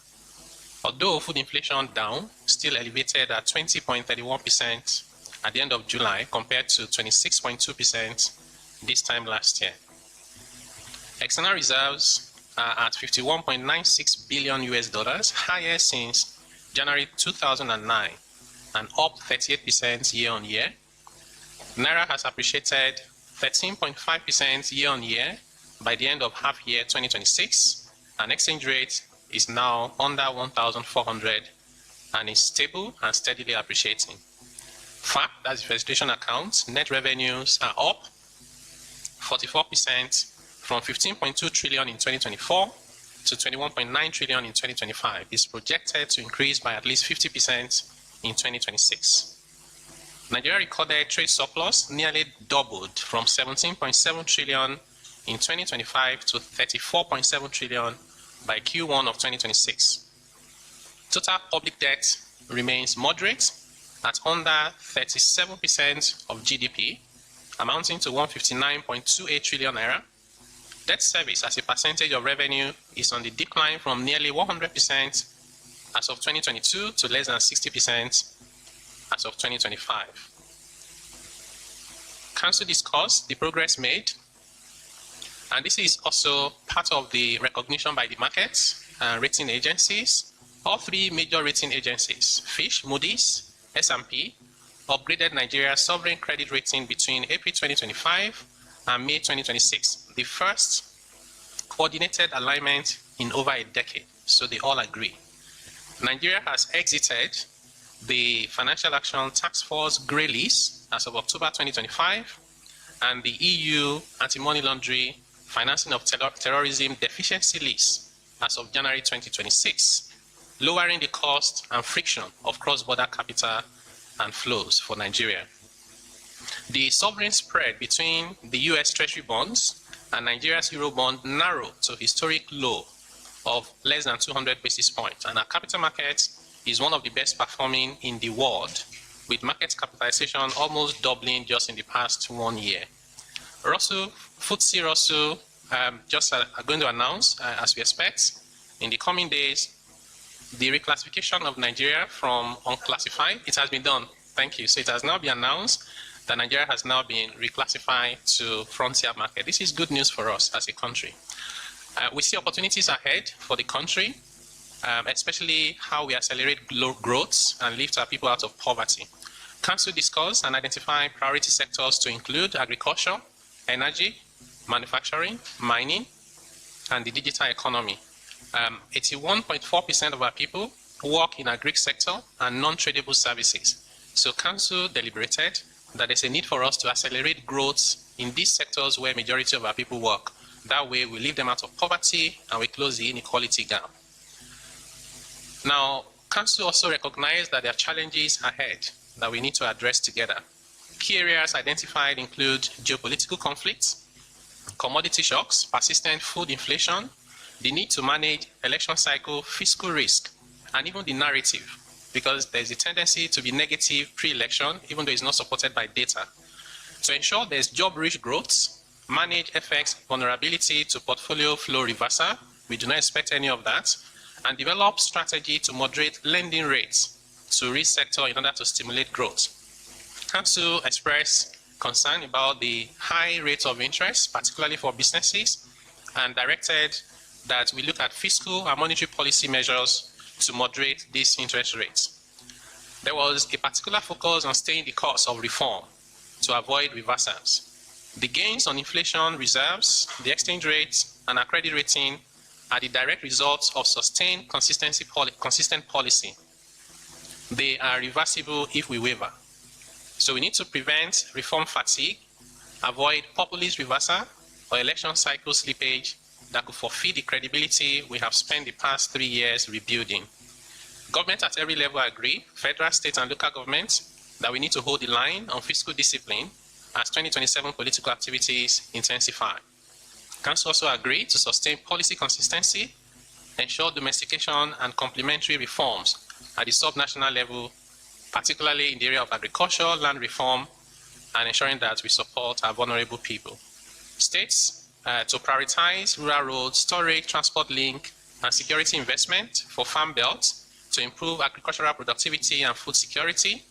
Although food inflation down, still elevated at 20.31% at the end of July compared to 26.2% this time last year. External reserves are at $51.96 billion US, higher since January 2009 and up 38% year on year. Naira has appreciated 13.5% year on year by the end of half year 2026, and exchange rate is now under 1,400 and is stable and steadily appreciating. FAC, that's the registration account, net revenues are up 44% from 15.2 trillion in 2024 to 21.9 trillion in 2025. It's projected to increase by at least 50% in 2026. Nigeria recorded trade surplus nearly doubled from 17.7 trillion in 2025 to 34.7 trillion by Q1 of 2026. Total public debt remains moderate at under 37% of GDP, amounting to 159.28 trillion naira. Debt service as a percentage of revenue is on the decline from nearly 100% as of 2022 to less than 60% as of 2025. Council discussed the progress made, and this is also part of the recognition by the markets and rating agencies. All three major rating agencies, Fitch, Moody's, S&P, upgraded Nigeria's sovereign credit rating between April 2025 and May 2026, the first coordinated alignment in over a decade, so they all agree. Nigeria has exited the Financial Action Task Force grey list as of October 2025 and the EU Anti-Money Laundering Financing of Terrorism Deficiency list as of January 2026, lowering the cost and friction of cross-border capital and flows for Nigeria. The sovereign spread between the US Treasury bonds and Nigeria's Eurobond narrowed to a historic low of less than 200 basis points, and our capital market is one of the best performing in the world, with market capitalization almost doubling just in the past 1 year. FTSE Russell just are going to announce, as we expect, in the coming days, the reclassification of Nigeria from unclassified. It has been done. Thank you. So it has now been announced that Nigeria has now been reclassified to frontier market. This is good news for us as a country. We see opportunities ahead for the country, especially how we accelerate growth and lift our people out of poverty. Council discussed and identified priority sectors to include agriculture, energy, manufacturing, mining, and the digital economy. 81.4% of our people work in agri sector and non-tradable services. So Council deliberated that there's a need for us to accelerate growth in these sectors where majority of our people work. That way we lift them out of poverty and we close the inequality gap. Now, Council also recognized that there are challenges ahead that we need to address together. Key areas identified include geopolitical conflicts, commodity shocks, persistent food inflation, the need to manage election cycle fiscal risk, and even the narrative, because there's a tendency to be negative pre-election, even though it's not supported by data. To ensure there's job-rich growth, manage FX vulnerability to portfolio flow reversal, we do not expect any of that, and develop strategy to moderate lending rates to risk sector in order to stimulate growth. Council expressed concern about the high rate of interest, particularly for businesses, and directed that we look at fiscal and monetary policy measures to moderate these interest rates. There was a particular focus on staying the course of reform to avoid reversals. The gains on inflation reserves, the exchange rate, and our credit rating are the direct results of sustained consistent policy. They are reversible if we waver. So we need to prevent reform fatigue, avoid populist reversal or election cycle slippage that could forfeit the credibility we have spent the past 3 years rebuilding. Government at every level agree, federal, state, and local governments, that we need to hold the line on fiscal discipline as 2027 political activities intensify. Council also agreed to sustain policy consistency, ensure domestication and complementary reforms at the sub-national level, particularly in the area of agriculture, land reform, and ensuring that we support our vulnerable people. States to prioritize rural roads, storage, transport link, and security investment for farm belts to improve agricultural productivity and food security.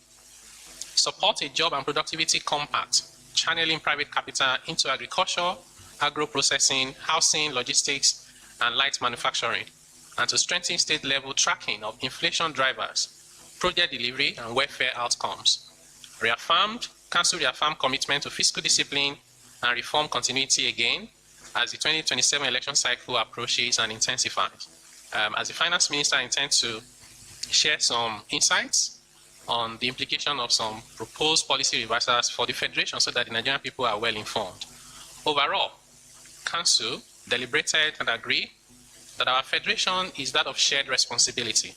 Support a job and productivity compact, channeling private capital into agriculture, agro-processing, housing, logistics, and light manufacturing, and to strengthen state-level tracking of inflation drivers, project delivery, and welfare outcomes. Council reaffirmed commitment to fiscal discipline and reform continuity again as the 2027 election cycle approaches and intensifies. As the Finance Minister, I intend to share some insights on the implication of some proposed policy reversals for the Federation so that the Nigerian people are well informed. Overall, Council deliberated and agreed that our Federation is that of shared responsibility,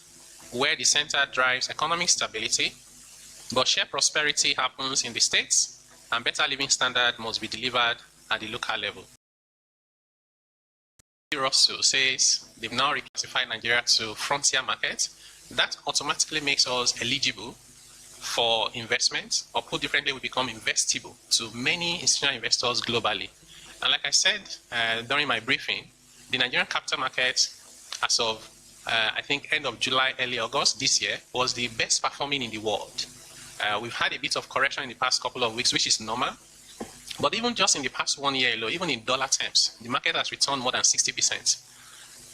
where the center drives economic stability, but shared prosperity happens in the states, and better living standard must be delivered at the local level. Russell says they've now reclassified Nigeria to frontier markets. That automatically makes us eligible for investment, or put differently, we become investable to many institutional investors globally. And like I said during my briefing, the Nigerian capital market, as of I think end of July, early August this year, was the best performing in the world. We've had a bit of correction in the past couple of weeks, which is normal. But even just in the past 1 year alone, even in dollar terms, the market has returned more than 60%.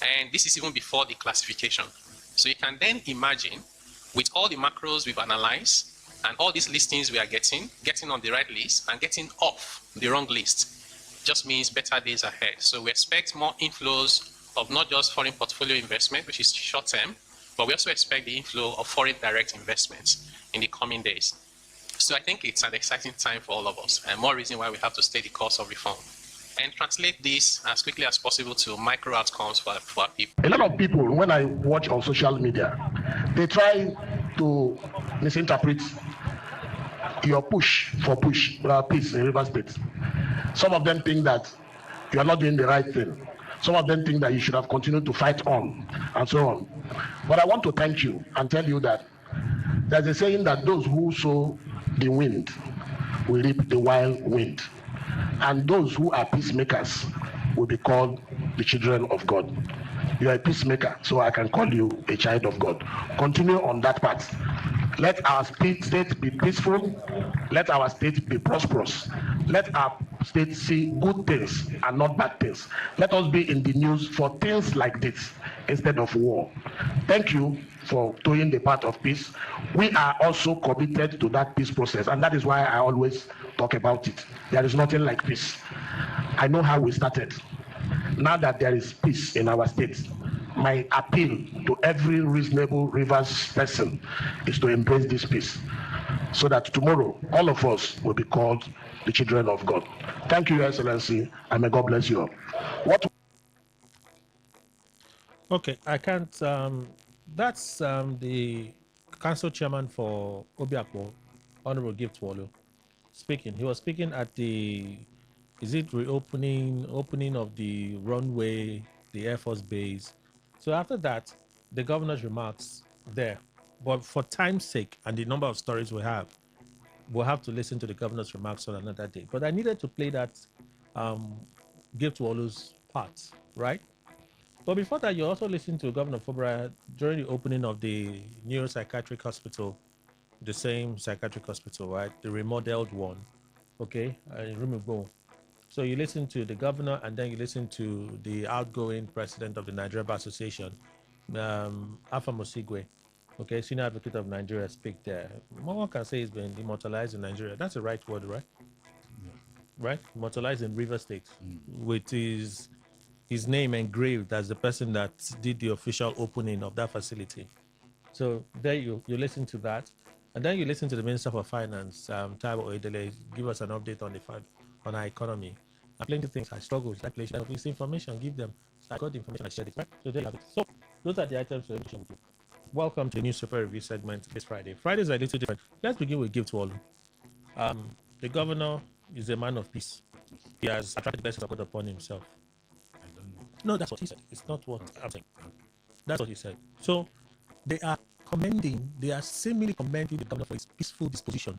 And this is even before the classification. So you can then imagine, with all the macros we've analyzed and all these listings we are getting on the right list and getting off the wrong list, just means better days ahead. So we expect more inflows of not just foreign portfolio investment, which is short term, but we also expect the inflow of foreign direct investments in the coming days. So I think it's an exciting time for all of us, and more reason why we have to stay the course of reform and translate this as quickly as possible to micro outcomes for our people. A lot of people, when I watch on social media, they try to misinterpret your push for peace in River State. Some of them think that you are not doing the right thing. Some of them think that you should have continued to fight on, and so on. But I want to thank you and tell you that there's a saying that those who sow the wind will reap the wild wind. And those who are peacemakers will be called the children of God. You are a peacemaker, so I can call you a child of God. Continue on that path. Let our state be peaceful. Let our state be prosperous. Let our state see good things and not bad things. Let us be in the news for things like this instead of war. Thank you for doing the part of peace. We are also committed to that peace process, and that is why I always talk about it. There is nothing like peace. I know how we started. Now that there is peace in our state, my appeal to every reasonable Rivers person is to embrace this peace, so that tomorrow all of us will be called the children of God. Thank you, Your Excellency, and may God bless you all. Okay, I can't. That's the council chairman for Obiakpo, Honorable Gift Wallo, speaking. He was speaking at the, is it opening of the runway, the Air Force base. So after that, the governor's remarks there. But for time's sake and the number of stories we have, we'll have to listen to the governor's remarks on another day. But I needed to play that give to Olu's part, right? But before that, you also listened to Governor Fubara during the opening of the neuropsychiatric hospital, the same psychiatric hospital, right? The remodeled one, okay? Remember. So you listen to the governor and then you listen to the outgoing president of the Nigeria Bar Association, Alpha Mosigwe, okay, senior advocate of Nigeria, speak there. One can say he's been immortalized in Nigeria. That's the right word, right? Right? Immortalized in River State with his name engraved as the person that did the official opening of that facility. So there you listen to that. And then you listen to the Minister for Finance, Taiwo Oedele, give us an update on our economy. And plenty of things, I struggle, like this information, give them. I got the information, I shared it, right? So there you have it. So those are the items to share with you. Welcome to the newspaper review segment this Friday. Fridays are a little different. Let's begin with Give to Olu. The governor is a man of peace. He has attracted the blessings of God upon himself. No, that's what he said. It's not what I'm saying. That's what he said. So they are seemingly commending the governor for his peaceful disposition.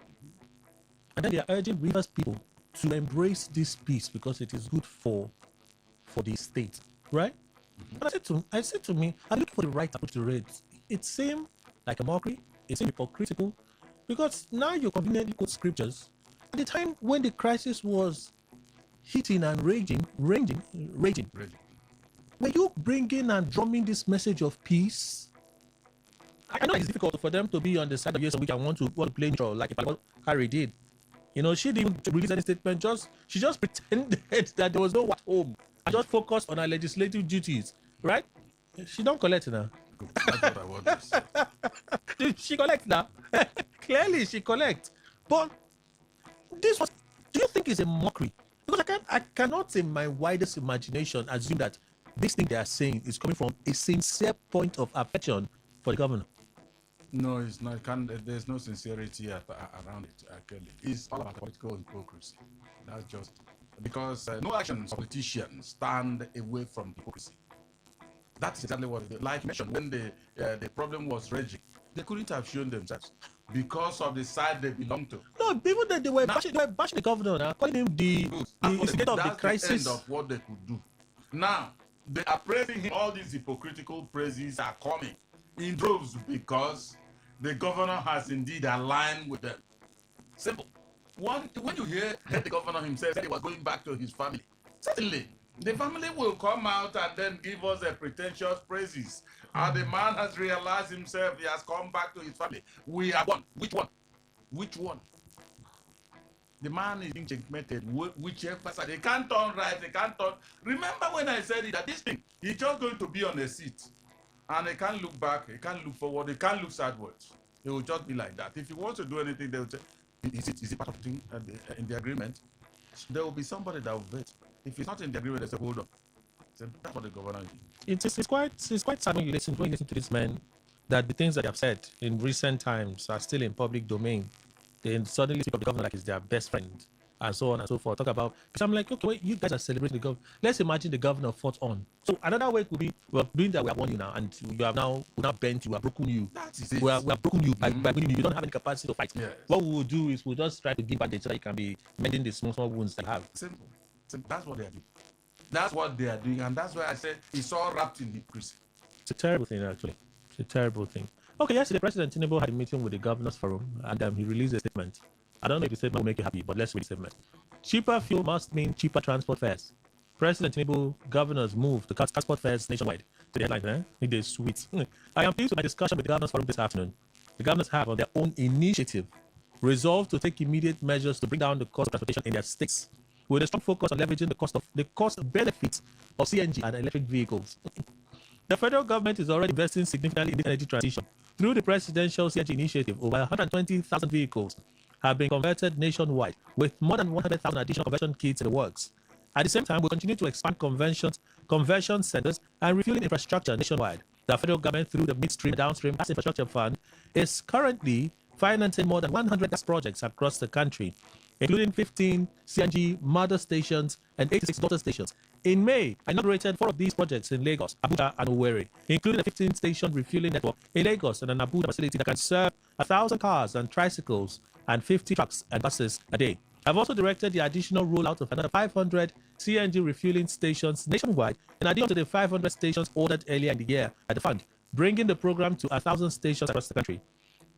And then they are urging Rivers people to embrace this peace because it is good for the state. Right? And I said to me, I'm looking for the right approach to it. It seemed like a mockery, it seemed hypocritical, because now you conveniently quote scriptures. At the time when the crisis was hitting and raging, were you bringing and drumming this message of peace? I know it's difficult for them to be on the side of yes, which I want to play neutral, like Harry did. You know, she didn't release any statement. She just pretended that there was no at home and just focused on her legislative duties, right? She don't collect now. That's what I want to say. She collect now. Clearly, she collect. But this was. Do you think it's a mockery? Because I cannot, in my widest imagination, assume that this thing they are saying is coming from a sincere point of affection for the governor. No, it's not. There's no sincerity around it, actually. It's all about political hypocrisy. That's just because no actions of politicians stand away from hypocrisy. That's exactly what it is. Like you mentioned, when the problem was raging, they couldn't have shown themselves because of the side they belong to. No, even that they were bashing the governor now, calling him the instigator of the crisis. That's the end of what they could do. Now, they are praising him. All these hypocritical praises are coming in droves because the governor has indeed aligned with them. Simple. When you hear the governor himself said he was going back to his family, certainly the family will come out and then give us a pretentious praises. And the man has realized himself, he has come back to his family. We are one. Which one? Which one? The man is being checkmated, whichever side. They can't turn right, they can't turn. Remember when I said that this thing, he's just going to be on a seat. And they can't look back, they can't look forward, they can't look sideways. It will just be like that. If he wants to do anything, they will say, is it part of the thing in the agreement? There will be somebody that will vet. If it's not in the agreement, they say, hold on. So that's what the governor is. It's quite sad when you listen to this man that the things that they have said in recent times are still in public domain. They suddenly speak of the governor like it's their best friend and so on and so forth. Talk about, because I'm like, okay, wait, you guys are celebrating the governor. Let's imagine the governor fought on. So another way could be, well, doing that, we have won you now, and you have now bent you, we have broken you. We have broken you by winning you. You don't have any capacity to fight. Yes. What we will do is we'll just try to give bandage so that you can be mending the small wounds that you have. Simple. That's what they are doing. That's what they are doing, and that's why I said it's all wrapped in hypocrisy. It's a terrible thing, actually. It's a terrible thing. Okay, yesterday, President Tinubu had a meeting with the Governors Forum, and he released a statement. I don't know if the statement will make you happy, but let's read the statement. Cheaper fuel must mean cheaper transport fares. President Tinubu, governors move to cut transport fares nationwide. To the headline, It is sweet. I am pleased with my discussion with the Governors Forum this afternoon. The governors have, on their own initiative, resolved to take immediate measures to bring down the cost of transportation in their states, with a strong focus on leveraging the cost benefits of CNG and electric vehicles. The federal government is already investing significantly in the energy transition. Through the presidential CNG initiative, over 120,000 vehicles have been converted nationwide, with more than 100,000 additional conversion kits in the works. At the same time, we continue to expand conversion centers and refueling infrastructure nationwide. The federal government, through the midstream and downstream gas infrastructure fund, is currently financing more than 100 gas projects across the country. including 15 CNG mother stations and 86 daughter stations. In May, I inaugurated 4 of these projects in Lagos, Abuja, and Owerri, including a 15-station refueling network in Lagos and an Abuja facility that can serve 1,000 cars and tricycles and 50 trucks and buses a day. I've also directed the additional rollout of another 500 CNG refueling stations nationwide, in addition to the 500 stations ordered earlier in the year by the fund, bringing the program to 1,000 stations across the country.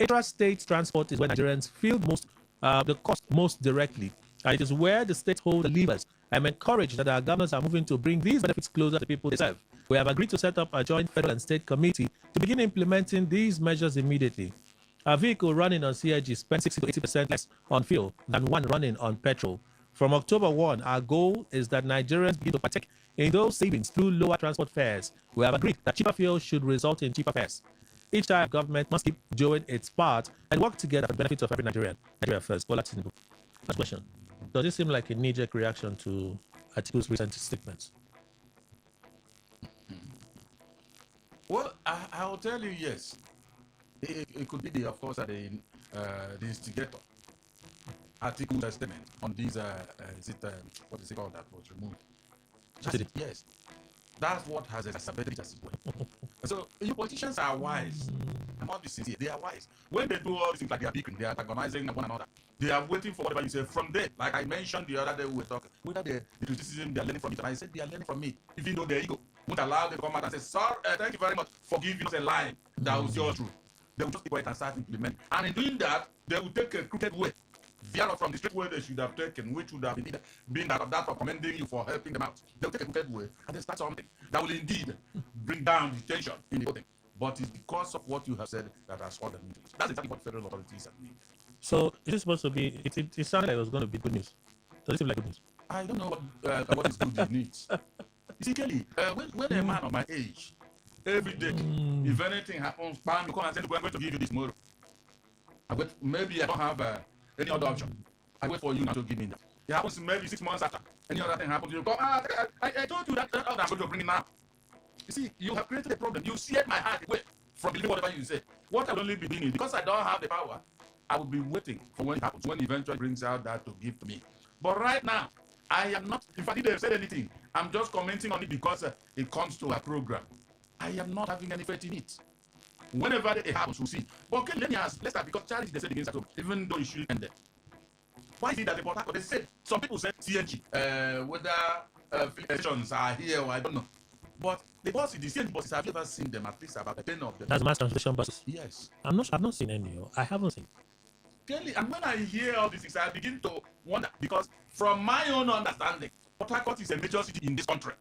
Intra-state transport is where Nigerians feel the cost most directly, and it is where the states hold the levers. I'm encouraged that our governors are moving to bring these benefits closer to the people they serve. We have agreed to set up a joint federal and state committee to begin implementing these measures immediately. A vehicle running on CNG spends 60 to 80% less on fuel than one running on petrol. From October 1, our goal is that Nigerians begin to partake in those savings through lower transport fares. We have agreed that cheaper fuel should result in cheaper fares. Each type of government must keep doing its part and work together for the benefit of every Nigerian. Nigeria first. Last question. Does it seem like a knee-jerk reaction to Atiku's recent statements? Well, I'll tell you yes. It could be, of course, the instigator. Atiku's statement on these, what is it called that was removed? Yes. That's what has exacerbated it as well. So, you politicians are wise. I'm not sincere. They are wise. When they do all these things like they are bickering, they are antagonizing one another. They are waiting for whatever you say from there. Like I mentioned the other day, we were talking. Whether the criticism they are learning from it, and I said they are learning from me, even though their ego won't allow them to come out and say, "Sorry, thank you very much for giving us a line that was your truth." They will just keep quiet and start implementing. And in doing that, they will take a crooked way. Veer from the straight way they should have taken, which would have been that of commending you for helping them out. They'll take a crooked way and they start something that will indeed bring down the tension in the whole thing. But it's because of what you have said that has caused them. That's exactly what federal authorities have made. So is it supposed to be? It sounded like it was going to be good news. Does it seem like good news? I don't know what is good news. You see, Kelly, when a man of my age, every day, if anything happens, bam, you come and say, "We're going to give you this tomorrow." Maybe I don't have any other option. I wait for you now to give me that. It happens maybe 6 months after. Any other thing happens, you go, I told you that I'm going to bring it now. You see, you have created a problem. You seared my heart away from believing whatever you say. What I will only be doing is, because I don't have the power, I will be waiting for when it happens, when it eventually brings out that to give to me. But right now, I am not, in fact, if they've said anything, I'm just commenting on it because it comes to a program. I am not having any faith in it. Whenever it happens, we'll see. But okay, let me ask, let's start, because charity they said begins at home, even though it shouldn't end there. Why is it that the Port Harcourt, they said, some people said CNG, whether stations are here or I don't know. But the buses, the CNG buses, I've never seen them, at least about 10 of them. That's mass transportation buses? Yes. I've not seen any. I haven't seen. Clearly, and when I hear all these things, I begin to wonder, because from my own understanding, Port Harcourt is a major city in this country.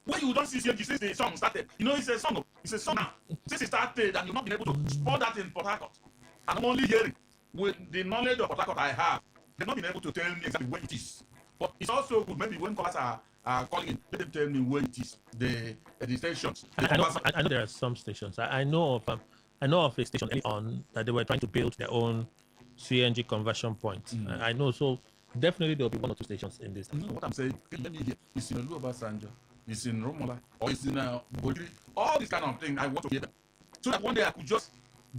When you don't see CNG since the song started, you know it's a song. It's a song now. Since it started, and you've not been able to spot that in Port Harcourt. And I'm only hearing, with the knowledge of Port Harcourt I have, they've not been able to tell me exactly where it is. But it's also good, maybe when callers are calling in, let them tell me where it is, the stations. I know there are some stations. I know of a station early on that they were trying to build their own CNG conversion point. I know, so definitely there will be 1 or 2 stations in this. No, what I'm saying, let me hear. It's in Oluoba Sanja, it's in Romola, or it's in Bodri. All these kind of things, I want to hear them. So that one day I could just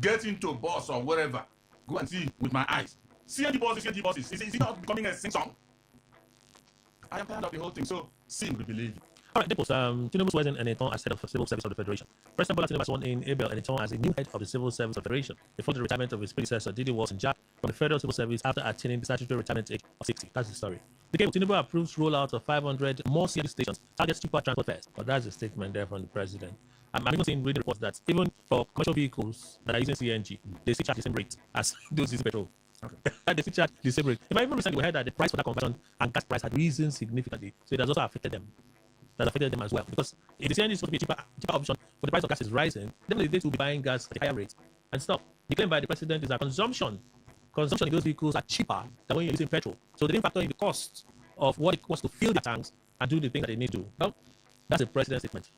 get into a bus or wherever, go and see with my eyes. CNG buses. Is it not becoming a sing-song? I am tired of the whole thing, so sing, we believe. All right, Deputy, Tinubu swears in Eniton as head of the Civil Service of the Federation. President Bola Tinubu has sworn in Abel Eniton as a new head of the Civil Service of the Federation before the retirement of his predecessor, Didi Walton-Jack, from the Federal Civil Service after attaining the statutory retirement age of 60. That's the story. The cable Tinubu approves rollout of 500 more CNG stations, targets cheaper transport fares. But that's a statement there from the president. I'm even seeing reading reports that even for commercial vehicles that are using CNG, they still charge the same rate as those using petrol. Okay. They still charge the same rate. If I even recently we heard that the price for that conversion and gas price had risen significantly, so it has also affected them. That affected them as well. Because if the CNG is supposed to be a cheaper option, but the price of gas is rising, then they will be buying gas at a higher rate and stop. The claim by the president is that consumption in those vehicles are cheaper than when you're using petrol. So they didn't factor in the cost of what it costs to fill their tanks and do the thing that they need to do. Well, that's a president's statement.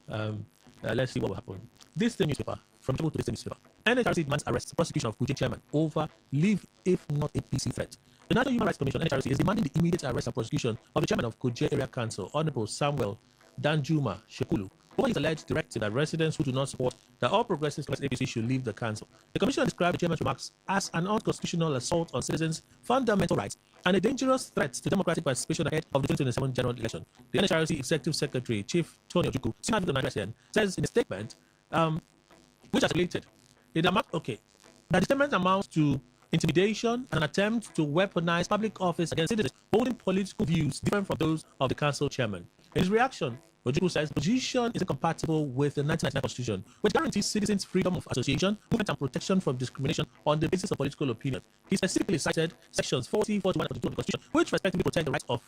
Let's see what will happen. This same newspaper, from Today to this newspaper, NHRC demands arrest, prosecution of Kuje chairman over leave if not a PC threat. The National Human Rights Commission, NHRC, is demanding the immediate arrest and prosecution of the chairman of Kuje Area Council, Honorable Samuel Danjuma Shekulu, over his alleged directive that residents who do not support the All Progressives Congress APC should leave the council. The commission described the chairman's remarks as an unconstitutional assault on citizens' fundamental rights and a dangerous threat to democratic participation ahead of the 2027 general election. The NHRC Executive Secretary, Chief Tony Ojukwu, senior advocate of Nigeria, says in a statement, which has related, that the statement amounts to intimidation and an attempt to weaponize public office against citizens holding political views different from those of the council chairman. In his reaction, Ojukwu says the position is incompatible with the 1999 Constitution, which guarantees citizens freedom of association, movement, and protection from discrimination on the basis of political opinion. He specifically cited sections 40, 41, and 42 of the Constitution, which respectively protect the rights of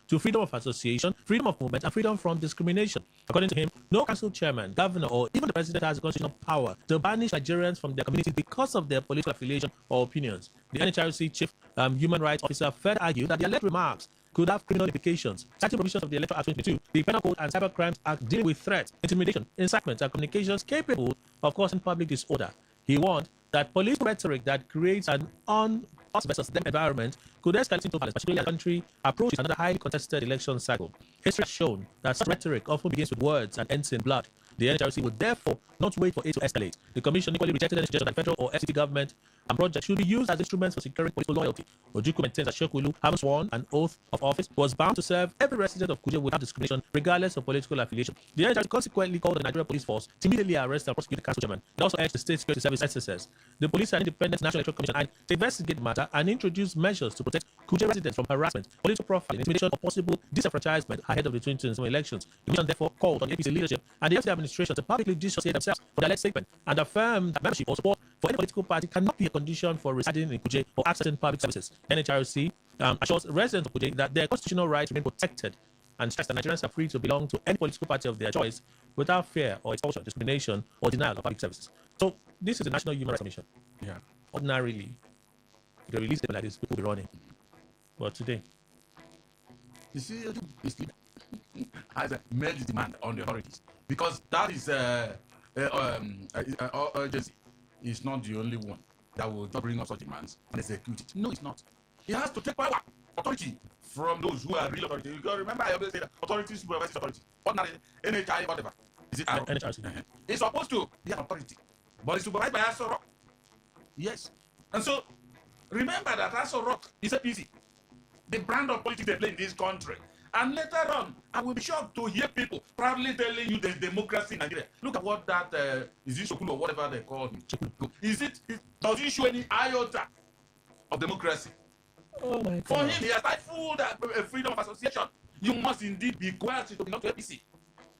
to freedom of association, freedom of movement, and freedom from discrimination. According to him, no council chairman, governor, or even the president has the constitutional power to banish Nigerians from their community because of their political affiliation or opinions. The NHRC chief human rights officer further argued that the alleged remarks could have criminal implications, citing provisions of the Electoral Act 2022, the Penal Code, and Cyber Crimes Act dealing with threats, intimidation, incitement, and communications capable of causing public disorder. He warned that police rhetoric that creates an us versus them environment could escalate into violence, particularly as the country approaches another highly contested election cycle. History has shown that such rhetoric often begins with words and ends in blood. The NHRC would therefore not wait for it to escalate. The Commission equally rejected any suggestion that federal or FCT government and projects should be used as instruments for securing political loyalty. Ojukwu maintains that Shekwilu, having sworn an oath of office, was bound to serve every resident of Kuje without discrimination, regardless of political affiliation. The NHRC consequently called on the Nigeria Police Force to immediately arrest and prosecute the council chairman. They also urged the State Security Service SSS, the Police and Independent National Electoral Commission, and to investigate the matter and introduce measures to protect Kuje residents from harassment, political profiling, intimidation, or possible disenfranchisement ahead of the 2027 elections. The Commission therefore called on the APC leadership and the FCT administration to publicly dissociate themselves from their alleged statement and affirm that membership or support for any political party cannot be a condition for residing in Kuje or accessing public services. NHRC assures residents of Kuje that their constitutional rights remain protected and stress that Nigerians are free to belong to any political party of their choice without fear or expulsion, discrimination, or denial of public services. So this is the National Human Rights Commission. Yeah. Ordinarily, if they release them like this, people will be running. But today, you see, has made the demand on the authorities because that is urgency is not the only one that will bring up such demands and execute it. No, it's not. It has to take power, authority from those who are real authority. You got to remember, I always say that authority supervises authority. Ordinary NHI, whatever. Is it NHRC? It's supposed to be an authority, but it's supervised by Aso Rock. Yes. And so, remember that Aso Rock is APC, the brand of politics they play in this country. And later on, I will be shocked to hear people proudly telling you there's democracy in Nigeria. Look at what that is it Shokulu or whatever they call him. Does he show any iota of democracy? Oh my God. For him, he has stifled freedom of association. You must indeed be coerced to belong to APC.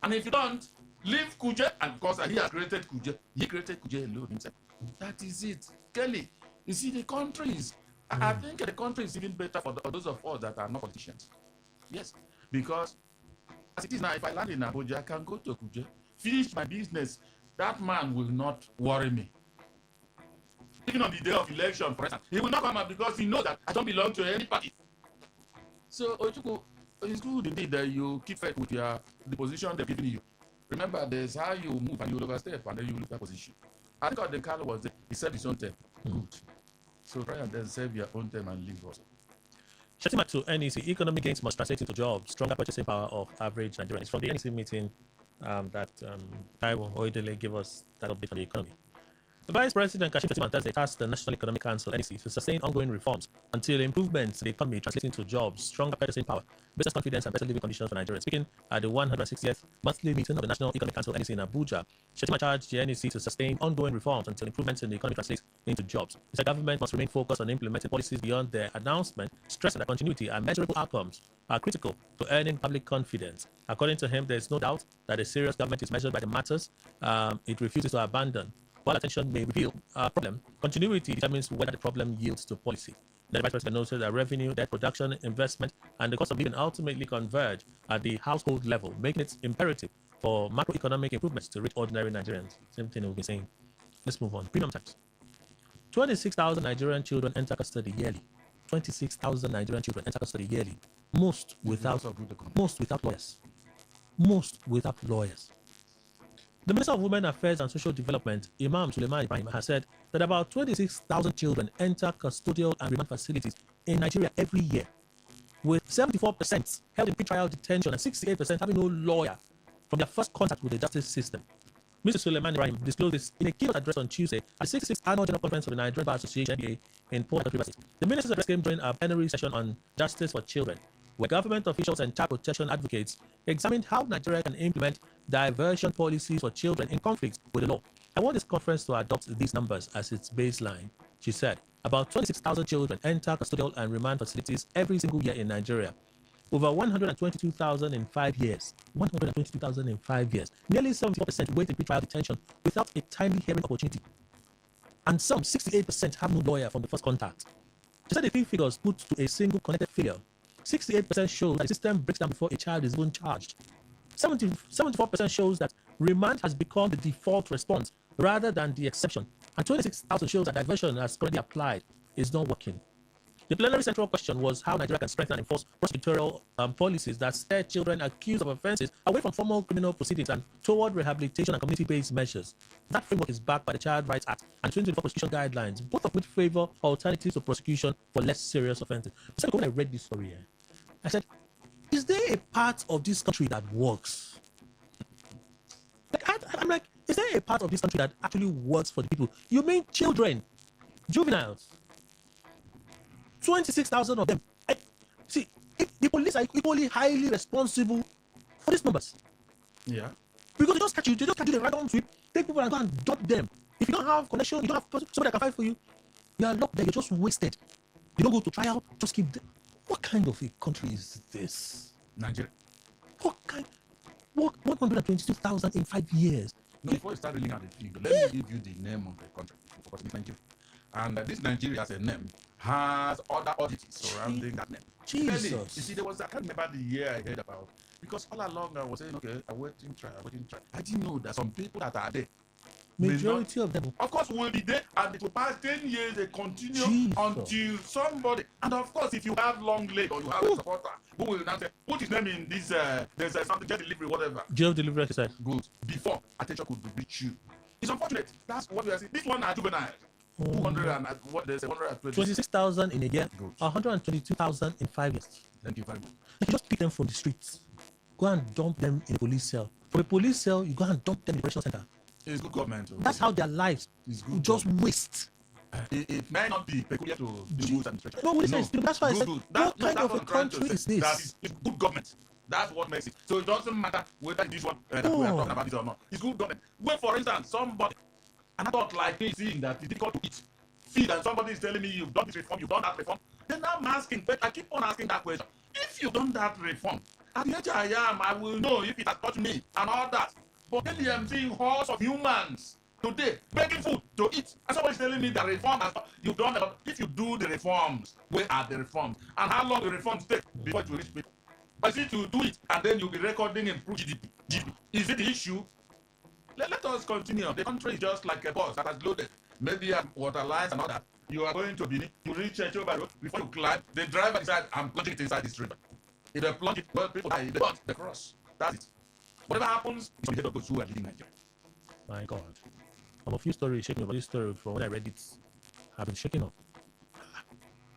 And if you don't, leave Kuje, and because he has created Kuje, he created Kuje alone himself. That is it. Kelly, you see, the country is, I think the country is even better for those of us that are not politicians. Yes, because as it is now, if I land in Abuja, I can go to Kuje, finish my business. That man will not worry me. Even on the day of election, for instance, he will not come out because he knows that I don't belong to any party. So, Ojukwu, it's good indeed that you keep faith with the position they're giving you. Remember, there's how you move and you will overstep and then you will leave that position. I think the Carlo was there. He served his own term. Good. So try and then serve your own term and leave also. Shatima to NEC, economic gains must translate into jobs, stronger purchasing power of average Nigerians. From the NEC meeting that Taiwo Oedele gave us that update on the economy. The Vice President Kashim Shettima Thursday tasked the National Economic Council (NEC) to sustain ongoing reforms until improvements in the economy translate into jobs, stronger purchasing power, business confidence, and better living conditions for Nigerians. Speaking at the 160th monthly meeting of the National Economic Council (NEC) in Abuja, Shettima charged the NEC to sustain ongoing reforms until improvements in the economy translate into jobs. He said government must remain focused on implementing policies beyond their announcement, stressing that continuity and measurable outcomes are critical to earning public confidence. According to him, there is no doubt that a serious government is measured by the matters it refuses to abandon. While attention may reveal a problem, continuity determines whether the problem yields to policy. The Vice President noted that revenue, debt production, investment, and the cost of living ultimately converge at the household level, making it imperative for macroeconomic improvements to reach ordinary Nigerians. Same thing we'll be saying. Let's move on. Premium tax. 26,000 Nigerian children enter custody yearly. 26,000 Nigerian children enter custody yearly. Most without lawyers. Most without lawyers. The Minister of Women Affairs and Social Development, Imam Suleiman Ibrahim, has said that about 26,000 children enter custodial and remand facilities in Nigeria every year, with 74% held in pretrial detention and 68% having no lawyer from their first contact with the justice system. Mr. Suleiman Ibrahim disclosed this in a keynote address on Tuesday at the 66th Annual General Conference of the Nigerian Bar Association (NBA) in Port Harcourt, Rivers. The minister's address came during a plenary session on justice for children, where government officials and child protection advocates examined how Nigeria can implement diversion policies for children in conflict with the law. I want this conference to adopt these numbers as its baseline, she said. About 26,000 children enter custodial and remand facilities every single year in Nigeria. Over 122,000 in 5 years. 122,000 in 5 years. Nearly 74% wait in pretrial detention without a timely hearing opportunity. And some 68% have no lawyer from the first contact. She said the three figures put to a single connected failure. 68% shows that the system breaks down before a child is even charged. 74% shows that remand has become the default response rather than the exception. And 26,000 shows that diversion as currently applied is not working. The plenary central question was how Nigeria can strengthen and enforce prosecutorial policies that steer children accused of offences away from formal criminal proceedings and toward rehabilitation and community-based measures. That framework is backed by the Child Rights Act and 2024 prosecution guidelines, both of which favour alternatives to prosecution for less serious offences. So when I read this story, I said, is there a part of this country that works? I'm like, is there a part of this country that actually works for the people? You mean children, juveniles? 26,000 of them. See, the police are equally highly responsible for these numbers. Yeah. Because they just catch you the random sweep, take people and go and dump them. If you don't have connection, you don't have somebody that can fight for you, you are locked there, you're just wasted. You don't go to trial, just keep them. What kind of a country is this? Nigeria. What 122,000 in 5 years? No, before you start reading out the figure, let me give you the name of the country. Because it's Nigeria. And this Nigeria as a name has other oddities surrounding that name. Jesus. Clearly, you see, I can't remember the year I heard about. Because all along I was saying, okay, I'm waiting try. I didn't know that some people that are there, majority of them, of course, will be there, and it will pass 10 years, they continue until somebody, and of course, if you have long leg or you have a supporter who will now say, put his name in this, there's something, jail delivery, whatever. Jail delivery exercise. Good. Before attention could reach you. It's unfortunate. That's what we are seeing. This one are juvenile. 200 and what they say, 120. 26,000 in a year, 122,000 in 5 years. Thank you very much. You just pick them from the streets, go and dump them in a police cell. From a police cell, you go and dump them in the correctional center. It's good government. That's how their lives just waste. It may not be peculiar to the good administration. No, that's why I said, what kind of a country is this? That is, it's good government. That's what makes it. So it doesn't matter whether this one that we are talking about this or not. It's good government. When, for instance, somebody, an adult like me seeing that it's difficult to eat, feed, and somebody is telling me you've done this reform, you've done that reform, then I'm asking, but I keep on asking that question. If you've done that reform, at the age I am, I will know if it has touched me and all that. But then I'm seeing hordes of humans today begging food to eat. And somebody's telling me that reform has you've done it. If you do the reforms, where are the reforms? And how long the reforms take before it will reach people? But is it to do it and then you'll be recording improved GDP? Is it the issue? Let us continue. The country is just like a bus that has loaded. Maybe water lines and all that. You are going to Benin, you reach Choba Road, before you climb, the driver decides, I'm plunging it inside this river. If they plunge it, well, people die, they don't, they cross. That's it. Whatever happens, it's on the head of those who are leading Nigeria. My God. I'm a few stories shaking over this story from when I read it. I've been shaking up.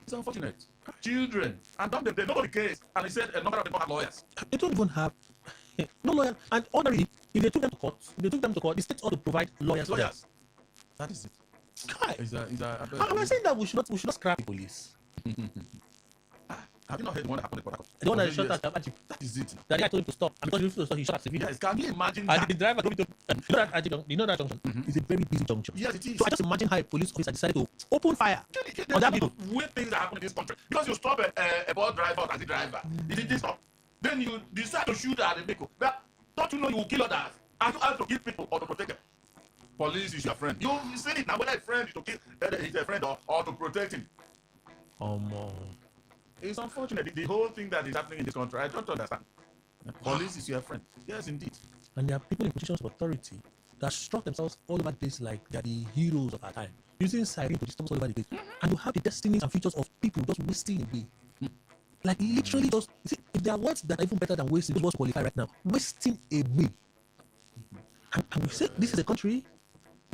It's unfortunate. Children, and don't they know the case, and he said a number of them have lawyers. They don't even have no lawyer. And ordinarily, if they took them to court, the state ought to provide lawyers. That is it. Kai. I'm saying that we should not scrap the police. Have you not heard the one that happened in Port Harcourt? The one that shot at Apache. That is it. That guy told him to stop. And because he refused to stop, he shot at civilians. Yes, can you imagine and that? the driver told him to, you know that junction? It's a very busy junction. Yes, it is. So I just imagine how a police officer decided to open fire on that people. Weird things that happen in this country. Because you stop a bus driver or taxi driver. He didn't stop. Then you decide to shoot at the vehicle. But don't you know you will kill others? And you have to kill people or to protect them. Police is your friend. You say it now, whether a friend is to kill, whether he's a friend or to protect him. It's unfortunate. The whole thing that is happening in this country, I don't understand. Police is your friend. Yes, indeed. And there are people in positions of authority that struck themselves all over the place like they're the heroes of our time, using siren to disturb us all over the place. And you have the destinies and futures of people just wasting away. Like literally just, see, if there are words that are even better than wasting, those words qualify right now. Wasting away. And we say this is a country.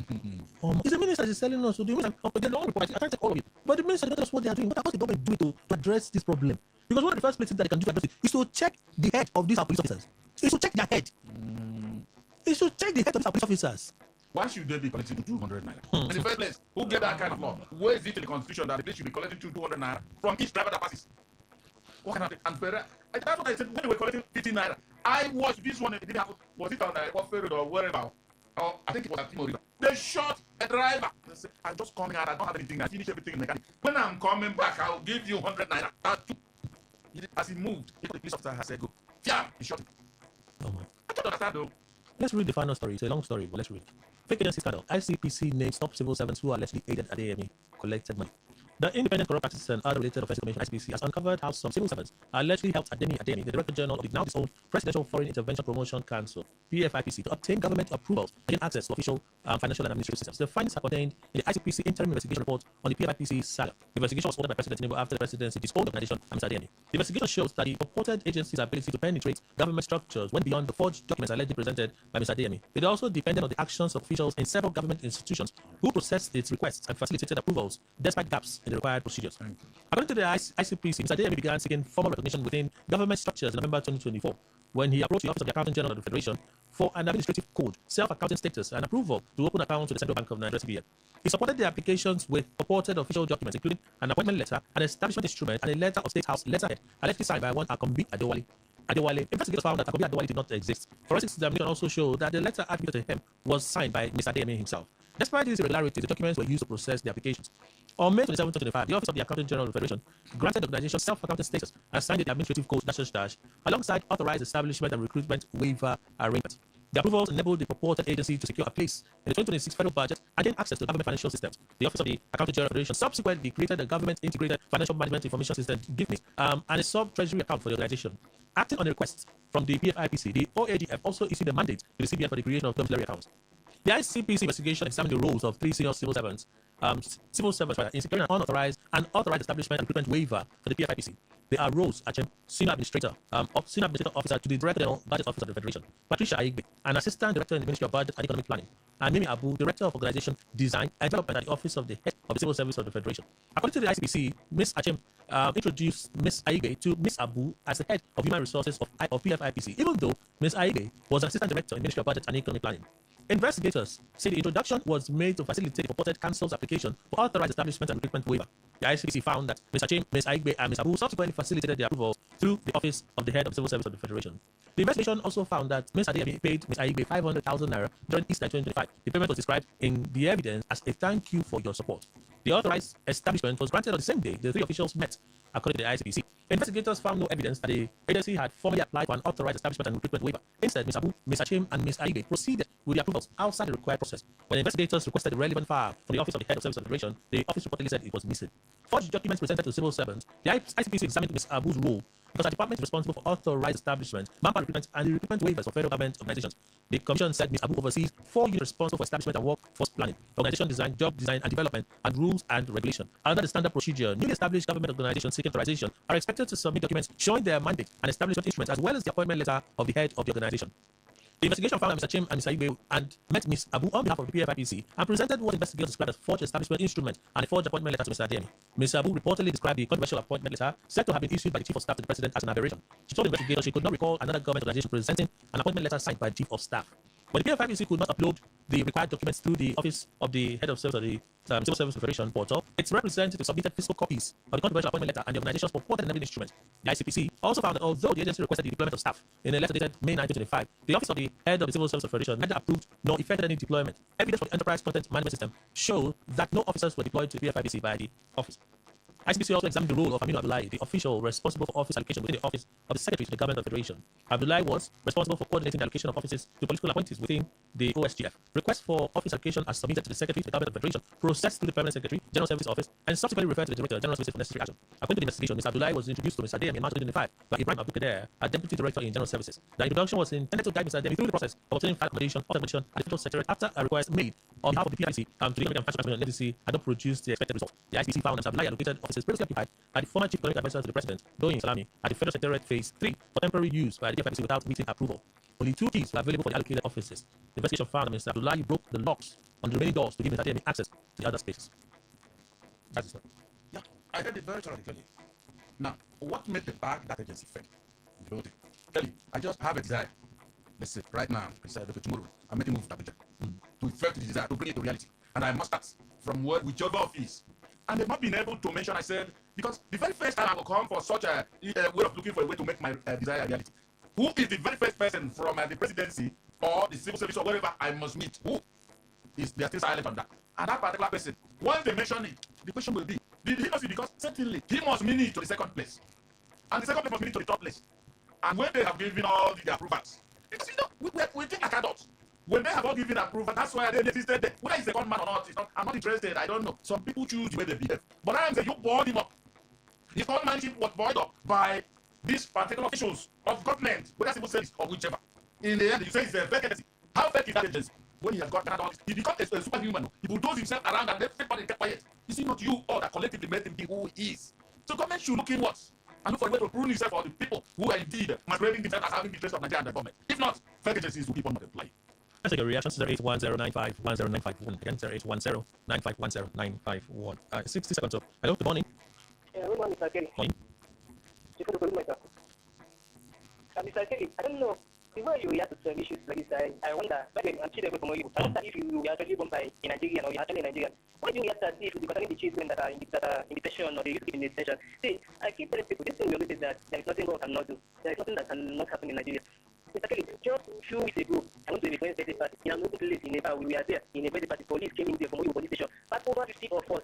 It's the minister is telling us to do. They don't report. I can't take all of it. But the minister tells us what they are doing. What the government doing to address this problem? Because one of the first places that they can do that is to check the head of these police officers. It's to check their head. He should check the head of police officers. Why should they be collecting 200 naira? In the first place, who gave that kind of law? Where is it in the constitution that the police should be collecting 200 naira from each driver that passes? What kind of unfair? That's what I said when they were collecting 50 naira. I watched this one. It didn't happen. Was it on Warfield or wherever? Or I think it was at Timori. They shot a driver. They said, I'm just coming out. I don't have anything. I finished everything in the mechanic. When I'm coming back, I'll give you 100 naira. As he moved, the police officer has said, go. Yeah, he shot him. Oh my. I don't understand though. Let's read the final story. It's a long story, but let's read. Fake agency scandal. ICPC names top civil servants who allegedly aided Adeyemi collected money. The Independent Corrupt Practices and Other Related Offences Commission (ICPC) has uncovered how some civil servants allegedly helped Adeyemi, the Director General of the now disowned Presidential Foreign Intervention Promotion Council (PFIPC), to obtain government approvals and gain access to official financial and administrative systems. The findings are contained in the ICPC interim investigation report on the PFIPC saga. The investigation was ordered by President Tinubu after the presidency disowned the organization and Mr. Adeyemi. The investigation shows that the purported agency's ability to penetrate government structures went beyond the forged documents allegedly presented by Mr. Adeyemi. It also depended on the actions of officials in several government institutions who processed its requests and facilitated approvals despite gaps in the required procedures. According to the ICPC, Mr. Adeyemi began seeking formal recognition within government structures in November 2024 when he approached the Office of the Accountant General of the Federation for an administrative code, self-accounting status, and approval to open accounts with the Central Bank of Nigeria (CBN). He supported the applications with purported official documents, including an appointment letter, an establishment instrument, and a letter of State House letterhead allegedly signed by one Akombi Adewale. Investigators found that Akombi Adewale did not exist. Forensic examination also showed that the letter attributed to him was signed by Mr. Adeyemi himself. Despite these irregularities, the documents were used to process the applications. On May 27, 2025, the Office of the Accountant General of the Federation granted the organization self-accounting status and signed the administrative code alongside authorized establishment and recruitment waiver arrangement. The approvals enabled the purported agency to secure a place in the 2026 federal budget and gain access to government financial systems. The Office of the Accountant General of the Federation subsequently created the Government Integrated Financial Management Information System (GIFMIS) and a sub-treasury account for the organization. Acting on a request from the PFIPC, the OADF also issued a mandate to the CBN for the creation of domiciliary accounts. The ICPC investigation examined the roles of three senior civil servants in securing an unauthorized and authorized establishment and recruitment waiver for the PFIPC. They are Rose Achem, Senior Administrator Officer to the Director General Budget Office of the Federation, Patricia Aigbe, an Assistant Director in the Ministry of Budget and Economic Planning, and Mimi Abu, Director of Organization Design and Development at the Office of the Head of the Civil Service of the Federation. According to the ICPC, Ms. Achem introduced Ms. Aigbe to Ms. Abu as the Head of Human Resources of PFIPC, even though Ms. Aigbe was an Assistant Director in the Ministry of Budget and Economic Planning. Investigators say the introduction was made to facilitate the purported council's application for authorized establishment and recruitment waiver. The ICPC found that Ms. Achim, Ms. Aigbe, and Ms. Abu subsequently facilitated the approval through the Office of the Head of the Civil Service of the Federation. The investigation also found that Ms. Adeyemi paid Ms. Aigbe 500,000 naira during Easter 2025. The payment was described in the evidence as a thank you for your support. The authorized establishment was granted on the same day the three officials met, according to the ICPC. Investigators found no evidence that the agency had formally applied for an authorized establishment and recruitment waiver. Instead, Ms. Abu, Ms. Achim, and Ms. Aigbe proceeded with the approvals outside the required process. When investigators requested the relevant file from the Office of the Head of Service of the Federation, the office reportedly said it was missing. Forged documents presented to civil servants. The ICPC examined Ms. Abu's role because our department is responsible for authorized establishment, manpower recruitment, and the recruitment waivers for federal government organizations. The commission said Ms. Abu oversees 4 units responsible for establishment and workforce planning, organization design, job design and development, and rules and regulation. Under the standard procedure, newly established government organizations seeking authorization are expected to submit documents showing their mandate and establishment instruments, as well as the appointment letter of the head of the organization. The investigation found that Mr. Chim and Mr. Aigbe and met Ms. Abu on behalf of the PFIPC and presented what investigators described as forged establishment instrument and a forged appointment letter to Mr. Adeyemi. Ms. Abu reportedly described the controversial appointment letter said to have been issued by the Chief of Staff to the President as an aberration. She told investigators she could not recall another government organization presenting an appointment letter signed by the Chief of Staff. When the PFIPC could not upload the required documents through the Office of the Head of Service of the Civil Service Federation portal, its representative submitted physical copies of the controversial appointment letter and the organization's purported enabling instrument. The ICPC also found that although the agency requested the deployment of staff in a letter dated May 9, 2025, the Office of the Head of the Civil Service of the Federation neither approved nor effected any deployment. Evidence from the Enterprise Content Management System showed that no officers were deployed to the PFIPC by the office. ICPC also examined the role of Aminu Abdullahi, the official responsible for office allocation within the Office of the Secretary to the Government of the Federation. Abdullahi was responsible for coordinating the allocation of offices to political appointees within the OSGF. Requests for office allocation are submitted to the Secretary to the Government of the Federation, processed through the Permanent Secretary, General Service Office, and subsequently referred to the Director, General Services for necessary action. According to the investigation, Mr. Abdullahi was introduced to Mr. Adeyemi in March 2025 by Ibrahim Abdulkader, a Deputy Director in General Services. The introduction was intended to guide Mr. Adeyemi through the process of obtaining file accommodation, automation, and the Federal Secretary after a request made on behalf of the PIC to the Economic and Financial Commission agency had not produced the expected result. The ICPC found that Mr. Abdullahi allocated offices previously occupied by the former Chief Economic Advisor to the President, Doyin Salami, at the Federal Secretariat Phase 3 for temporary use by the PIC without meeting approval. Only 2 keys were available for the allocated offices. The investigation found that Mr. Abdullahi broke the locks on the remaining doors to give Mr. Adeyemi access to the other spaces. That's the story. Yeah, I heard it very thoroughly, Kelly. Now, what made the bag that agency fail? Kelly, I just have a desire let's say, right now, tomorrow, I'm making move to Abuja to effect the desire, to bring it to reality. And I must start from whichever office. And they've not been able to mention, I said, because the very first time I will come for such a way of looking for a way to make my desire a reality. Who is the very first person from the presidency or the civil service or wherever I must meet? Who is they are still silent on that? And that particular person, once they mention it, the question will be, did he not see? Because certainly he must mean it to the second place. And the second place must mean it to the third place. And when they have given all the approvals, because we think like adults. When they have all given approval, that's why they existed there. Whether he's a gunman or not, I'm not interested. I don't know. Some people choose the way they behave. But I am saying you boiled him up. His gunmanship was boiled up by these particular officials of government, whether civil service or whichever. In the end, you say it's a fake agency. How fake is that agency? When he has got all this, he becomes a superhuman. He bulldoze himself around and everybody get quiet. You see, not you all that collectively made him be who he is. So government should look inwards and look for a way to prune himself for the people who are indeed masquerading themselves as having the interest of Nigeria and the government. If not, fake agencies will keep on multiplying. Let's take a reaction. 0810951091. Again, 0810951091. 60 seconds up. Hello, good morning. Yeah, good morning, Mr. Kelly. Morning. Mr. Kelly, I don't know. The way you react to some issues like this, I wonder, I'm cheating from you. I wonder if you are actually born by a Nigerian or you're actually Nigerian. Why do you react as if it's concerning the children that are in detention or they used to be in detention? See, I keep telling people, this thing we always say that there is nothing God cannot do. There is nothing that cannot happen in Nigeria. Mr. Kelly, just a few weeks ago, I went to a birthday party in an open place in Nepal. We were there in a birthday party. Police came in there from Oyo police station. Back over 50 of us.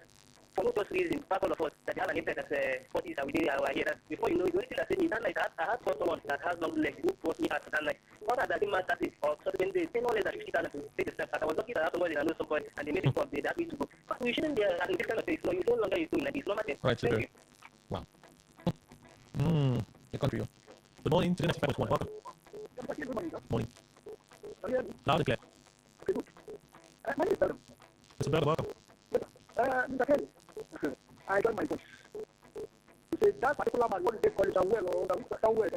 For no just reason, back all of us, that they have an impact that 40s are within our here. That before you know it, the only thing that said me that night, I had someone that has long legs who brought me out that night. What had I been mad that day, or subsequent days, pay no less than 50,000 to take the step. But I was lucky that I have somebody that knows somebody, and they made it come, they asked me to go. But we shouldn't be in this kind of place. No, you no longer is doing like this. No matter. Right, thank you. Wow. The country. Good morning, today 95.1. Welcome. Morning. Loud and clear. My name is Adam. Mr. Brother, welcome. Mr. Kelly, I got my voice. You say that particular man, what is they call it, somewhere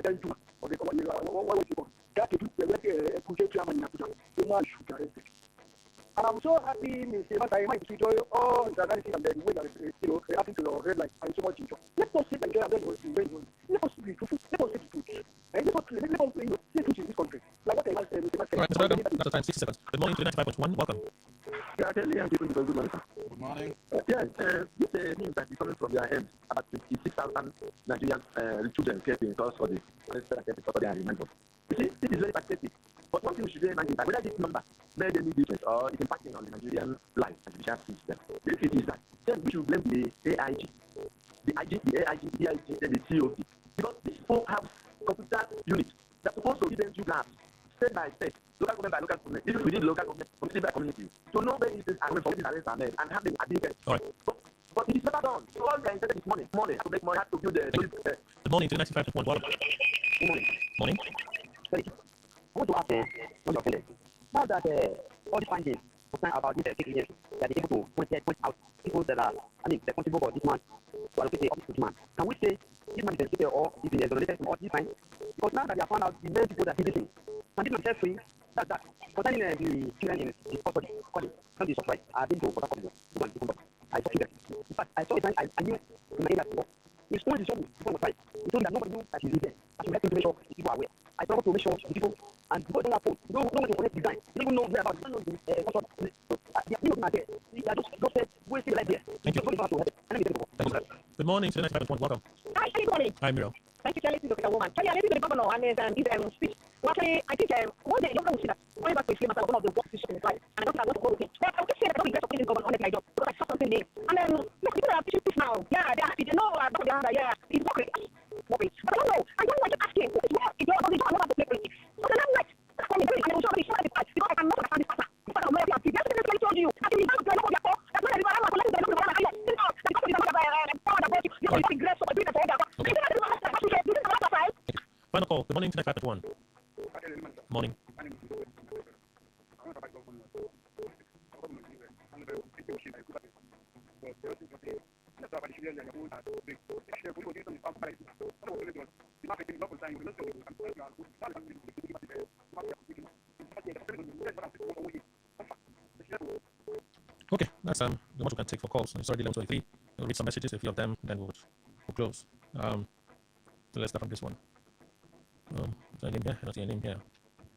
then do, or they call it, what would you call it? That to do the Kuche chairman in Abuja. The man should be arrested. And I'm so happy, Mr. Mas, I might enjoy all the analysis and the way that reacting to your red light and so much enjoy. Let us sit and enjoy and then let us be truthful. Let us say the truth. And let us say the truth in this country. Like what I must say, Mr. Mas. All right, Mr. Welcome. That's the time, 60 seconds. Good morning to 95.1. Welcome. Yeah, good morning, sir. Good morning. This news that is coming from their end about 56,000 Nigerian children kept in custody and remanded. You see, this is very pathetic. But one thing we should bear in mind is that whether this number made any difference or is impacting on the Nigerian life and judicial system, if it is that, then we should blame the AIG, the DIG, and the COP. Because these folks have computer units that are supposed to give them due labs, state by state, local government by local government, even within local government, community by community. So no way is this and when forgetting arrests are made and have them admitted. But it is never done. So all they are interested is money, how to make money, how to build the... Good morning to 95.1. Welcome. Good morning. Morning. Thank you. I want to ask one of them. Now that all these findings about this fake agency, that they're able to point out people that are, responsible for this man, to allocate the office to this man. Can we say this man is a or if he is related to all these crimes? Because now that they have found out the main people that did this thing, and this man is free, that's that. Concerning the children in his custody, not the surprise. I've been to Port Harcourt. I saw children. In fact, I saw a time I knew in my area before. He told me before was right. He told me that nobody knew that he's there. I should help him to make sure the people are aware. I struggle to make sure the people and people don't have phone. No one to connect design. They don't even know where about. They don't know the password. They are not there. They are just said wasting life there. Thank you. Good morning to 95.1. Welcome. Hi, good morning. Hi, Miro. Thank you, Charlie, to the woman. Charlie, I listened to the governor and his speech. Well, actually, I think one day the governor will see that going back to his one of the worst decisions in his life, and I don't think I want to go with him. But I would say that I don't regret supporting the governor, honestly, I don't, because I saw something there. And then, look, people are pushing this now. Yeah, they're happy. They know about the answer. Yeah, he's working. But I don't know. I don't know what you're asking. If you're not going to play politics. So then I'm like, that's for me, and I will show the fight, because I cannot understand this matter. Because I'm very happy. That's what I told you. I think he's not going to go there. That's why I don't want to let him go. Final call. Good morning to 95.1. Morning. Okay, that's the much we can take for calls. It's already 11:23. We'll read some messages, a few of them, then we'll close. So let's start from this one. Is there a name here? I don't see a name here.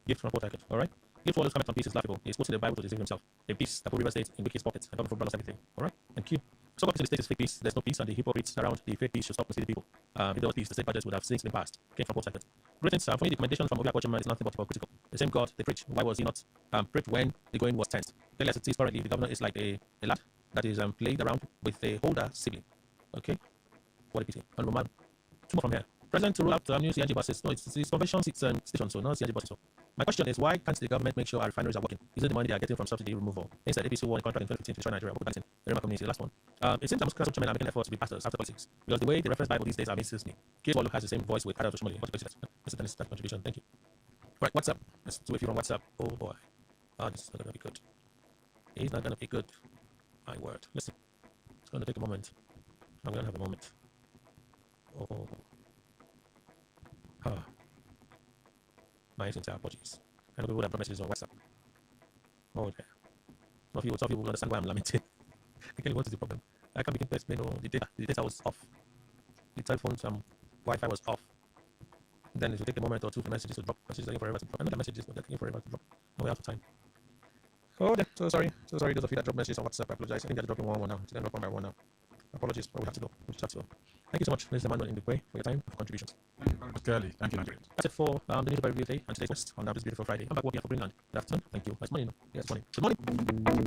Gift from Port Harcourt. All right. Gift follows comment on peace is laughable. He's quoting the Bible to deceive himself. A peace that put River State in Wicked's pockets and government lost everything. All right. Thank you. So what peace in the state is fake peace. There's no peace, and the hypocrites around the fake peace should stop misleading people. If there was peace, the state budgets would have since been passed. Came from Port Harcourt. Greetings. For me, the commendation from Obiakwa Chairman is nothing but hypocritical. The same God they preach. Why was he not preached when the going was tense? Clearly, as it is currently, the governor is like a lad that is played around with a older sibling. Okay. What a pity. And Roman, two more from here. President to roll out new CNG buses. No, it's convention station, so not CNG buses. So my question is, why can't the government make sure our refineries are working? Is it the money they are getting from subsidy removal? Instead, APC won a contract in 2015 to destroy Nigeria. The Rema community, the last one. It seems that most chairmen are making efforts to be pastors after politics, because the way they reference Bible these days amazes me. Case Wallo has the same voice with Adolf Oshomole. What is that contribution? Thank you. Right, WhatsApp. Let's do a few on WhatsApp. Oh boy. This is not going to be good. It's not going to be good. My word. Listen. It's going to take a moment. I'm going to have a moment. Oh. My sincere apologies. I know people have messages on WhatsApp. Oh, yeah. Some people will understand why I'm lamenting. Okay, what is the problem? I can't begin to explain. Oh, the data was off. The telephone's Wi-Fi was off. Then it will take a moment or two for messages to drop. Messages taking forever to drop. I know the messages, but they're taking forever to drop. No way out of time. Oh, then. So sorry. Those of you that drop messages on WhatsApp, I apologize. I think they're dropping one now. It's going to drop one by one now. Apologies, but we have to go. We just have to go. Thank you so much, Mr. Emmanuel Indukwe, for your time and for contributions. Thank you very much, Kelly. Thank you, Nigeria. That's it for the news by review today and today's West on this beautiful Friday. I'm back working for Greenland. Good afternoon. Thank you. It's morning. Yes, it's morning. Good morning.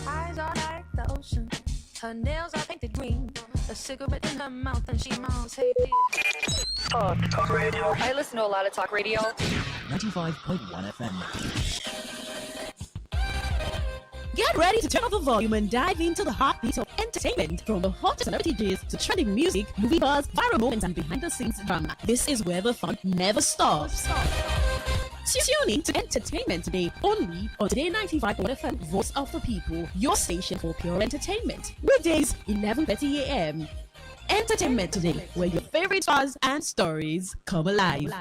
Eyes are like the ocean. Her nails are painted green. A cigarette in her mouth and she mouths, hey, Talk radio. I listen to a lot of talk radio. 95.1 FM. Get ready to turn up the volume and dive into the heartbeat of entertainment, from the hottest celebrity gist to trending music, movie buzz, viral moments, and behind-the-scenes drama. This is where the fun never stops. Tune in to Entertainment Today, only on Today 95.1 FM, Voice of the People, your station for pure entertainment. Weekdays, 11:30 a.m. Entertainment Today, where your favorite stars and stories come alive.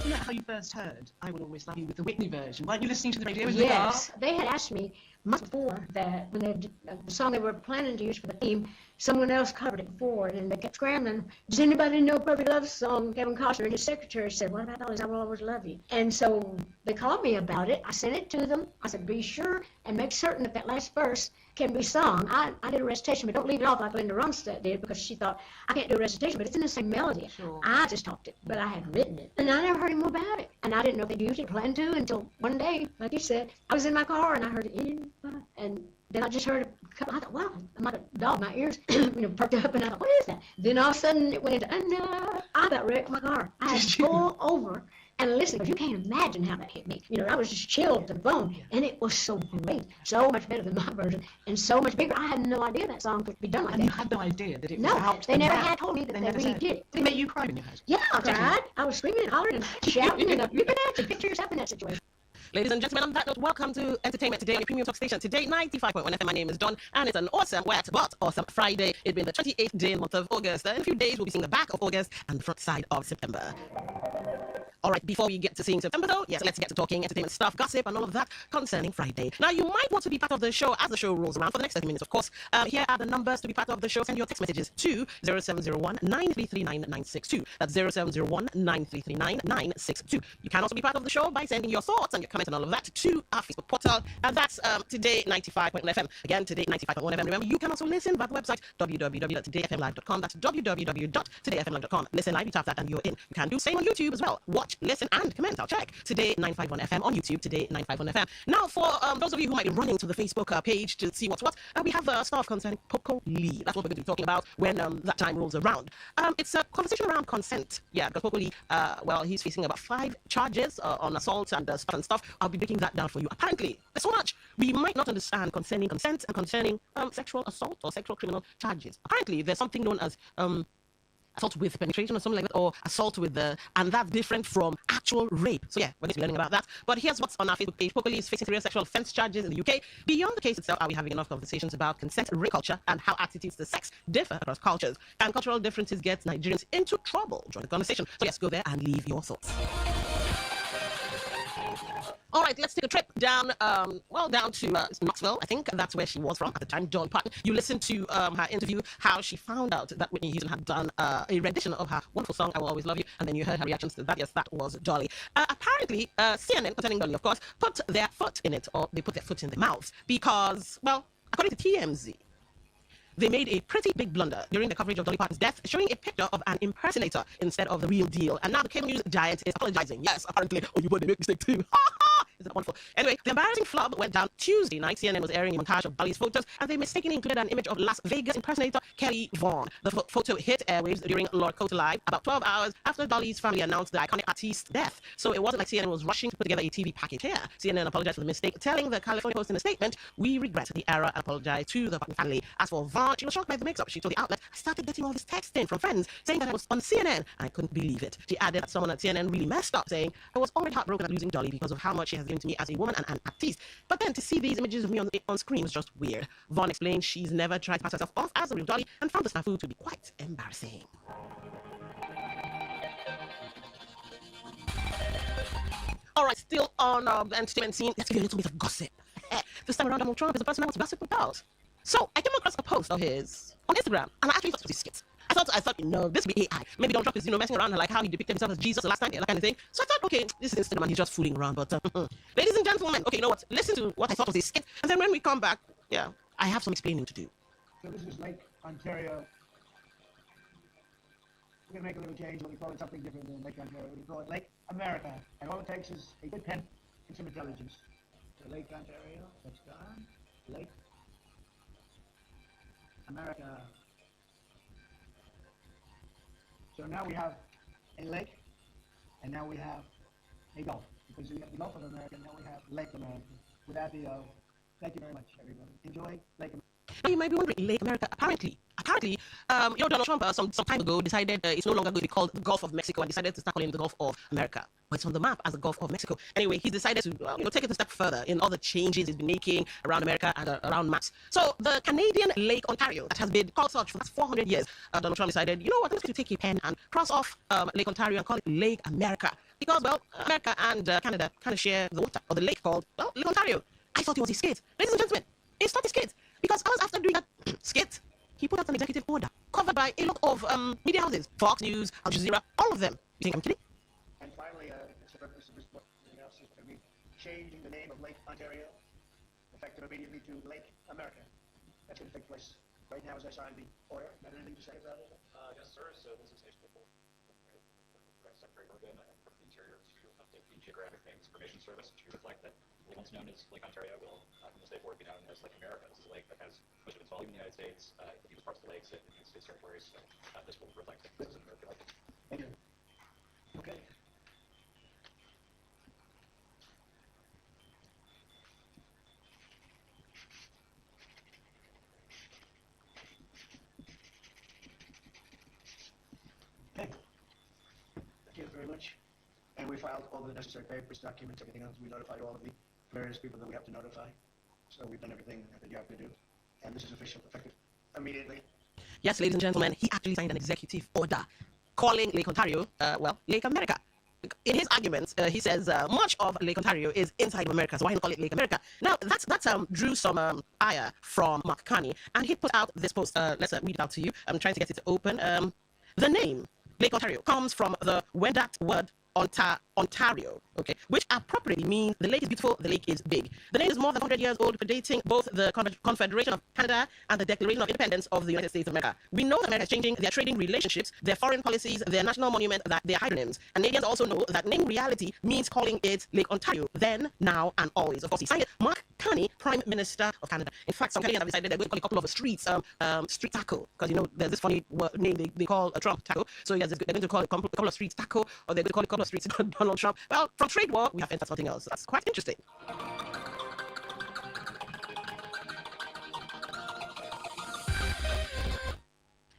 Isn't that how you first heard I Will Always Love You with the Whitney version? Weren't you listening to the radio in Yes, they had asked me months before that when they the song they were planning to use for the theme, someone else covered it before, and they kept scrambling. Does anybody know Perfect Love Song? Kevin Costner and his secretary said, what about Dolly's I Will Always Love You? And so they called me about it. I sent it to them. I said, be sure and make certain that that last verse can be sung. I did a recitation, but don't leave it off like Linda Ronstadt did, because she thought, I can't do a recitation, but it's in the same melody. Sure. I just talked it, but I had written it. And I never heard any more about it. And I didn't know if they'd used it, planned to, until one day, like you said, I was in my car and I heard it, and then I just heard a couple, I thought, wow, I'm like a dog, my ears, perked up, and I thought, what is that? Then all of a sudden it went into, and I got wrecked my car. I had to pull over and listen, because you can't imagine how that hit me. I was just chilled to the bone, and it was so great, so much better than my version, and so much bigger. I had no idea that song could be done like that. And you had no idea that it was No, out. they never had told me that they really did it. They made you cry when you heard it. Yeah, I cried. I was screaming and hollering and shouting, and you can actually picture yourself in that situation. Ladies and gentlemen, on that note, welcome to Entertainment Today on your premium talk station. Today, 95.1 FM. My name is Dawn, and it's an awesome, wet, but awesome Friday. It's been the 28th day in the month of August. In a few days, we'll be seeing the back of August and the front side of September. All right, before we get to seeing September, though, yes, let's get to talking entertainment stuff, gossip, and all of that concerning Friday. Now, you might want to be part of the show as the show rolls around for the next 30 minutes, of course. Here are the numbers to be part of the show. Send your text messages to 0701-9339962. That's 0701-9339962. You can also be part of the show by sending your thoughts and your comments and all of that to our Facebook portal, and that's Today95.1fm. Again, Today95.1fm. Remember, you can also listen via the website www.todayfmlive.com. That's www.todayfmlive.com. Listen live, you tap that and you're in. You can do same on YouTube as well. Watch, listen, and comment. I'll check Today951FM on YouTube, Today951FM. Now, for those of you who might be running to the Facebook page to see what's what, we have stuff concerning Coco Lee. That's what we're going to be talking about when that time rolls around. It's a conversation around consent. Yeah, because Coco Lee, well, he's facing about 5 charges on assault and stuff. I'll be breaking that down for you. Apparently, there's so much we might not understand concerning consent and concerning sexual assault or sexual criminal charges. Apparently, there's something known as assault with penetration or something like that, or assault with and that's different from actual rape. So yeah, we're going to be learning about that. But here's what's on our Facebook page. Coco Lee is facing 3 sexual offense charges in the UK. Beyond the case itself, are we having enough conversations about consent, rape culture, and how attitudes to sex differ across cultures? And cultural differences get Nigerians into trouble? Join the conversation. So yes, go there and leave your thoughts. All right, let's take a trip down, down to Knoxville. I think that's where she was from at the time, Dolly Parton. You listened to her interview, how she found out that Whitney Houston had done a rendition of her wonderful song, I Will Always Love You, and then you heard her reactions to that. Yes, that was Dolly. Apparently, CNN, concerning Dolly, of course, put their foot in it, or they put their foot in their mouths, because, well, according to TMZ, they made a pretty big blunder during the coverage of Dolly Parton's death, showing a picture of an impersonator instead of the real deal. And now the cable news giant is apologizing. Yes, apparently, oh, you they make mistake too. Isn't that wonderful? Anyway, the embarrassing flub went down Tuesday night. CNN was airing a montage of Dolly's photos, and they mistakenly included an image of Las Vegas impersonator Kelly Vaughn. The photo hit airwaves during Lord Cote Live about 12 hours after Dolly's family announced the iconic artist's death. So it wasn't like CNN was rushing to put together a TV package here. CNN apologized for the mistake, telling the California Post in a statement, "We regret the error and apologize to the Parton family." As for Vaughn, she was shocked by the mix-up. She told the outlet, "I started getting all this texting from friends saying that I was on CNN. I couldn't believe it." She added that someone at CNN really messed up, saying, "I was already heartbroken at losing Dolly because of how much she has given to me as a woman and an artist. But then to see these images of me on screen was just weird." Vaughn explained she's never tried to pass herself off as a real Dolly and found the snafu to be quite embarrassing. All right, still on the entertainment scene, let's give you a little bit of gossip. This time around, Donald Trump is the person I want to gossip about. So I came across a post of his on Instagram, and I actually thought it was a skit. I thought, this would be AI. Maybe Donald Trump is, messing around like how he depicted himself as Jesus the last time, that kind of thing. So I thought, okay, this is Instagram and he's just fooling around. But ladies and gentlemen, okay, you know what? Listen to what I thought was a skit, and then when we come back, yeah, I have some explaining to do. So this is Lake Ontario. We're gonna make a little change. We'll call it something different than Lake Ontario. We'll call it Lake America, and all it takes is a good pen and some intelligence. So Lake Ontario, that's gone. Lake America. So now we have a lake, and now we have a gulf. Because we have the Gulf of America, and now we have Lake America. Without the thank you very much, everybody. Enjoy Lake America. Now you might be wondering, Lake America, apparently, Donald Trump some time ago decided it's no longer going to be called the Gulf of Mexico and decided to start calling it the Gulf of America. but it's on the map as the Gulf of Mexico. Anyway, he decided to take it a step further in all the changes he's been making around America and around maps. So the Canadian Lake Ontario, that has been called such for the past 400 years, Donald Trump decided, you know what, I'm just going to take a pen and cross off Lake Ontario and call it Lake America. Because, well, America and Canada kind of share the water, or the lake called, well, Lake Ontario. I thought it was a skit. Ladies and gentlemen, it's not a skit. Because hours after doing that skit, he put out an executive order covered by a lot of media houses, Fox News, Al Jazeera, all of them. You think I'm kidding? And finally, it's the purpose of this book is to be changing the name of Lake Ontario, effective immediately to Lake America. That's going to take place right now as I sign the order. Got anything to say about it? Yes, sir. So this is stage before Secretary Morgan and from the Interior to update the Geographic Information Service to reflect that what's known as Lake Ontario will, from this day forward, be known as Lake America. This is a lake that has most of its volume in the United States. The deepest parts of the lakes in the United States territories. So this will reflect that this is an American lake. Thank you. Okay. Okay. Thank you very much. And we filed all the necessary papers, documents, everything else. We notified all of the various people that we have to notify. So we've done everything that you have to do. And this is official, effective immediately. Yes, ladies and gentlemen, he actually signed an executive order calling Lake Ontario, Lake America. In his arguments, he says much of Lake Ontario is inside of America, so why not call it Lake America? Now, that drew some ire from Mark Carney, and he put out this post. Let's read it out to you. I'm trying to get it to open. The name Lake Ontario comes from the Wendat word Ontario, okay, which appropriately means the lake is beautiful, the lake is big. The name is more than 100 years old, predating both the Confederation of Canada and the Declaration of Independence of the United States of America. We know that America is changing their trading relationships, their foreign policies, their national monument, that their hydronyms. Canadians also know that naming reality means calling it Lake Ontario, then, now, and always. Of course, he signed it, Mark Carney, Prime Minister of Canada. In fact, some Canadians have decided they're going to call a couple of streets Street Taco, because, you know, there's this funny name they call a Trump Taco. So yes, they're going to call a couple of streets Taco, or they're going to call a couple of streets Donald Trump. Well, from trade war, we have entered something else. That's quite interesting.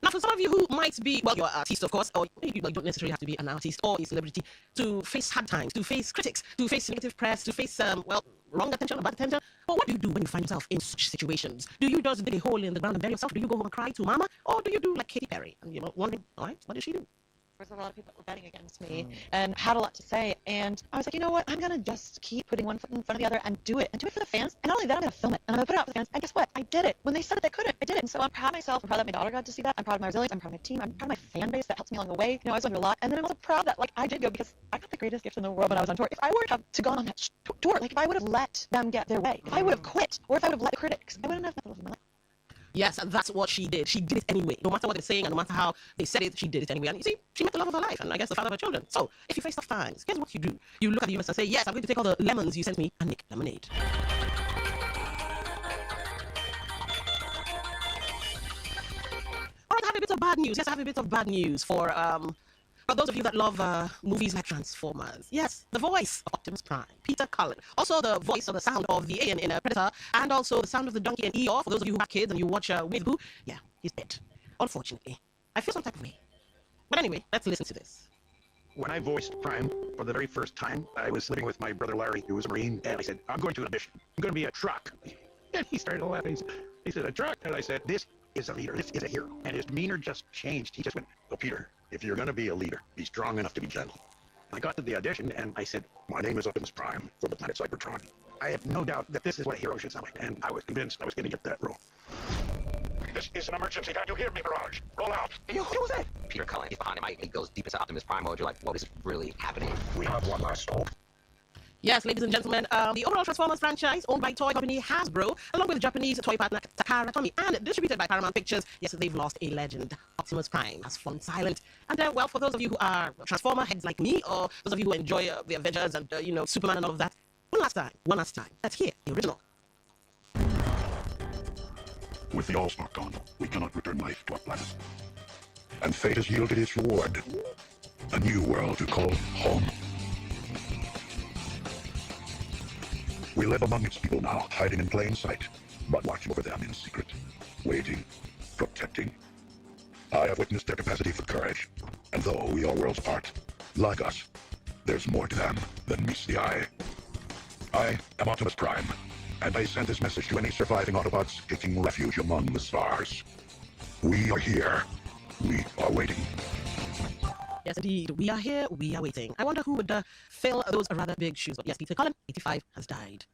Now, for some of you who might be, well, you're an artist, of course, or you don't necessarily have to be an artist or a celebrity to face hard times, to face critics, to face negative press, to face, wrong attention or bad attention. But what do you do when you find yourself in such situations? Do you just dig a hole in the ground and bury yourself? Do you go home and cry to mama? Or do you do like Katy Perry and, wondering, all right, what did she do? There's a lot of people that were betting against me and had a lot to say, and I was like, you know what, I'm gonna just keep putting one foot in front of the other and do it for the fans. And not only that, I'm gonna film it and I'm gonna put it out for the fans. And guess what, I did it. When they said that they couldn't, I did it. And so I'm proud of myself. I'm proud that my daughter got to see that. I'm proud of my resilience. I'm proud of my team. I'm proud of my fan base that helps me along the way. I was going through a lot, and then I'm also proud that I did go, because I got the greatest gift in the world when I was on tour. If I were to have gone on that tour, if I would have let them get their way, if I would have quit, or if I would have let the critics, I wouldn't have nothing in my life. Yes, and that's what she did. She did it anyway. No matter what they're saying and no matter how they said it, she did it anyway. And you see, she met the love of her life and I guess the father of her children. So if you face tough times, guess what you do? You look at the universe and say, yes, I'm going to take all the lemons you sent me and make lemonade. All right, I have a bit of bad news. Yes, I have a bit of bad news for those of you that love movies like Transformers. Yes, the voice of Optimus Prime, Peter Cullen. Also the voice or the sound of the alien in Predator, and also the sound of the donkey in Eeyore. For those of you who have kids and you watch With Boo, yeah, he's dead. Unfortunately. I feel some type of way. But anyway, let's listen to this. When I voiced Prime for the very first time, I was living with my brother Larry, who was a Marine, and I said, I'm going to an audition. I'm going to be a truck. And he started laughing. He said, a truck? And I said, this is a leader. This is a hero. And his demeanor just changed. He just went, oh, Peter, if you're going to be a leader, be strong enough to be gentle. I got to the audition and I said, my name is Optimus Prime from the planet Cybertron. I have no doubt that this is what a hero should sound like, and I was convinced I was going to get that role. This is an emergency. Can you hear me, Mirage? Roll out. Who was that? Peter Cullen. He's behind him. It goes deep into Optimus Prime mode. You're like, what is really happening? We have one last hope. Yes, ladies and gentlemen, the overall Transformers franchise, owned by toy company Hasbro, along with Japanese toy partner Takara Tomy, and distributed by Paramount Pictures, yes, they've lost a legend. Optimus Prime has fallen silent. And, well, for those of you who are Transformer heads like me, or those of you who enjoy the Avengers and, Superman and all of that, one last time, let's hear the original. With the Allspark gone, we cannot return life to our planet. And fate has yielded its reward. A new world to call home. We live among its people now, hiding in plain sight, but watching over them in secret, waiting, protecting. I have witnessed their capacity for courage, and though we are worlds apart, like us, there's more to them than meets the eye. I am Optimus Prime, and I send this message to any surviving Autobots taking refuge among the stars. We are here. We are waiting. Yes, indeed. We are here. We are waiting. I wonder who would fill those rather big shoes. But yes, Peter Cullen, 85, has died.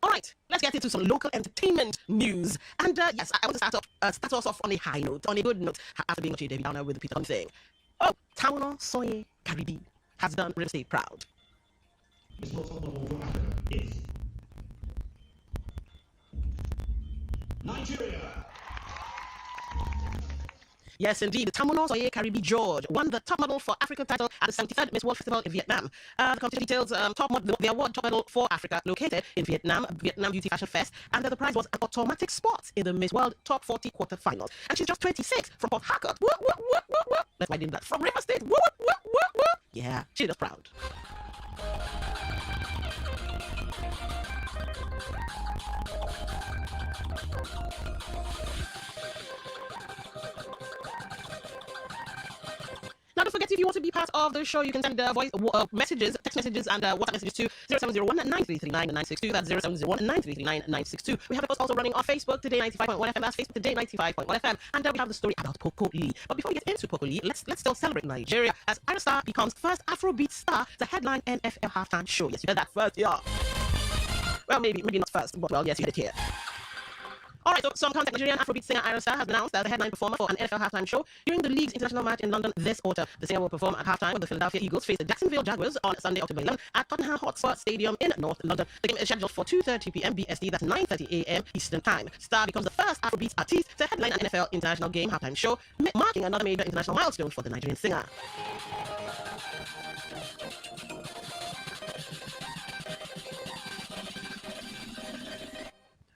All right, let's get into some local entertainment news. And yes, I want to start us off on a high note, on a good note, after being a Debbie Downer with the Peter Cullen thing. Oh, Taono Soye Karibi has done real estate proud. Nigeria. Yes, indeed. Tamono Soye Karibi George won the top model for Africa title at the 73rd Miss World Festival in Vietnam. The competition details the award top model for Africa located in Vietnam Beauty Fashion Fest, and the prize was an automatic spot in the Miss World Top 40 quarterfinals. And she's just 26 from Port Harcourt. That's why I did that. From River State. Yeah, she is proud. Now, don't forget, if you want to be part of the show, you can send voice messages, text messages, and WhatsApp messages to 0701-9339-962. That's 0701-9339-962. We have, of course, also running on Facebook, Today95.1fm. That's Facebook, Today95.1fm. And we have the story about Poco Lee. But before we get into Poco Lee, let's still celebrate Nigeria as Ira Star becomes first Afrobeat star to headline NFL halftime show. Yes, you heard that first, yeah. Well, maybe not first, but well, yes, you heard it here. All right, so some contact Nigerian Afrobeat singer Ira Star has announced that the headline performer for an NFL halftime show during the league's international match in London this autumn. The singer will perform at halftime when the Philadelphia Eagles face the Jacksonville Jaguars on Sunday, October 11 at Tottenham Hotspur Stadium in North London. The game is scheduled for 2:30 p.m. BST, that's 9:30 a.m. Eastern Time. Star becomes the first Afrobeat artist to headline an NFL international game halftime show, marking another major international milestone for the Nigerian singer.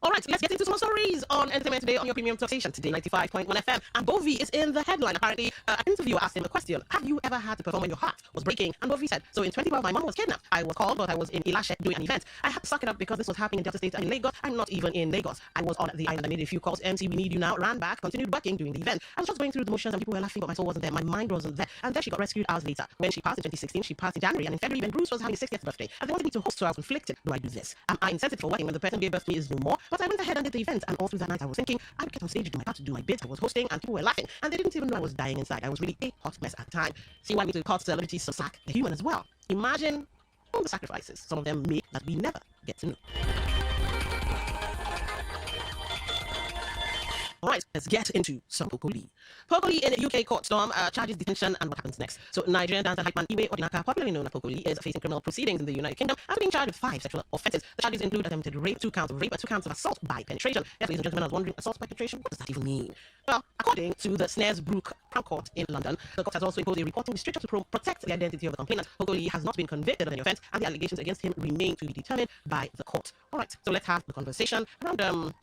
All right, let's get into some stories on entertainment today on your premium talk station, Today 95.1 FM. And Bovi is in the headline. Apparently, an interviewer asked him a question: have you ever had to perform when your heart was breaking? And Bovi said, so in 2012, my mom was kidnapped. I was called, but I was in Ilashe doing an event. I had to suck it up because this was happening in Delta State and in Lagos. I'm not even in Lagos. I was on the island. I made a few calls. MC, we need you now. Ran back, continued working during the event. I was just going through the motions and people were laughing, but my soul wasn't there. My mind wasn't there. And then she got rescued hours later. When she passed in 2016, she passed in January. And in February, when Bruce was having his 60th birthday, and they wanted me to host, so I was conflicted. Do I do this? Am I insensitive for working when the person gave birth to me is no more? But I went ahead and did the event. And all through that night, I was thinking, I would get on stage, do my part to do my bit. I was hosting, and people were laughing, and they didn't even know I was dying inside. I was really a hot mess at the time. See why we need to call celebrities some slack? They're human as well. Imagine all the sacrifices some of them make that we never get to know. All right, let's get into some Poco Lee. Poco Lee in a UK court storm charges detention and what happens next. So Nigerian dancer hype man Iwe Odinaka, popularly known as Poco Lee, is facing criminal proceedings in the United Kingdom after being charged with 5 sexual offences. The charges include attempted rape, 2 counts of rape, and 2 counts of assault by penetration. Yes, ladies and gentlemen, I was wondering, assault by penetration, what does that even mean? Well, according to the Snaresbrook Crown Court in London, the court has also imposed a reporting restriction to protect the identity of the complainant. Poco Lee has not been convicted of any offence, and the allegations against him remain to be determined by the court. All right, so let's have the conversation around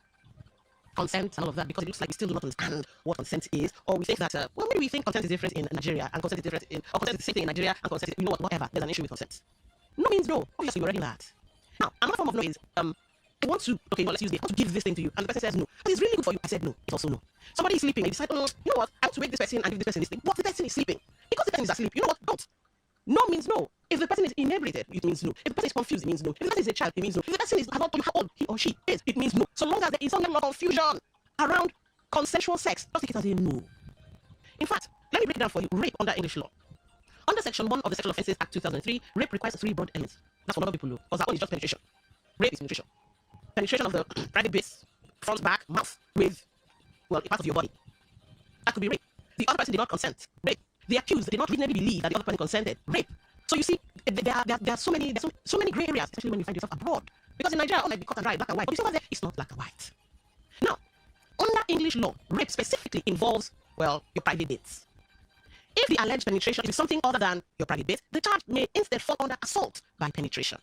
consent and all of that, because it looks like we still do not understand what consent is, or we think that well, maybe we think consent is different in Nigeria and consent is different in, or consent is the same thing in Nigeria and consent is, you know what, whatever, there's an issue with consent. No means no. Obviously we already know that. Now another form of no is I want to, okay, no, let's use this, I want to give this thing to you, and the person says no, but it's really good for you. I said no, it's also no. Somebody is sleeping, they decide, oh, you know what, I want to wake this person and give this person this thing, but the person is sleeping. Because the person is asleep, you know what, don't. No means no. If the person is inebriated, it means no. If the person is confused, it means no. If the person is a child, it means no. If the person is has not told you how old he or she is, it means no. So long as there is some level of confusion around consensual sex, just take it as a no. In fact, let me break it down for you. Rape under English law. Under Section 1 of the Sexual Offences Act 2003, rape requires 3 broad elements. That's what other people know, because that one is just penetration. Rape is penetration. Penetration of the private bits, front, back, mouth, with, well, a part of your body. That could be rape. The other person did not consent. Rape. The accused did not reasonably believe that the other person consented. Rape. So you see, there are so many gray areas, especially when you find yourself abroad. Because in Nigeria, all might be cut and dry, black and white. But you see over there, it's not black and white. Now, under English law, rape specifically involves, well, your private bits. If the alleged penetration is something other than your private bit, the charge may instead fall under assault by penetration.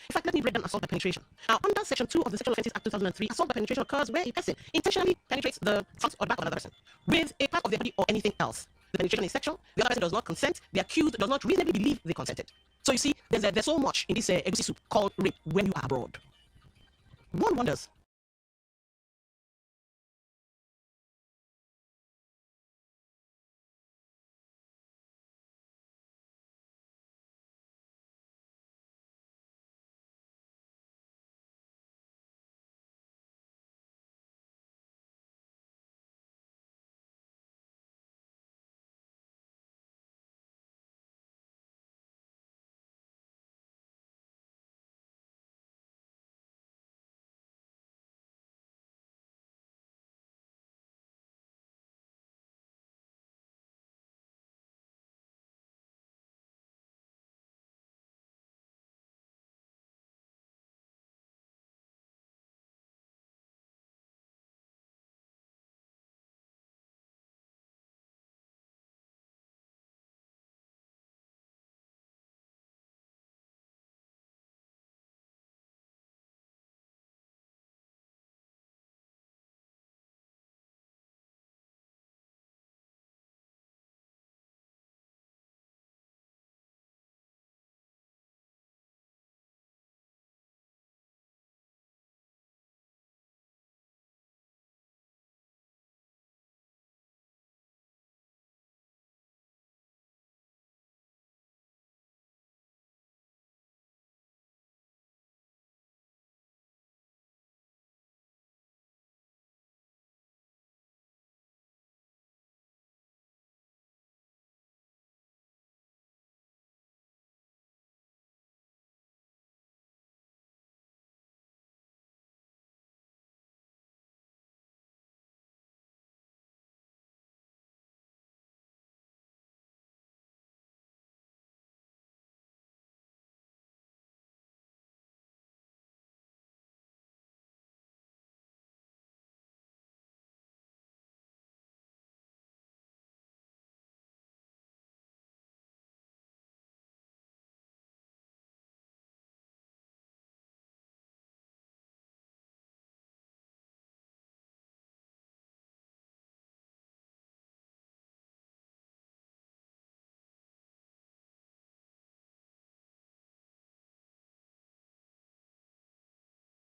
In fact, let me break down assault by penetration. Now, under Section 2 of the Sexual Offences Act 2003, assault by penetration occurs where a person intentionally penetrates the front or back of another person with a part of their body or anything else. The penetration is sexual, the other person does not consent, the accused does not reasonably believe they consented. So you see, there's so much in this egusi soup called rape when you are abroad. One wonders,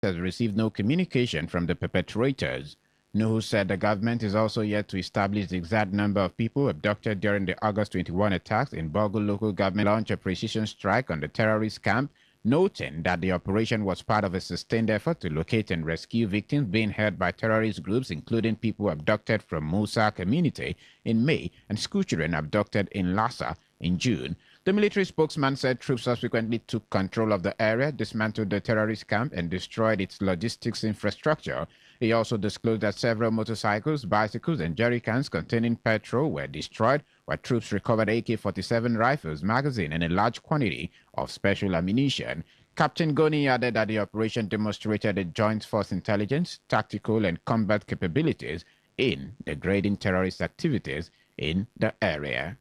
has received no communication from the perpetrators. Nuhu said the government is also yet to establish the exact number of people abducted during the August 21 attacks in Bogu local government launched a precision strike on the terrorist camp, noting that the operation was part of a sustained effort to locate and rescue victims being held by terrorist groups, including people abducted from Musa community in May and schoolchildren abducted in Lhasa in June. The military spokesman said troops subsequently took control of the area, dismantled the terrorist camp, and destroyed its logistics infrastructure. He also disclosed that several motorcycles, bicycles, and jerrycans containing petrol were destroyed, while troops recovered AK-47 rifles, magazine, and a large quantity of special ammunition. Captain Goni added that the operation demonstrated a joint force intelligence, tactical, and combat capabilities in degrading terrorist activities in the area.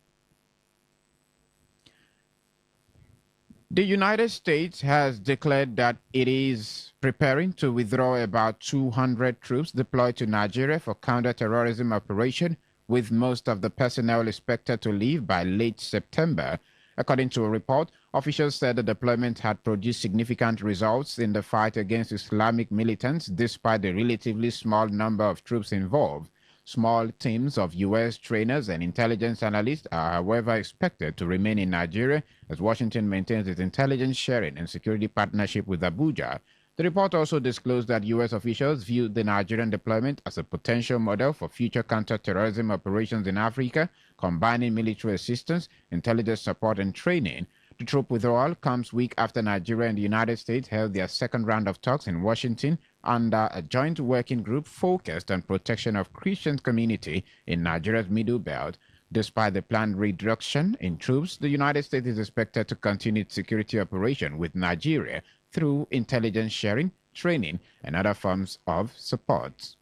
The United States has declared that it is preparing to withdraw about 200 troops deployed to Nigeria for counter-terrorism operation, with most of the personnel expected to leave by late September. According to a report, officials said the deployment had produced significant results in the fight against Islamic militants despite the relatively small number of troops involved. Small teams of U.S. trainers and intelligence analysts are, however, expected to remain in Nigeria as Washington maintains its intelligence sharing and security partnership with Abuja. The report also disclosed that U.S. officials viewed the Nigerian deployment as a potential model for future counter-terrorism operations in Africa, combining military assistance, intelligence support, and training. The troop withdrawal comes week after Nigeria and the United States held their second round of talks in Washington under a joint working group focused on protection of Christian community in Nigeria's Middle Belt. Despite the planned reduction in troops, the United States is expected to continue its security operation with Nigeria through intelligence sharing, training, and other forms of support.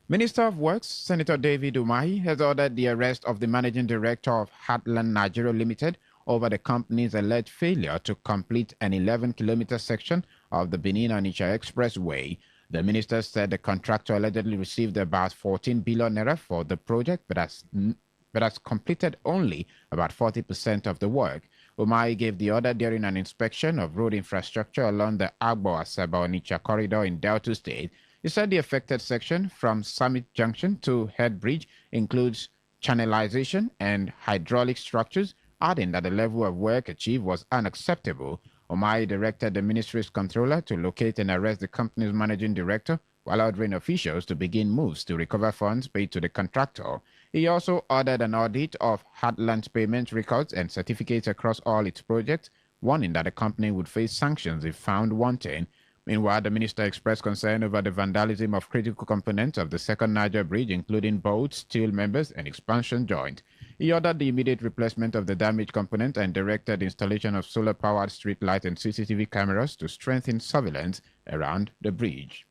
Minister of Works, Senator David Umahi, has ordered the arrest of the managing director of Heartland Nigeria Limited over the company's alleged failure to complete an 11-kilometer section of the Benin-Onitsha Expressway. The minister said the contractor allegedly received about 14 billion naira for the project, but has completed only about 40% of the work. Umahi gave the order during an inspection of road infrastructure along the Agbo-Asaba-Onitsha corridor in Delta State. He said the affected section from Summit Junction to Head Bridge includes channelization and hydraulic structures, adding that the level of work achieved was unacceptable. Umahi directed the ministry's controller to locate and arrest the company's managing director while ordering officials to begin moves to recover funds paid to the contractor. He also ordered an audit of Heartland's payment records and certificates across all its projects, warning that the company would face sanctions if found wanting. Meanwhile, the minister expressed concern over the vandalism of critical components of the second Niger Bridge, including bolts, steel members, and expansion joint. He ordered the immediate replacement of the damaged component and directed installation of solar-powered street light and CCTV cameras to strengthen surveillance around the bridge.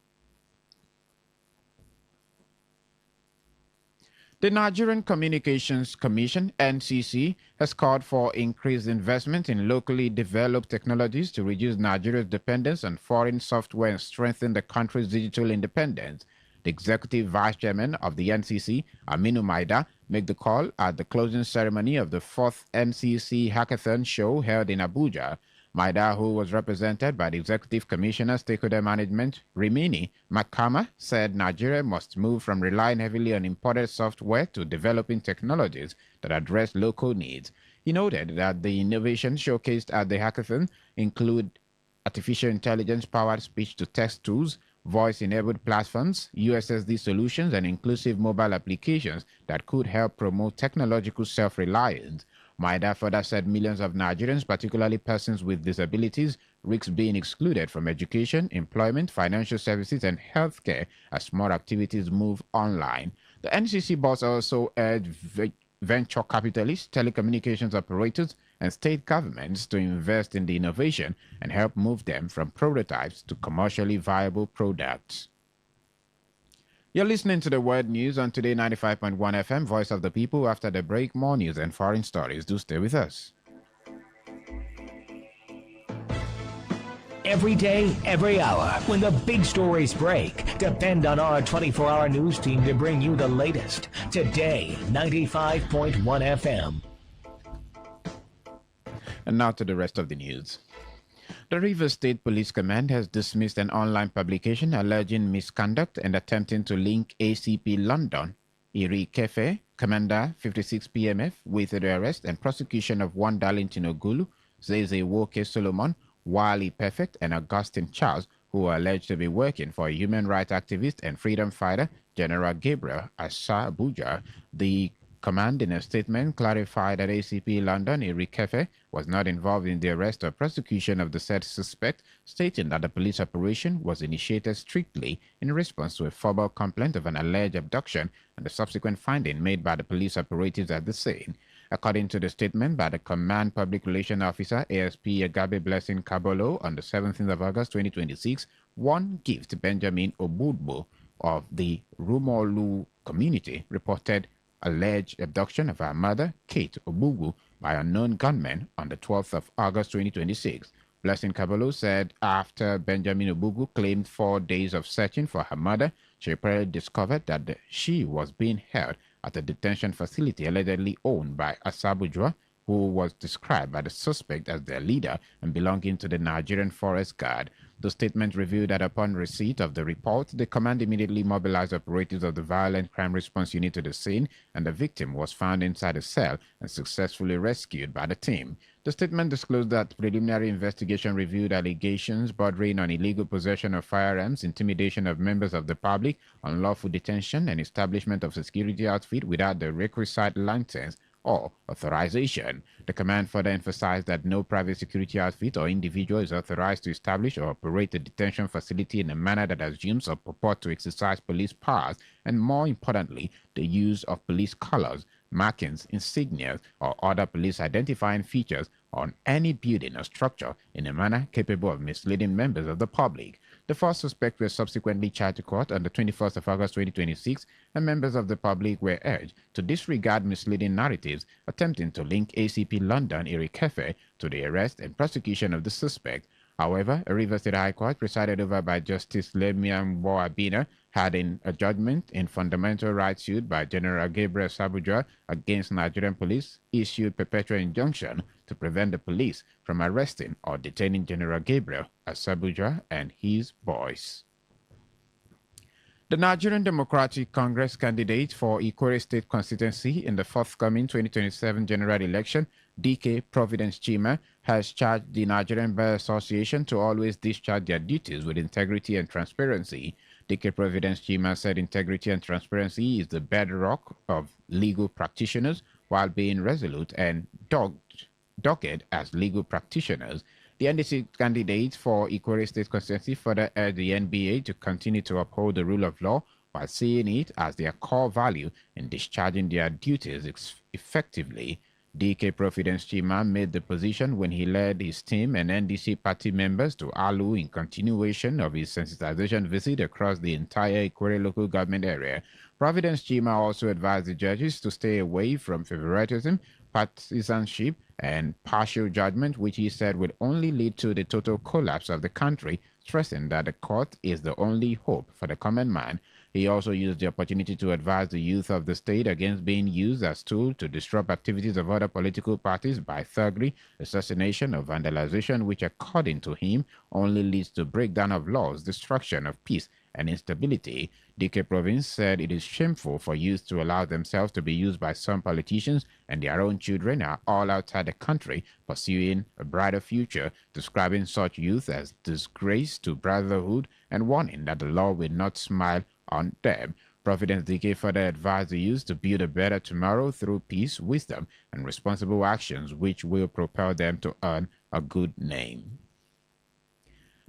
The Nigerian Communications Commission, NCC, has called for increased investment in locally developed technologies to reduce Nigeria's dependence on foreign software and strengthen the country's digital independence. The executive vice chairman of the NCC, Aminu Maida, made the call at the closing ceremony of the 4th NCC Hackathon show held in Abuja. Maida, who was represented by the Executive Commissioner Stakeholder Management, Rimini Makama, said Nigeria must move from relying heavily on imported software to developing technologies that address local needs. He noted that the innovations showcased at the hackathon include artificial intelligence-powered speech-to-text tools, voice-enabled platforms, USSD solutions, and inclusive mobile applications that could help promote technological self-reliance. Maida further said millions of Nigerians, particularly persons with disabilities, risk being excluded from education, employment, financial services, and healthcare as more activities move online. The NCC boss also urged venture capitalists, telecommunications operators, and state governments to invest in the innovation and help move them from prototypes to commercially viable products. You're listening to the Word News on Today 95.1 FM, Voice of the People. After the break, more news and foreign stories. Do stay with us. Every day, every hour, when the big stories break, depend on our 24-hour news team to bring you the latest. Today 95.1 FM. And now to the rest of the news. The Rivers State Police Command has dismissed an online publication alleging misconduct and attempting to link ACP London, Iri Kefe, Commander 56 PMF, with the arrest and prosecution of one Darlington Ogulu, Zeze Woke Solomon, Wally Perfect, and Augustine Charles, who are alleged to be working for a human rights activist and freedom fighter, General Gabriel Asa Abuja. The command in a statement clarified that ACP London Irikefe was not involved in the arrest or prosecution of the said suspect, stating that the police operation was initiated strictly in response to a formal complaint of an alleged abduction and the subsequent finding made by the police operatives at the scene. According to the statement by the Command Public Relations Officer, ASP Agabe Blessing Kabolo, on the 17th of August 2026, one Gift Benjamin Obudbo of the Rumolu community reported alleged abduction of her mother, Kate Obugu, by unknown gunmen on the 12th of August 2026. Blessing Kabalo said after Benjamin Obugu claimed 4 days of searching for her mother, she reportedly discovered that she was being held at a detention facility allegedly owned by Asabujwa, who was described by the suspect as their leader and belonging to the Nigerian Forest Guard. The statement revealed that upon receipt of the report, the command immediately mobilized operatives of the Violent Crime Response Unit to the scene, and the victim was found inside a cell and successfully rescued by the team. The statement disclosed that preliminary investigation reviewed allegations bordering on illegal possession of firearms, intimidation of members of the public, unlawful detention, and establishment of a security outfit without the requisite license or authorization. The command further emphasized that no private security outfit or individual is authorized to establish or operate a detention facility in a manner that assumes or purport to exercise police powers, and more importantly, the use of police colors, markings, insignias, or other police identifying features on any building or structure in a manner capable of misleading members of the public. The four suspects were subsequently charged to court on the 21st of August 2026, and members of the public were urged to disregard misleading narratives attempting to link ACP London Irikefe to the arrest and prosecution of the suspect. However, a Rivers State High Court, presided over by Justice Lemiam Boabina, had in a judgment in fundamental rights suit by General Gabriel Sabujwa against Nigerian police, issued perpetual injunction to prevent the police from arresting or detaining General Gabriel Sabujwa and his boys. The Nigerian Democratic Congress candidate for Ikore State constituency in the forthcoming 2027 general election, DK Providence Chima, has charged the Nigerian Bar Association to always discharge their duties with integrity and transparency. DK Providence Chima said integrity and transparency is the bedrock of legal practitioners while being resolute and dogged as legal practitioners. The NDC candidate for Ikore State constituency further urged the NBA to continue to uphold the rule of law while seeing it as their core value in discharging their duties effectively. DK Providence Chima made the position when he led his team and NDC party members to Alu in continuation of his sensitization visit across the entire Ikore local government area. Providence Chima also advised the judges to stay away from favoritism, partisanship, and partial judgment, which he said would only lead to the total collapse of the country, stressing that the court is the only hope for the common man. He also used the opportunity to advise the youth of the state against being used as tool to disrupt activities of other political parties by thuggery, assassination, or vandalization, which according to him only leads to breakdown of laws, destruction of peace, and instability. DK Province said it is shameful for youth to allow themselves to be used by some politicians, and their own children are all outside the country pursuing a brighter future, describing such youth as disgrace to brotherhood and warning that the law will not smile on them. Providence DK further advised the youth to build a better tomorrow through peace, wisdom, and responsible actions which will propel them to earn a good name.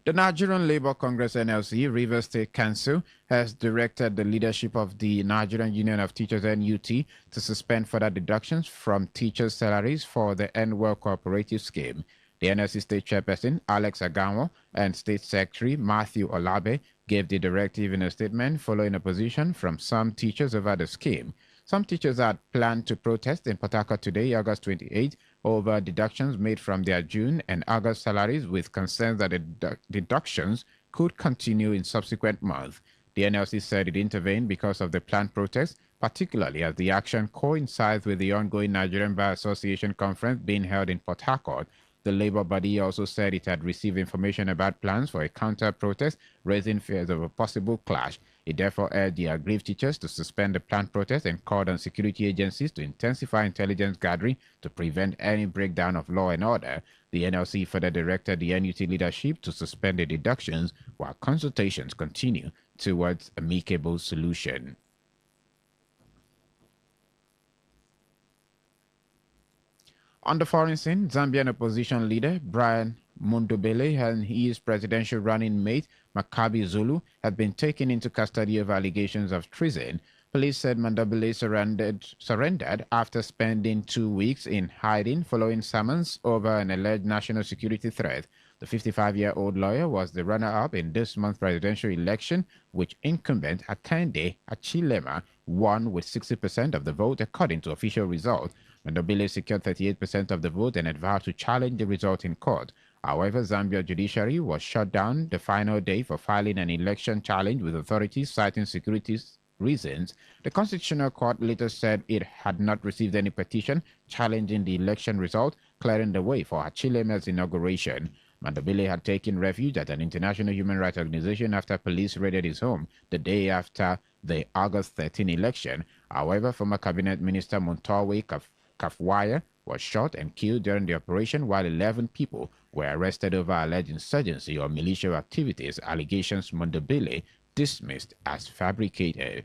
The Nigerian Labour Congress NLC Rivers State Council has directed the leadership of the Nigerian Union of Teachers NUT to suspend further deductions from teachers' salaries for the NWEL cooperative scheme. The NLC State Chairperson Alex Aganwo and State Secretary Matthew Olabe gave the directive in a statement following opposition from some teachers over the scheme. Some teachers had planned to protest in Port Harcourt today, August 28, over deductions made from their June and August salaries, with concerns that the deductions could continue in subsequent months. The NLC said it intervened because of the planned protests, particularly as the action coincides with the ongoing Nigerian Bar Association conference being held in Port Harcourt. The labor body also said it had received information about plans for a counter-protest, raising fears of a possible clash. It therefore urged the aggrieved teachers to suspend the planned protest and called on security agencies to intensify intelligence gathering to prevent any breakdown of law and order. The NLC further directed the NUT leadership to suspend the deductions while consultations continue towards amicable solution. On the foreign scene, Zambian opposition leader Brian Mundubele and his presidential running mate Makabi Zulu have been taken into custody over allegations of treason. Police said Mundubele surrendered after spending 2 weeks in hiding following summons over an alleged national security threat. The 55-year-old lawyer was the runner-up in this month's presidential election, which incumbent Akande Achilema won with 60% of the vote, according to official results. Mundubele secured 38% of the vote and had vowed to challenge the result in court. However, Zambia judiciary was shut down the final day for filing an election challenge with authorities citing security reasons. The Constitutional Court later said it had not received any petition challenging the election result, clearing the way for Achilema's inauguration. Mundubele had taken refuge at an international human rights organization after police raided his home the day after the August 13 election. However, former cabinet minister Montawe Kafwaya was shot and killed during the operation, while 11 people were arrested over alleged insurgency or militia activities, allegations Mundubele dismissed as fabricated.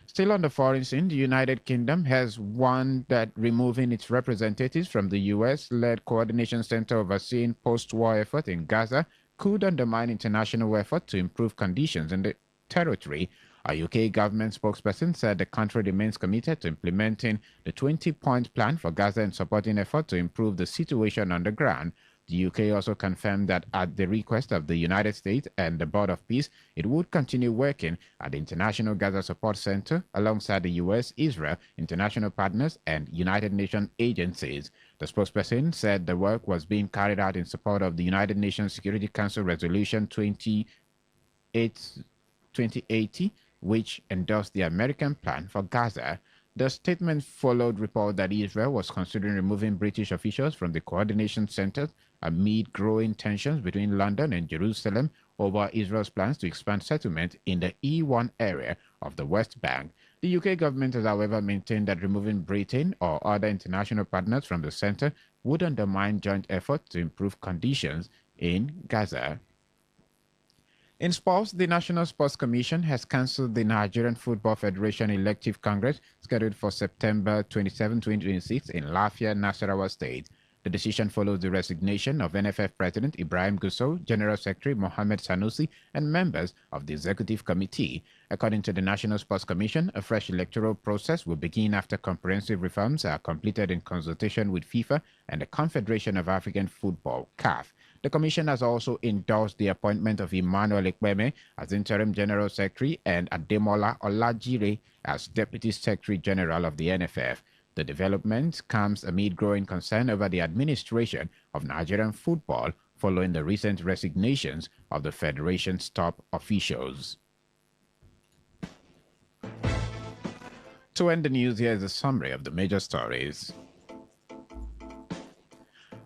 Still on the foreign scene, the United Kingdom has warned that removing its representatives from the U.S.-led coordination center overseeing post-war effort in Gaza could undermine international effort to improve conditions in the territory. A UK government spokesperson said the country remains committed to implementing the 20-point plan for Gaza and supporting efforts to improve the situation on the ground. The UK also confirmed that at the request of the United States and the Board of Peace, it would continue working at the International Gaza Support Center alongside the US, Israel, international partners, and United Nations agencies. The spokesperson said the work was being carried out in support of the United Nations Security Council Resolution 2080, which endorsed the American plan for Gaza. The statement followed reports that Israel was considering removing British officials from the coordination center amid growing tensions between London and Jerusalem over Israel's plans to expand settlement in the E1 area of the West Bank. The UK government has, however, maintained that removing Britain or other international partners from the center would undermine joint efforts to improve conditions in Gaza. In sports, the National Sports Commission has cancelled the Nigerian Football Federation elective congress scheduled for September 27, 2026 in Lafia, Nasarawa State. The decision follows the resignation of NFF President Ibrahim Gusso, General Secretary Mohammed Sanusi, and members of the Executive Committee. According to the National Sports Commission, a fresh electoral process will begin after comprehensive reforms are completed in consultation with FIFA and the Confederation of African Football, CAF. The Commission has also endorsed the appointment of Emmanuel Ekpeme as Interim General Secretary and Ademola Olajire as Deputy Secretary General of the NFF. The development comes amid growing concern over the administration of Nigerian football following the recent resignations of the Federation's top officials. To end the news, here is a summary of the major stories.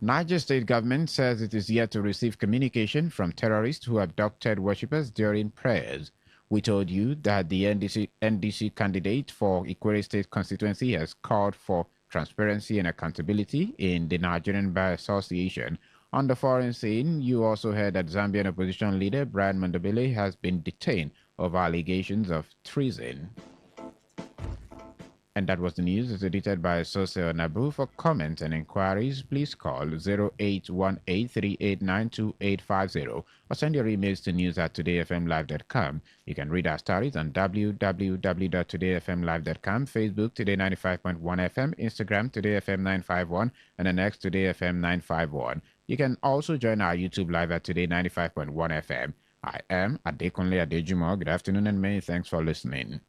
Niger State government says it is yet to receive communication from terrorists who abducted worshippers during prayers. We told you that the NDC candidate for Ikwere State constituency has called for transparency and accountability in the Nigerian Bar Association. On the foreign scene, you also heard that Zambian opposition leader Brian Mundubele has been detained over allegations of treason. And that was the news. It's edited by Sose Nabu. For comments and inquiries, please call 0818-389-2850 or send your emails to news@todayfmlive.com. You can read our stories on www.todayfmlive.com, Facebook Today95.1fm, Instagram TodayFM951, and the next TodayFM951. You can also join our YouTube live at Today95.1fm. I am Adekunle Adejumo. Good afternoon and many thanks for listening.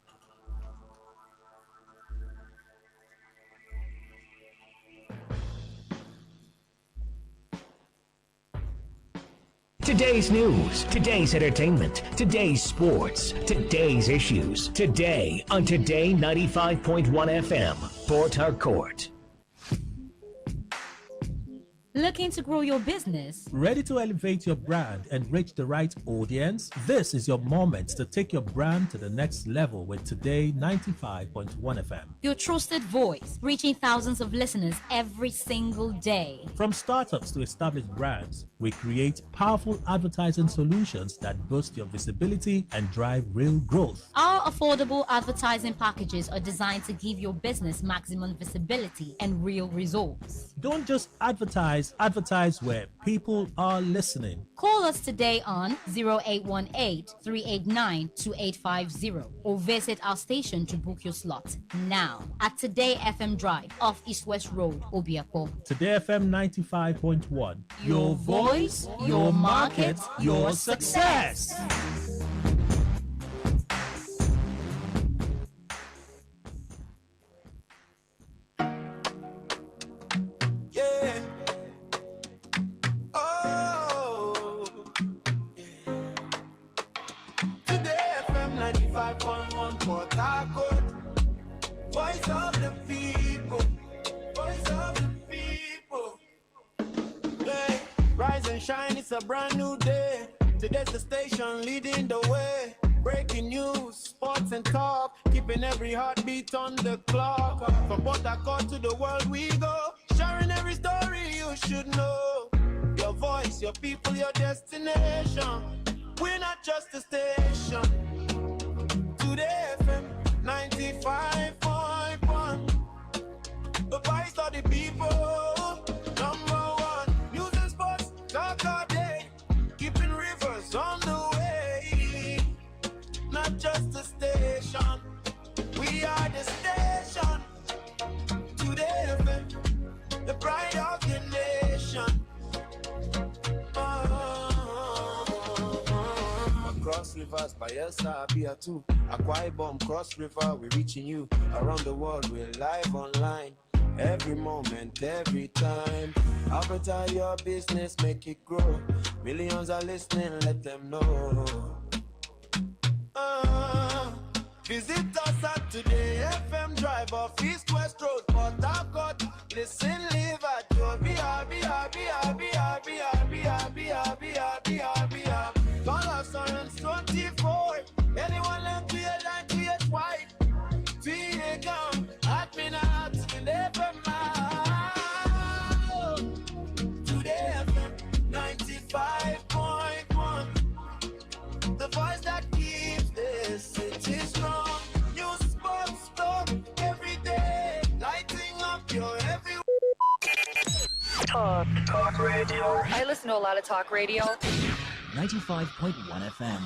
Today's news, today's entertainment, today's sports, today's issues. Today on Today 95.1 FM, Port Harcourt. Looking to grow your business? Ready to elevate your brand and reach the right audience? This is your moment to take your brand to the next level with Today 95.1 FM. Your trusted voice, reaching thousands of listeners every single day. From startups to established brands, we create powerful advertising solutions that boost your visibility and drive real growth. Our affordable advertising packages are designed to give your business maximum visibility and real results. Don't just advertise where people are listening. Call us today on 0818-389-2850 or visit our station to book your slot now at Today FM Drive off East West Road, Obiako. Today FM 95.1. Your voice, your market, your success. Voice of the people, voice of the people. Hey, rise and shine, it's a brand new day. Today's the station leading the way. Breaking news, sports and talk, keeping every heartbeat on the clock. From Port Harcourt to the world we go, sharing every story you should know. Your voice, your people, your destination. We're not just a station. Today FM 95.1, the voice of the people, number one. News and sports, talk all day, keeping rivers on the way. Not just a station, we are the station. Today FM, the pride of the nation. Cross rivers, Bayelsa, Pt2, Akwa Ibom, Cross River, we're reaching you around the world. We're live online, every moment, every time. Advertise your business, make it grow. Millions are listening, let them know. Visit us at Today FM Drive off East West Road, Port Harcourt. Listen, live at your Call us on 24. Anyone left to your line to your wife. Tweet it come, admin out, never mind. Today FM 95.1. The voice that keeps this city strong. News, sports, talk every day. Lighting up your every Talk radio. I listen to a lot of talk radio. 95.1 FM.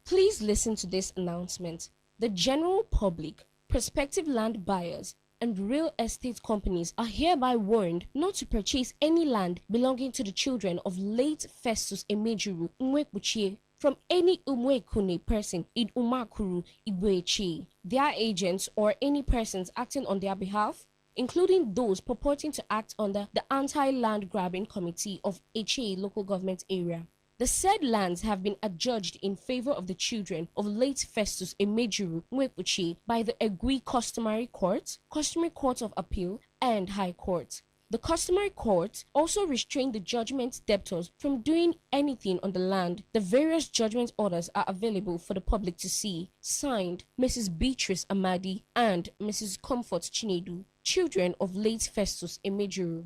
Please listen to this announcement. The general public, prospective land buyers, and real estate companies are hereby warned not to purchase any land belonging to the children of late Festus Emejuru Nwekuchie from any Umwekune person in Umakuru Igwechi, their agents, or any persons acting on their behalf, including those purporting to act under the Anti-Land Grabbing Committee of Eche local government area. The said lands have been adjudged in favor of the children of late Festus Emejuru Nwekuchie by the Egui Customary Court, Customary Court of Appeal, and High Court. The Customary Court also restrained the judgment debtors from doing anything on the land. The various judgment orders are available for the public to see. Signed, Mrs. Beatrice Amadi and Mrs. Comfort Chinedu, children of late Festus Emejuru.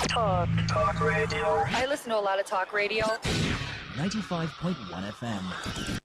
Talk radio. I listen to a lot of talk radio. 95.1 FM.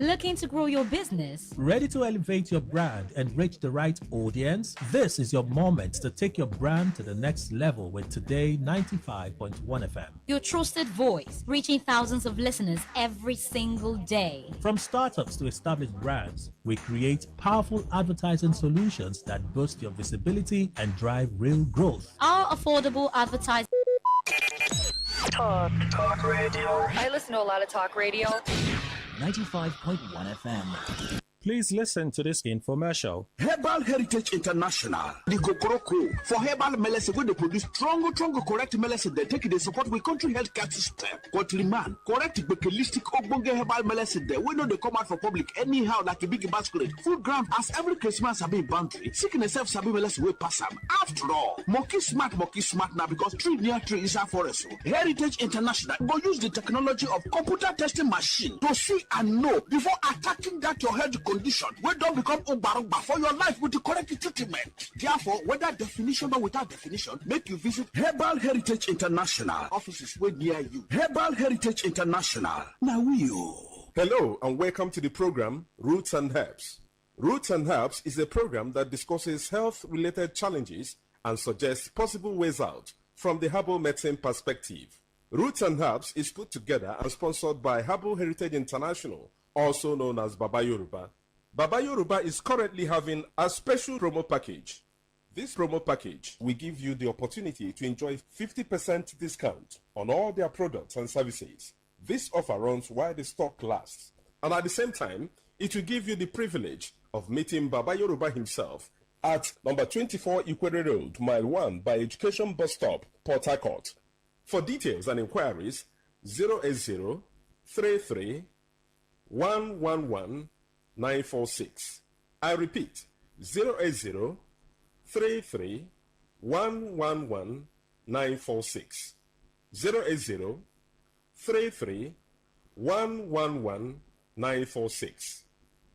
Looking to grow your business? Ready to elevate your brand and reach the right audience? This is your moment to take your brand to the next level with Today 95.1 FM. Your trusted voice, reaching thousands of listeners every single day. From startups to established brands, we create powerful advertising solutions that boost your visibility and drive real growth. Our affordable advertising. Talk radio. I listen to a lot of talk radio. 95.1 FM. Please listen to this infomercial. Herbal Heritage International, the Kokoroko for herbal medicine wey dey produce strong, correct medicine. They take it, they support with country healthcare system. Quatliman, correct bekelistic ogbonge herbal medicine. They we know they come out for public anyhow like a big basket. Food ground as every Christmas sabi boundary. Sickness self sabi medicine wey pass am. After all, monkey smart now because tree near tree is a forest. Heritage International go use the technology of computer testing machine to see and know before attacking that your health condition wey don become ogbarogba for your life with the correct treatment. Therefore, whether definition or without definition, make you visit Herbal Heritage International offices wey near you. Herbal Heritage International. Now we Hello and welcome to the program Roots and Herbs. Roots and Herbs is a program that discusses health-related challenges and suggests possible ways out from the herbal medicine perspective. Roots and Herbs is put together and sponsored by Herbal Heritage International, also known as Baba Yoruba. Baba Yoruba is currently having a special promo package. This promo package will give you the opportunity to enjoy 50% discount on all their products and services. This offer runs while the stock lasts, and at the same time, it will give you the privilege of meeting Baba Yoruba himself at number 24 Ikwere Road, Mile 1 by Education Bus Stop, Port Harcourt. For details and inquiries, 080 33 111 946. I repeat, 080 33 111 946. 080 33 111 946.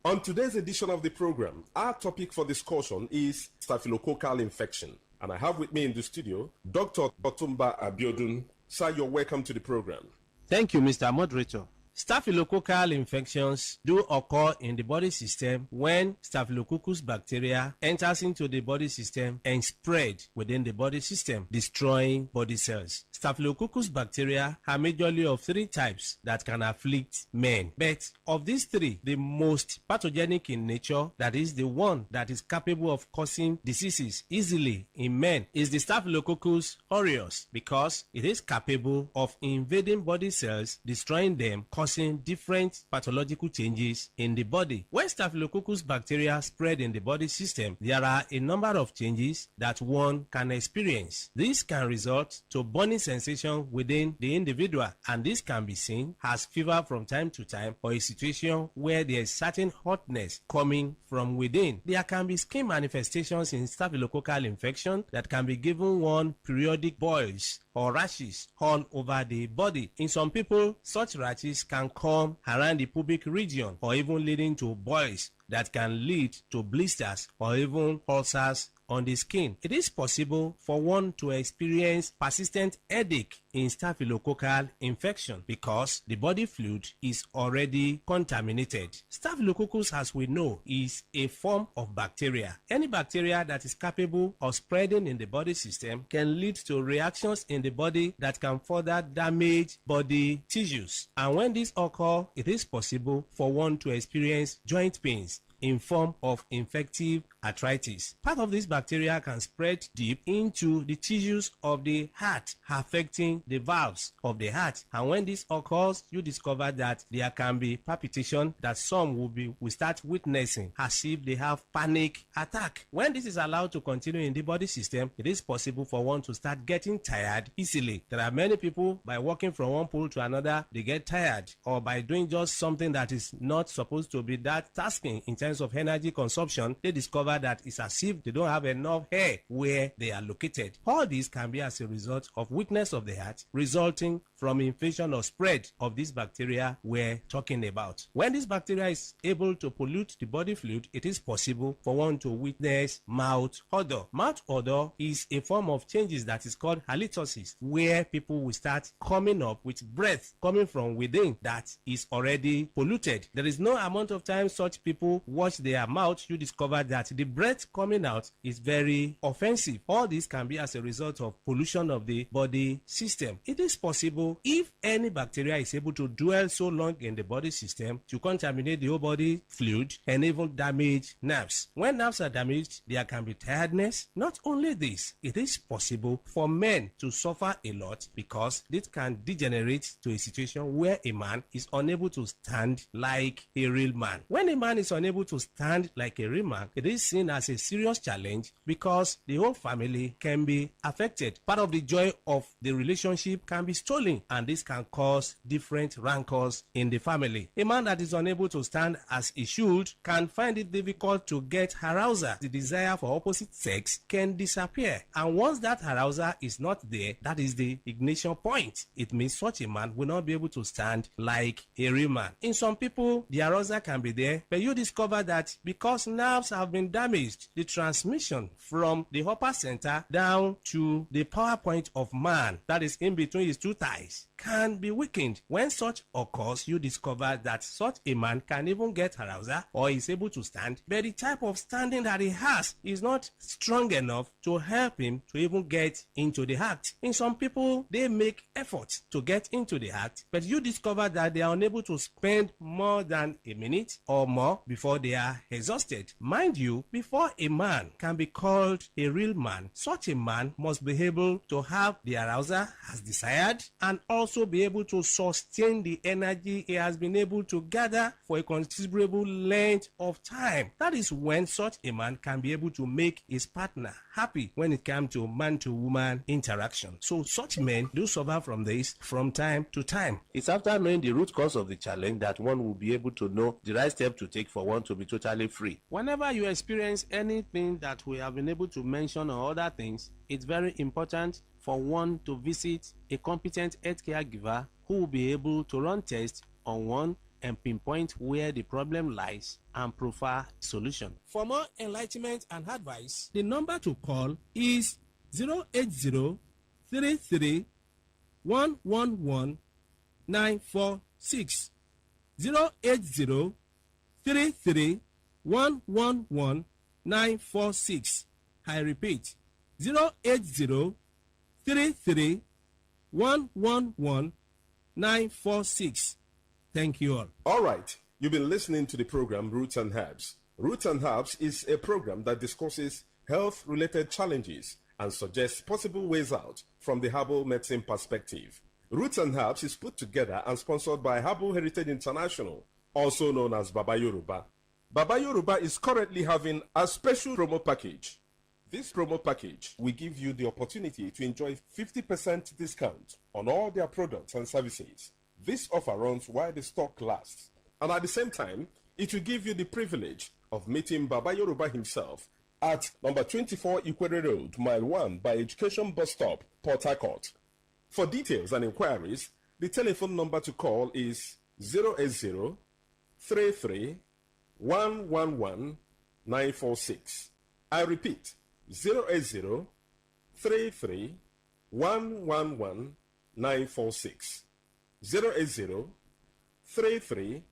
On today's edition of the program, our topic for discussion is staphylococcal infection. And I have with me in the studio Dr. Otumba Abiodun. Sir, you're welcome to the program. Thank you, Mr. Moderator. Staphylococcal infections do occur in the body system when Staphylococcus bacteria enters into the body system and spread within the body system, destroying body cells. Staphylococcus bacteria are majorly of three types that can afflict men. But of these three, the most pathogenic in nature, that is the one that is capable of causing diseases easily in men, is the Staphylococcus aureus, because it is capable of invading body cells, destroying them, causing different pathological changes in the body. When Staphylococcus bacteria spread in the body system, there are a number of changes that one can experience. This can result to burning sensation within the individual, and this can be seen as fever from time to time, or a situation where there is certain hotness coming from within. There can be skin manifestations in staphylococcal infection that can be given one periodic boils or rashes all over the body. In some people, such rashes can come around the pubic region, or even leading to boils that can lead to blisters or even ulcers on the skin. It is possible for one to experience persistent headache in staphylococcal infection because the body fluid is already contaminated. Staphylococcus, as we know, is a form of bacteria. Any bacteria that is capable of spreading in the body system can lead to reactions in the body that can further damage body tissues. And when this occurs, it is possible for one to experience joint pains in form of infective arthritis. Part of this bacteria can spread deep into the tissues of the heart, affecting the valves of the heart. And when this occurs, you discover that there can be palpitation that some will start witnessing as if they have panic attack. When this is allowed to continue in the body system, it is possible for one to start getting tired easily. There are many people, by walking from one pole to another, they get tired, or by doing just something that is not supposed to be that tasking in terms of energy consumption, they discover that it's as if they don't have enough hair where they are located. All this can be as a result of weakness of the heart resulting from infection or spread of this bacteria we're talking about. When this bacteria is able to pollute the body fluid, it is possible for one to witness mouth odor. Mouth odor is a form of changes that is called halitosis, where people will start coming up with breath coming from within that is already polluted. There is no amount of time such people wash their mouth, you discover that the breath coming out is very offensive. All this can be as a result of pollution of the body system. It is possible if any bacteria is able to dwell so long in the body system to contaminate the whole body fluid and even damage nerves. When nerves are damaged, there can be tiredness. Not only this, it is possible for men to suffer a lot because this can degenerate to a situation where a man is unable to stand like a real man. When a man is unable to stand like a real man, it is seen as a serious challenge because the whole family can be affected. Part of the joy of the relationship can be stolen, and this can cause different rancors in the family. A man that is unable to stand as he should can find it difficult to get arousal. The desire for opposite sex can disappear, and once that arousal is not there, that is the ignition point. It means such a man will not be able to stand like a real man. In some people, the arousal can be there, but you discover that because nerves have been damaged, the transmission from the upper center down to the power point of man, that is in between his two thighs, can be weakened. When such occurs, you discover that such a man can even get arousal or is able to stand, but the type of standing that he has is not strong enough to help him to even get into the act. In some people, they make efforts to get into the act, but you discover that they are unable to spend more than a minute or more before they are exhausted. Mind you, before a man can be called a real man, such a man must be able to have the arousal as desired and also be able to sustain the energy he has been able to gather for a considerable length of time. That is when such a man can be able to make his partner happy when it comes to man-to-woman interaction. So such men do suffer from this from time to time. It's after knowing the root cause of the challenge that one will be able to know the right step to take for one to be totally free. Whenever you experience anything that we have been able to mention or other things, it's very important for one to visit a competent healthcare giver who will be able to run tests on one and pinpoint where the problem lies and provide solution. For more enlightenment and advice, the number to call is 080 33 111 946. 080 33 111 946. I repeat, 080 33 111 946. Thank you all. All right. You've been listening to the program Roots and Herbs. Roots and Herbs is a program that discusses health-related challenges and suggests possible ways out from the herbal medicine perspective. Roots and Herbs is put together and sponsored by Herbal Heritage International, also known as Baba Yoruba. Baba Yoruba is currently having a special promo package. This promo package will give you the opportunity to enjoy 50% discount on all their products and services. This offer runs while the stock lasts, and at the same time, it will give you the privilege of meeting Baba Yoruba himself at number 24 Ikwere Road, Mile 1 by Education Bus Stop, Port Harcourt. For details and inquiries, the telephone number to call is 080 33 111 946. I repeat, 080 33 111 946. 080 33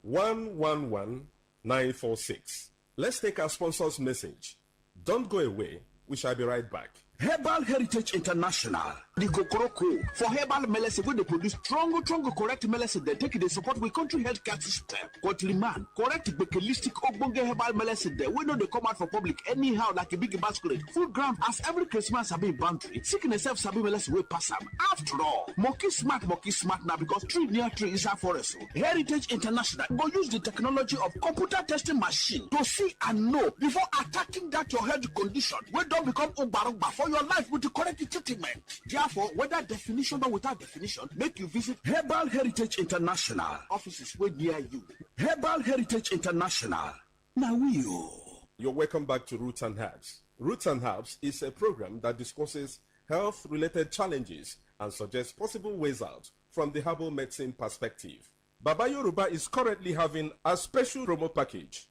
111 946. Let's take our sponsor's message. Don't go away. We shall be right back. Herbal Heritage International, the Kokoroko, for herbal medicine, where they produce strong, correct medicine, they take it, they support with country healthcare system. Quatliman, correct, bekelistic, ogbonge herbal medicine, they we know they come out for public anyhow, like a big basket, full ground, as every Christmas have been boundary. Sickness self sabi medicine will pass them. After all, monkey smart now, because tree near tree is a forest. Heritage International go use the technology of computer testing machine to see and know before attacking that your health condition, where don't become umbarumba for your life with the correct treatment. Therefore, whether definition or without definition, make you visit Herbal Heritage International. Offices way near you. Herbal Heritage International. Now You're welcome back to Roots and Herbs. Roots and Herbs is a program that discusses health-related challenges and suggests possible ways out from the herbal medicine perspective. Baba Yoruba is currently having a special promo package.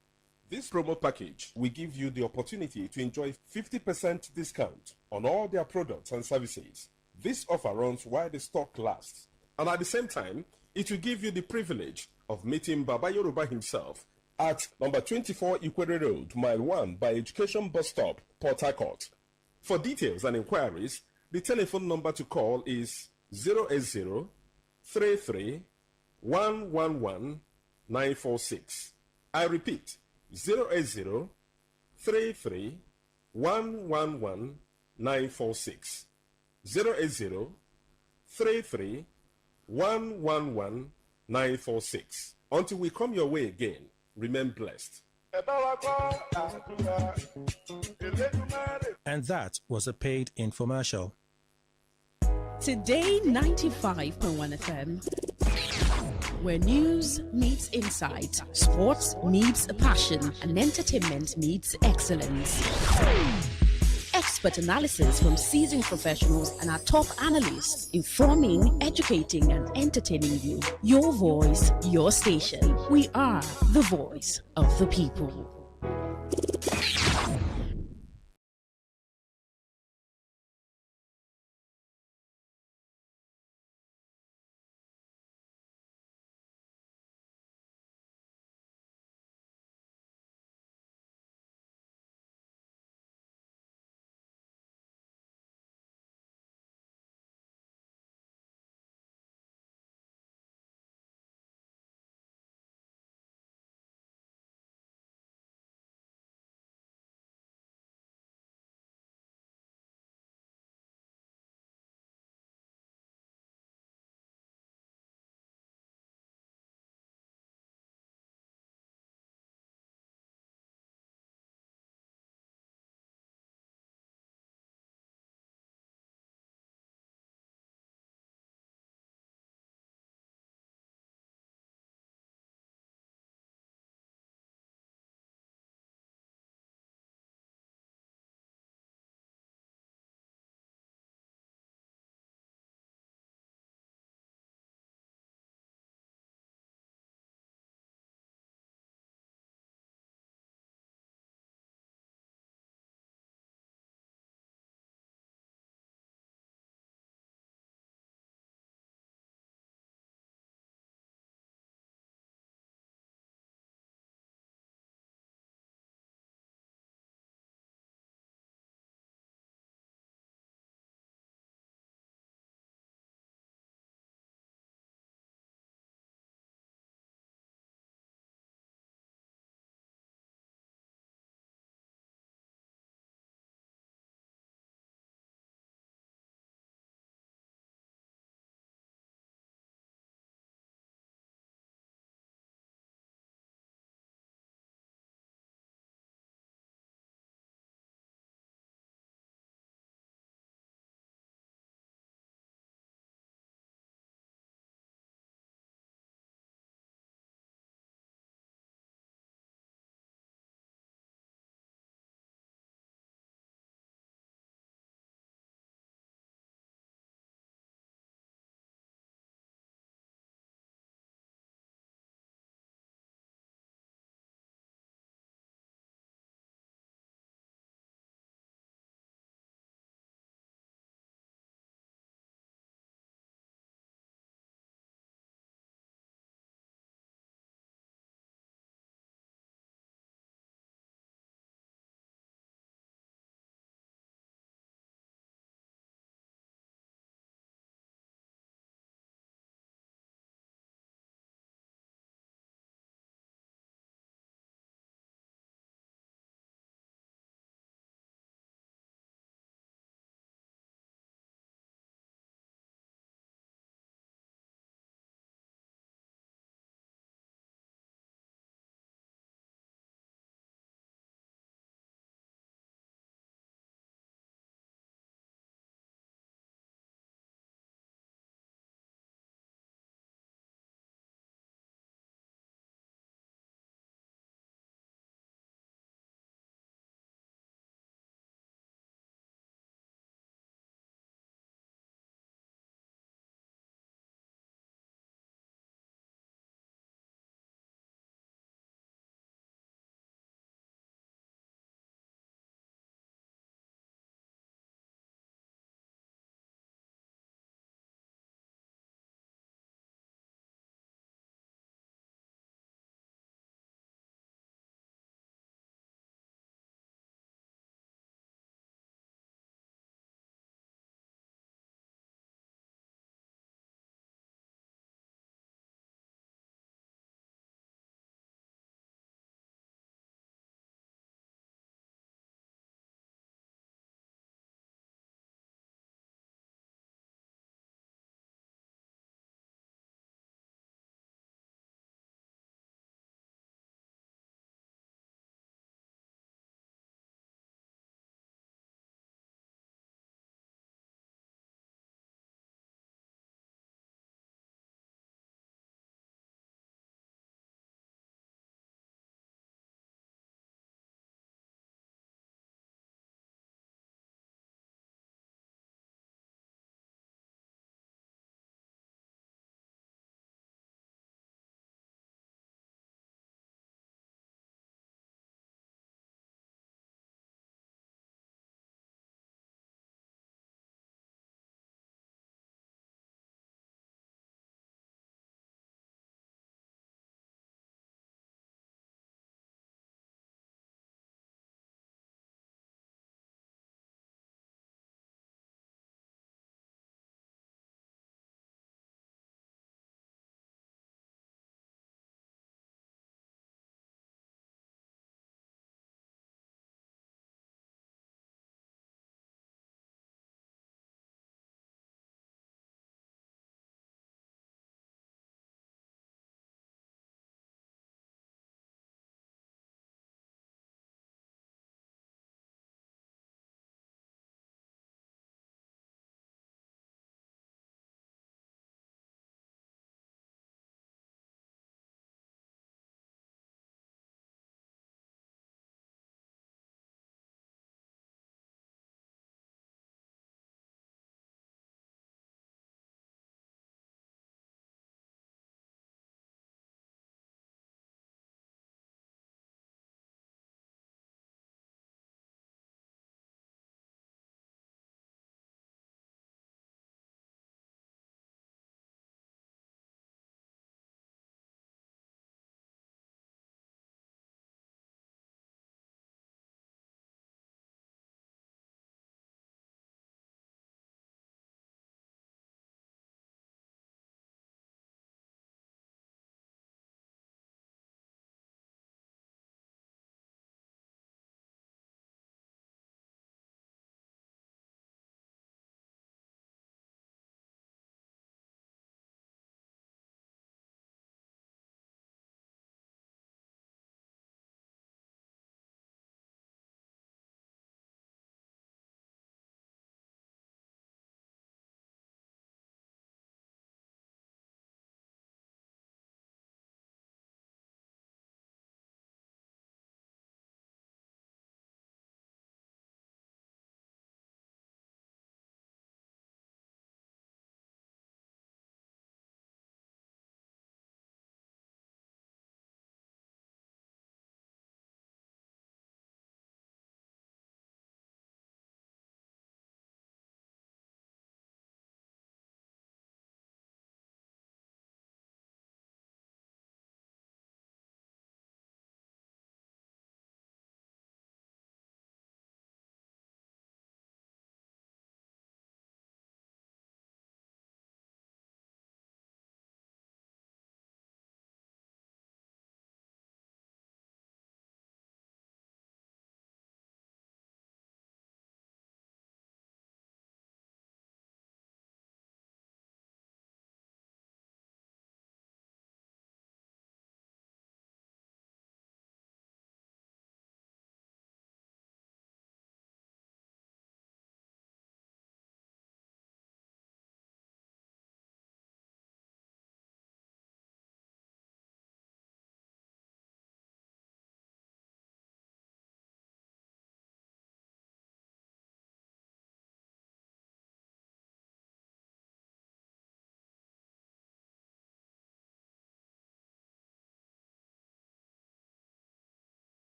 This promo package will give you the opportunity to enjoy 50% discount on all their products and services. This offer runs while the stock lasts, and at the same time, it will give you the privilege of meeting Baba Yoruba himself at number 24 Equator Road, Mile 1 by Education Bus Stop, Port Harcourt. For details and inquiries, the telephone number to call is 080 33 111 946. I repeat, 080 33 111 946. 080 33 111 946. Until we come your way again, remain blessed. And that was a paid infomercial. Today 95.1 FM, where news meets insight, sports meets passion, and entertainment meets excellence. Expert analysis from seasoned professionals and our top analysts, informing, educating, and entertaining you. Your voice, your station. We are the voice of the people.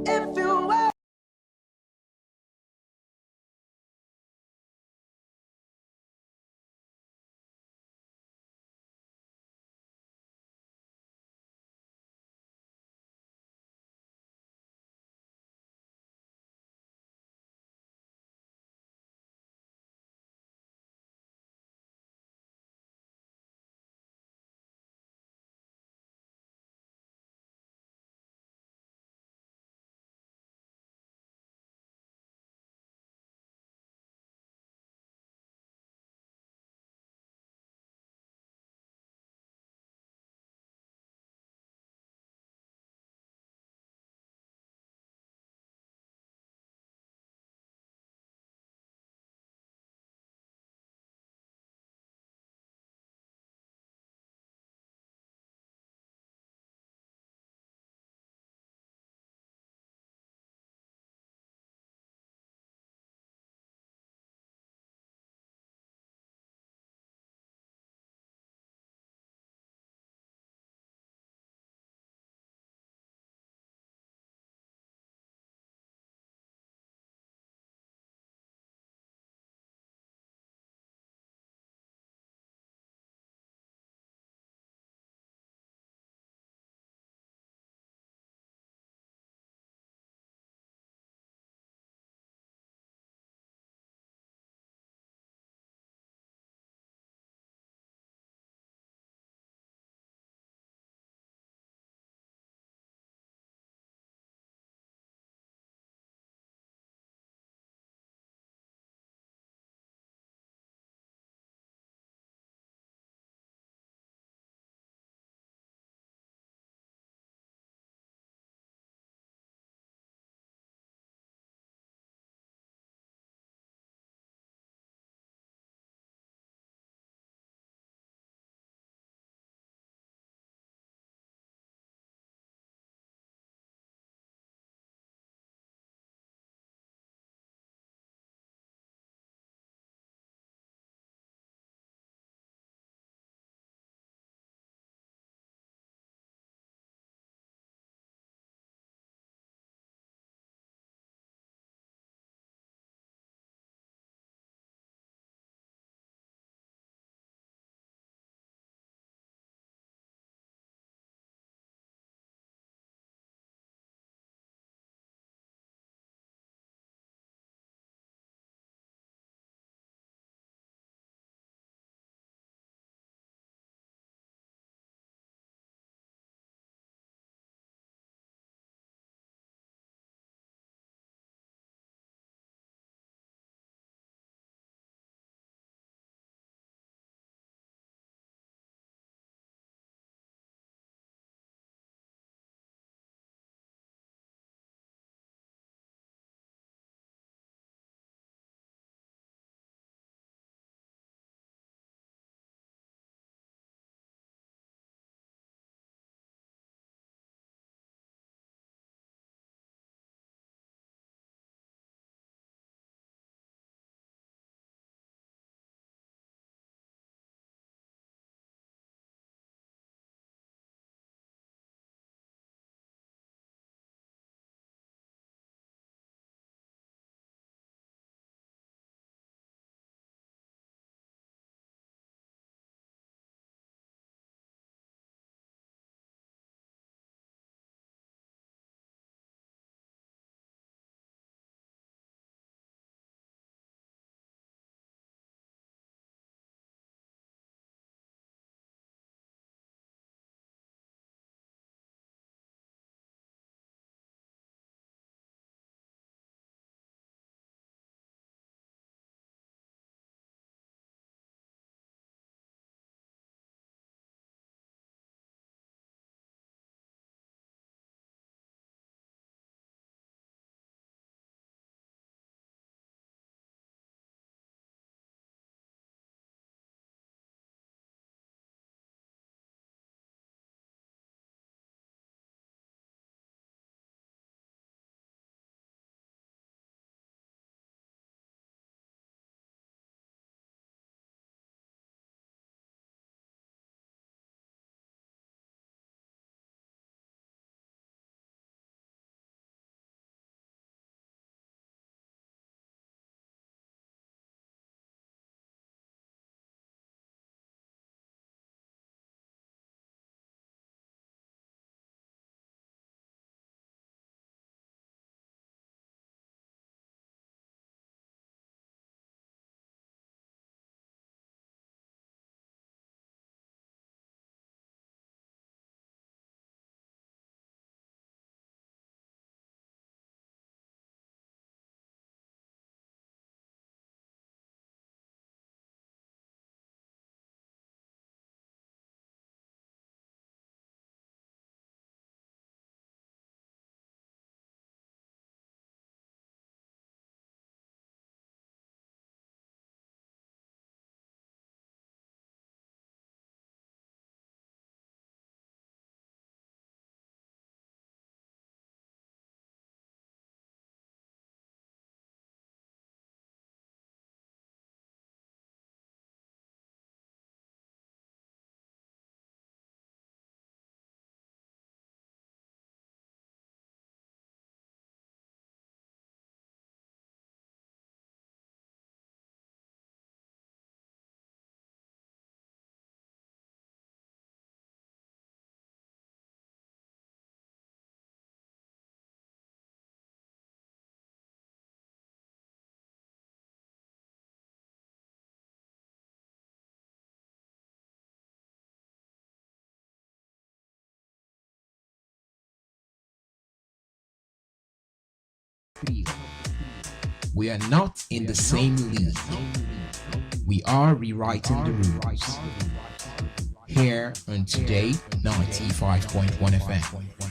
If you were We are not in the same league. We are rewriting the rules. Here on Today 95.1 FM.